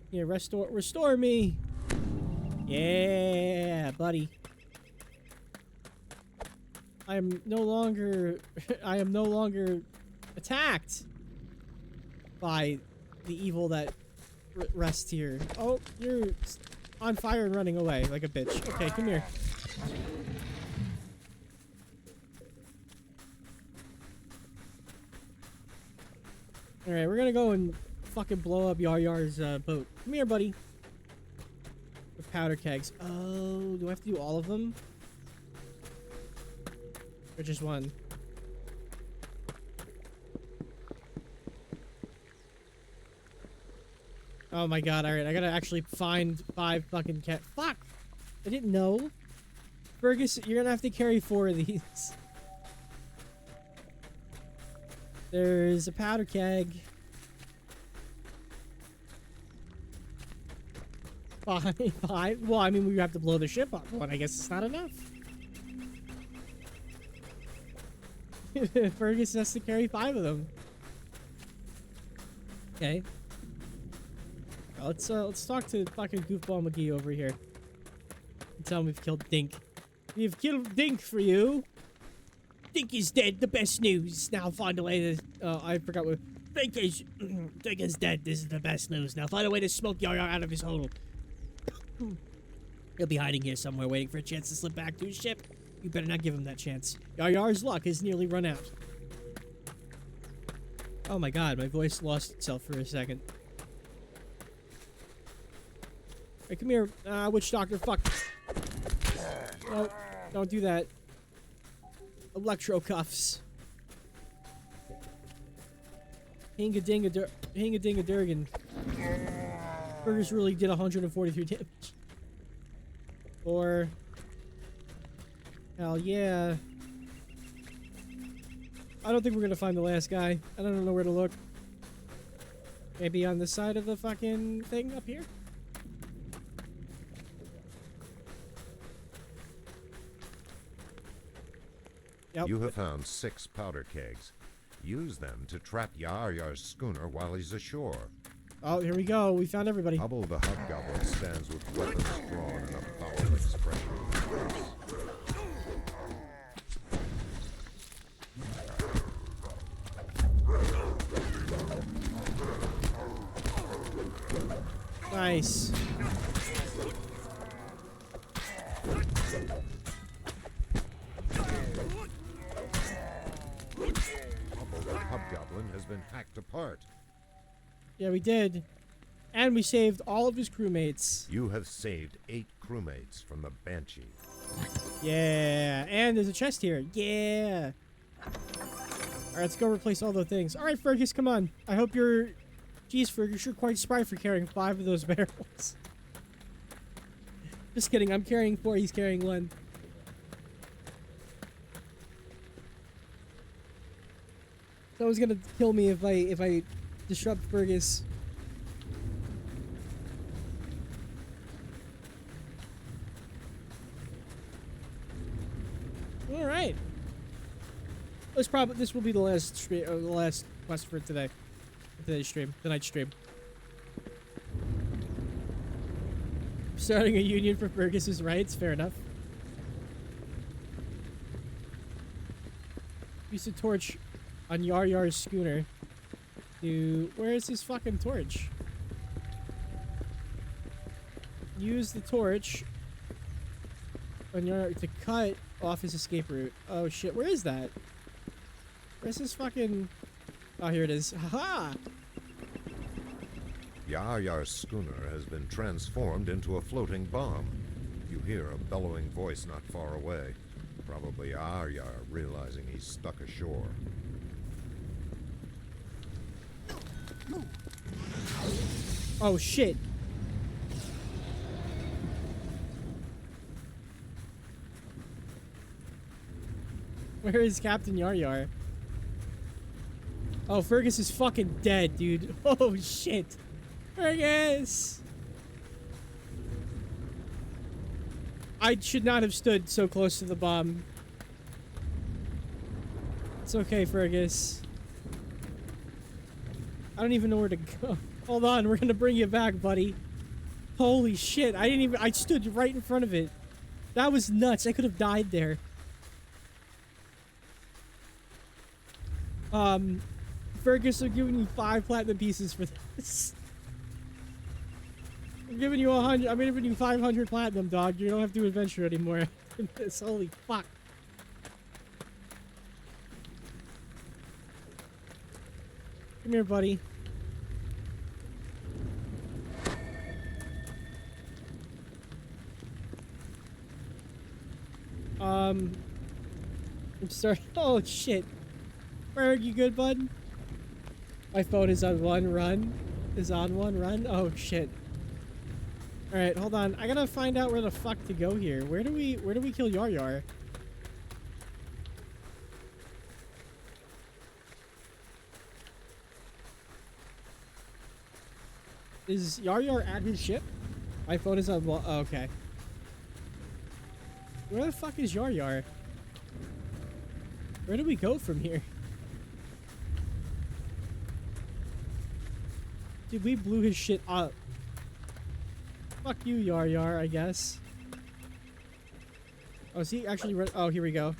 Yeah, restore me. Yeah, buddy. I am no longer attacked by the evil that rests here. Oh, you're on fire and running away like a bitch. Okay, come here. Alright, we're gonna go and fucking blow up Yar-Yar's boat. Come here, buddy. The powder kegs. Oh, do I have to do all of them? Or just one? Oh my god, alright, I gotta actually find 5 fucking cat. Fuck! I didn't know. Fergus, you're gonna have to carry 4 of these. There's a powder keg. 5. Well, I mean, we have to blow the ship up. Well, I guess it's not enough. Fergus has to carry 5 of them. Okay. Let's talk to fucking Goofball McGee over here. And tell him we've killed Dink. We've killed Dink for you. Dink is dead. The best news. Now find a way to... I forgot what... Dink is dead. This is the best news. Now find a way to smoke Yar-Yar out of his hole. He'll be hiding here somewhere, waiting for a chance to slip back to his ship. You better not give him that chance. Yar-Yar's luck has nearly run out. Oh my god, my voice lost itself for a second. Hey, come here, witch doctor, fuck. No, don't do that. Electro cuffs. Hinga-dinga-durgan. Burgers really did 143 damage. Or... Hell yeah. I don't think we're gonna find the last guy. I don't know where to look. Maybe on the side of the fucking thing up here? Yep. You have found 6 powder kegs. Use them to trap Yar-Yar's schooner while he's ashore. Oh, here we go. We found everybody. Hubble the Hobgoblin stands with weapons drawn and a foul expression on his face. Nice. Hobgoblin has been hacked apart. Yeah, we did. And we saved all of his crewmates. You have saved 8 crewmates from the Banshee. Yeah. And there's a chest here. Yeah. Alright, let's go replace all the things. Alright, Fergus, come on. I hope you're... Jeez, Fergus, you're quite spry for carrying 5 of those barrels. Just kidding. I'm carrying 4. He's carrying 1. Someone's gonna kill me if I disrupt Fergus. This will be the last stream, the last quest for today. Today's stream, tonight's stream. Starting a union for Fergus's rights, fair enough. Use a torch on Yar Yar's schooner. Where is his fucking torch? Use the torch on Yar to cut off his escape route. Oh shit, where is that? Where's his fucking... Oh, here it is. Haha! Yar's schooner has been transformed into a floating bomb. You hear a bellowing voice not far away. Probably Yar realizing he's stuck ashore. Oh shit! Where is Captain Yar? Oh, Fergus is fucking dead, dude. Oh shit! Fergus! I should not have stood so close to the bomb. It's okay, Fergus. I don't even know where to go. Hold on, we're gonna bring you back, buddy. Holy shit, I stood right in front of it. That was nuts, I could have died there. Fergus, I'm giving you 5 platinum pieces for this. I'm giving you 100, I'm giving you 500 platinum, dog. You don't have to adventure anymore. This, holy fuck. Come here, buddy. I'm sorry. Oh, shit. Ferg, you good, bud? My phone is on one run. Is on one run? Oh, shit. Alright, hold on. I gotta find out where the fuck to go here. Where do we kill Yar? Is Yar at his ship? My phone is on. Oh, okay. Where the fuck is Yar? Where do we go from here? Dude, we blew his shit up. Fuck you, Yar, I guess. Oh, is he actually oh, here we go.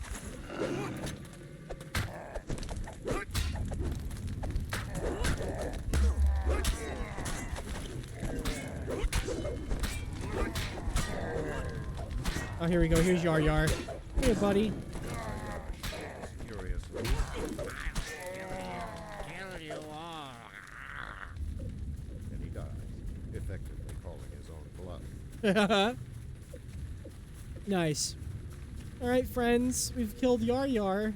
Oh, here we go. Here's Yar. Hey, buddy. And he dies, effectively calling his own bluff. Nice. Alright, friends. We've killed Yar.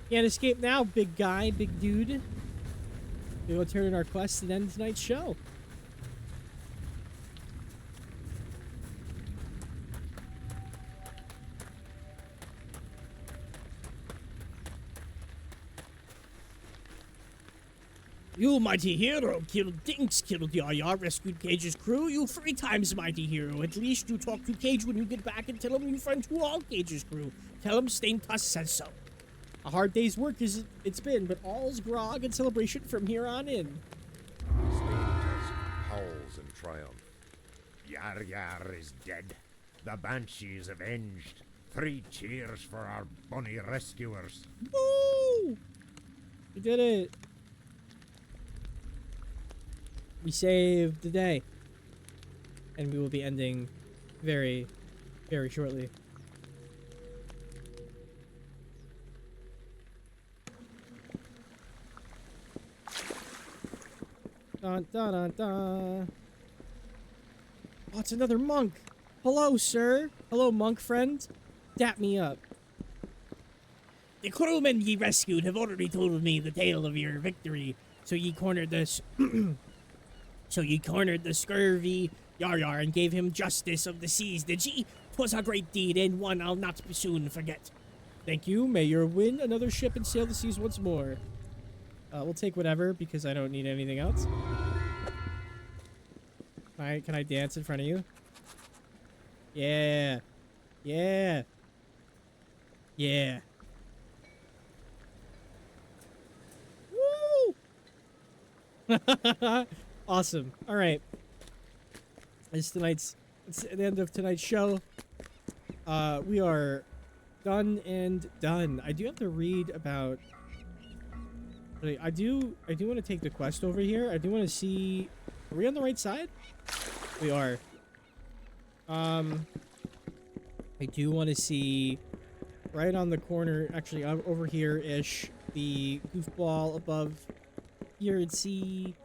Can't escape now, big guy, big dude. We will turn in our quest and end tonight's show. You mighty hero killed Yar, rescued Cage's crew. You 3 times mighty hero. At least you talk to Cage when you get back and tell him you friend to all Cage's crew. Tell him Staintuss says so. A hard day's work it's been, but all's grog and celebration from here on in. Staintuss howls in triumph. Yar is dead. The Banshee is avenged. 3 cheers for our bonny rescuers. Woo! We did it. We saved the day. And we will be ending very, very shortly. Dun, dun, dun, dun. Oh, it's another monk. Hello, sir. Hello, monk friend. Dap me up. The crewmen ye rescued have already told me the tale of your victory. So ye cornered this. So ye cornered the scurvy Yar and gave him justice of the seas, did ye? 'Twas a great deed, and one I'll not soon forget. Thank you. May you win another ship and sail the seas once more. We'll take whatever, because I don't need anything else. Can I dance in front of you? Yeah. Yeah. Yeah. Woo! Awesome. All right. It's the end of tonight's show. We are done and done. I do have to read about. I do want to take the quest over here. I do want to see. Are we on the right side? We are. I do want to see right on the corner, actually over here-ish, the goofball above here and see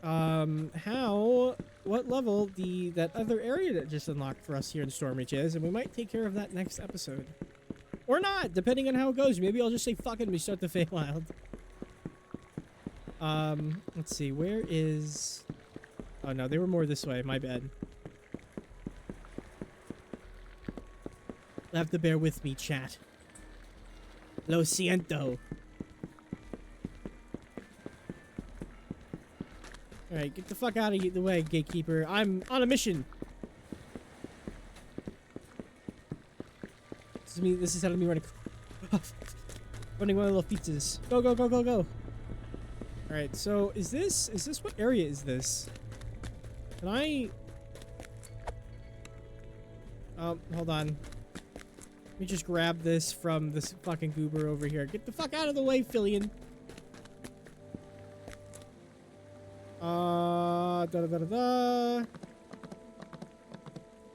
what level that other area that just unlocked for us here in Stormreach is, and we might take care of that next episode. Or not, depending on how it goes. Maybe I'll just say fuck it and we start the Feywild. Let's see, where is... Oh no, they were more this way, my bad. You'll have to bear with me, chat. Lo siento. Alright, get the fuck out of the way, Gatekeeper. I'm on a mission. This is how me running. Running one of the little pizzas. Go, go, go, go, go. Alright, so is this what area is this? Can I... hold on. Let me just grab this from this fucking goober over here. Get the fuck out of the way, Fillion. Da-da-da-da-da.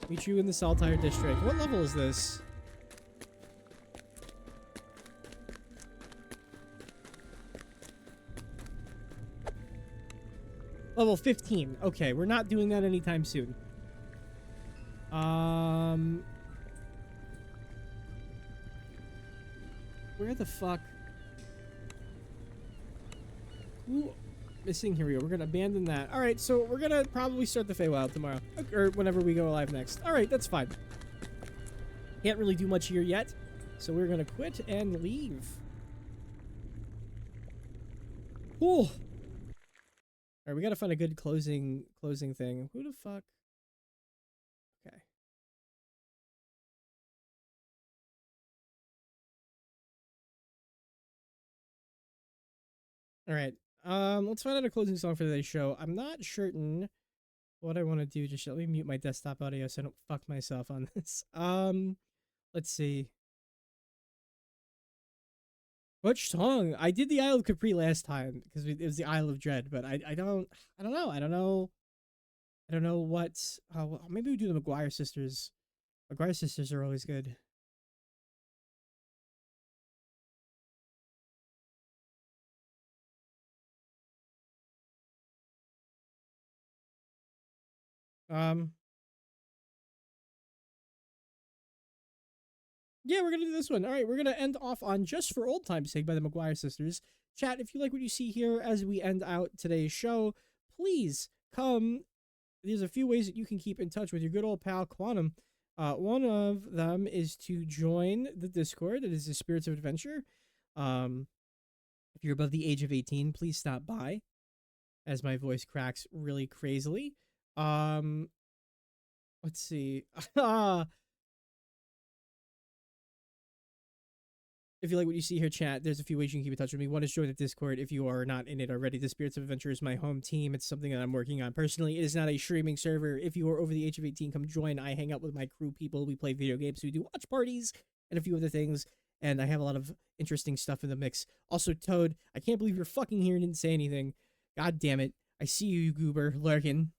Meet you in the Saltire District. What level is this? Level 15. Okay, we're not doing that anytime soon. Where the fuck? Ooh, missing. Here we go. We're gonna abandon that. All right, so we're gonna probably start the Feywild tomorrow, or whenever we go live next. All right, that's fine. Can't really do much here yet, so we're gonna quit and leave. Cool. All right, we gotta find a good closing thing. Who the fuck? Okay. All right. Let's find out a closing song for today's show. I'm not certain what I want to do. Just let me mute my desktop audio so I don't fuck myself on this. Let's see. Which song? I did the Isle of Capri last time because it was the Isle of Dread, but I don't know. I don't know what. Maybe we do the McGuire Sisters. McGuire Sisters are always good. Yeah, we're gonna do this one. All right, we're gonna end off on Just for Old Time's Sake by the McGuire Sisters. Chat, if you like what you see here as we end out today's show, please come. There's a few ways that you can keep in touch with your good old pal Quantum. One of them is to join the Discord. That is the Spirits of Adventure. If you're above the age of 18, please stop by. As my voice cracks really crazily. Let's see. If you like what you see here, chat, there's a few ways you can keep in touch with me. One is join the Discord if you are not in it already. The Spirits of Adventure is my home team. It's something that I'm working on personally. It is not a streaming server. If you are over the age of 18, come join. I hang out with my crew people. We play video games. We do watch parties and a few other things. And I have a lot of interesting stuff in the mix. Also, Toad, I can't believe you're fucking here and didn't say anything. God damn it. I see you, you goober, lurking.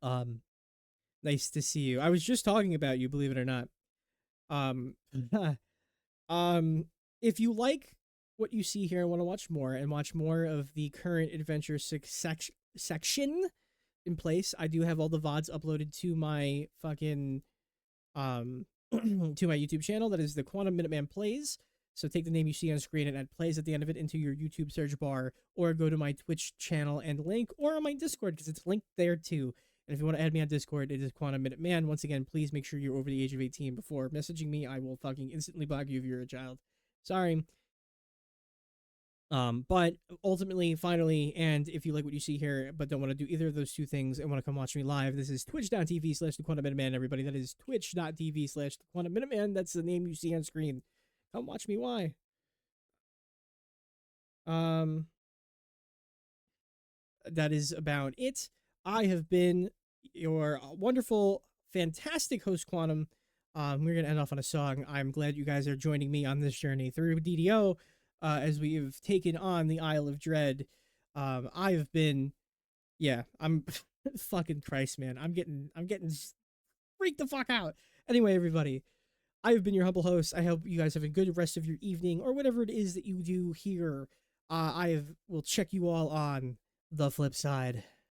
Nice to see you. I was just talking about you, believe it or not. If you like what you see here and want to watch more of the current adventure section in place, I do have all the VODs uploaded to my fucking to my YouTube channel. That is the Quantum Minuteman Plays. So take the name you see on screen and add plays at the end of it into your YouTube search bar, or go to my Twitch channel and link, or on my Discord because it's linked there too. And if you want to add me on Discord, it is Quantum Minuteman. Once again, please make sure you're over the age of 18 before messaging me. I will fucking instantly block you if you're a child. Sorry. But ultimately, finally, and if you like what you see here, but don't want to do either of those two things and want to come watch me live, this is twitch.tv/the Quantum Minuteman, everybody. That is twitch.tv/the Quantum Minuteman. That's the name you see on screen. Come watch me. Why? That is about it. I have been your wonderful, fantastic host, Quantum. We're going to end off on a song. I'm glad you guys are joining me on this journey through DDO as we have taken on the Isle of Dread. I've been, yeah, I'm fucking Christ, man. I'm getting freaked the fuck out. Anyway, everybody, I have been your humble host. I hope you guys have a good rest of your evening or whatever it is that you do here. Will check you all on the flip side.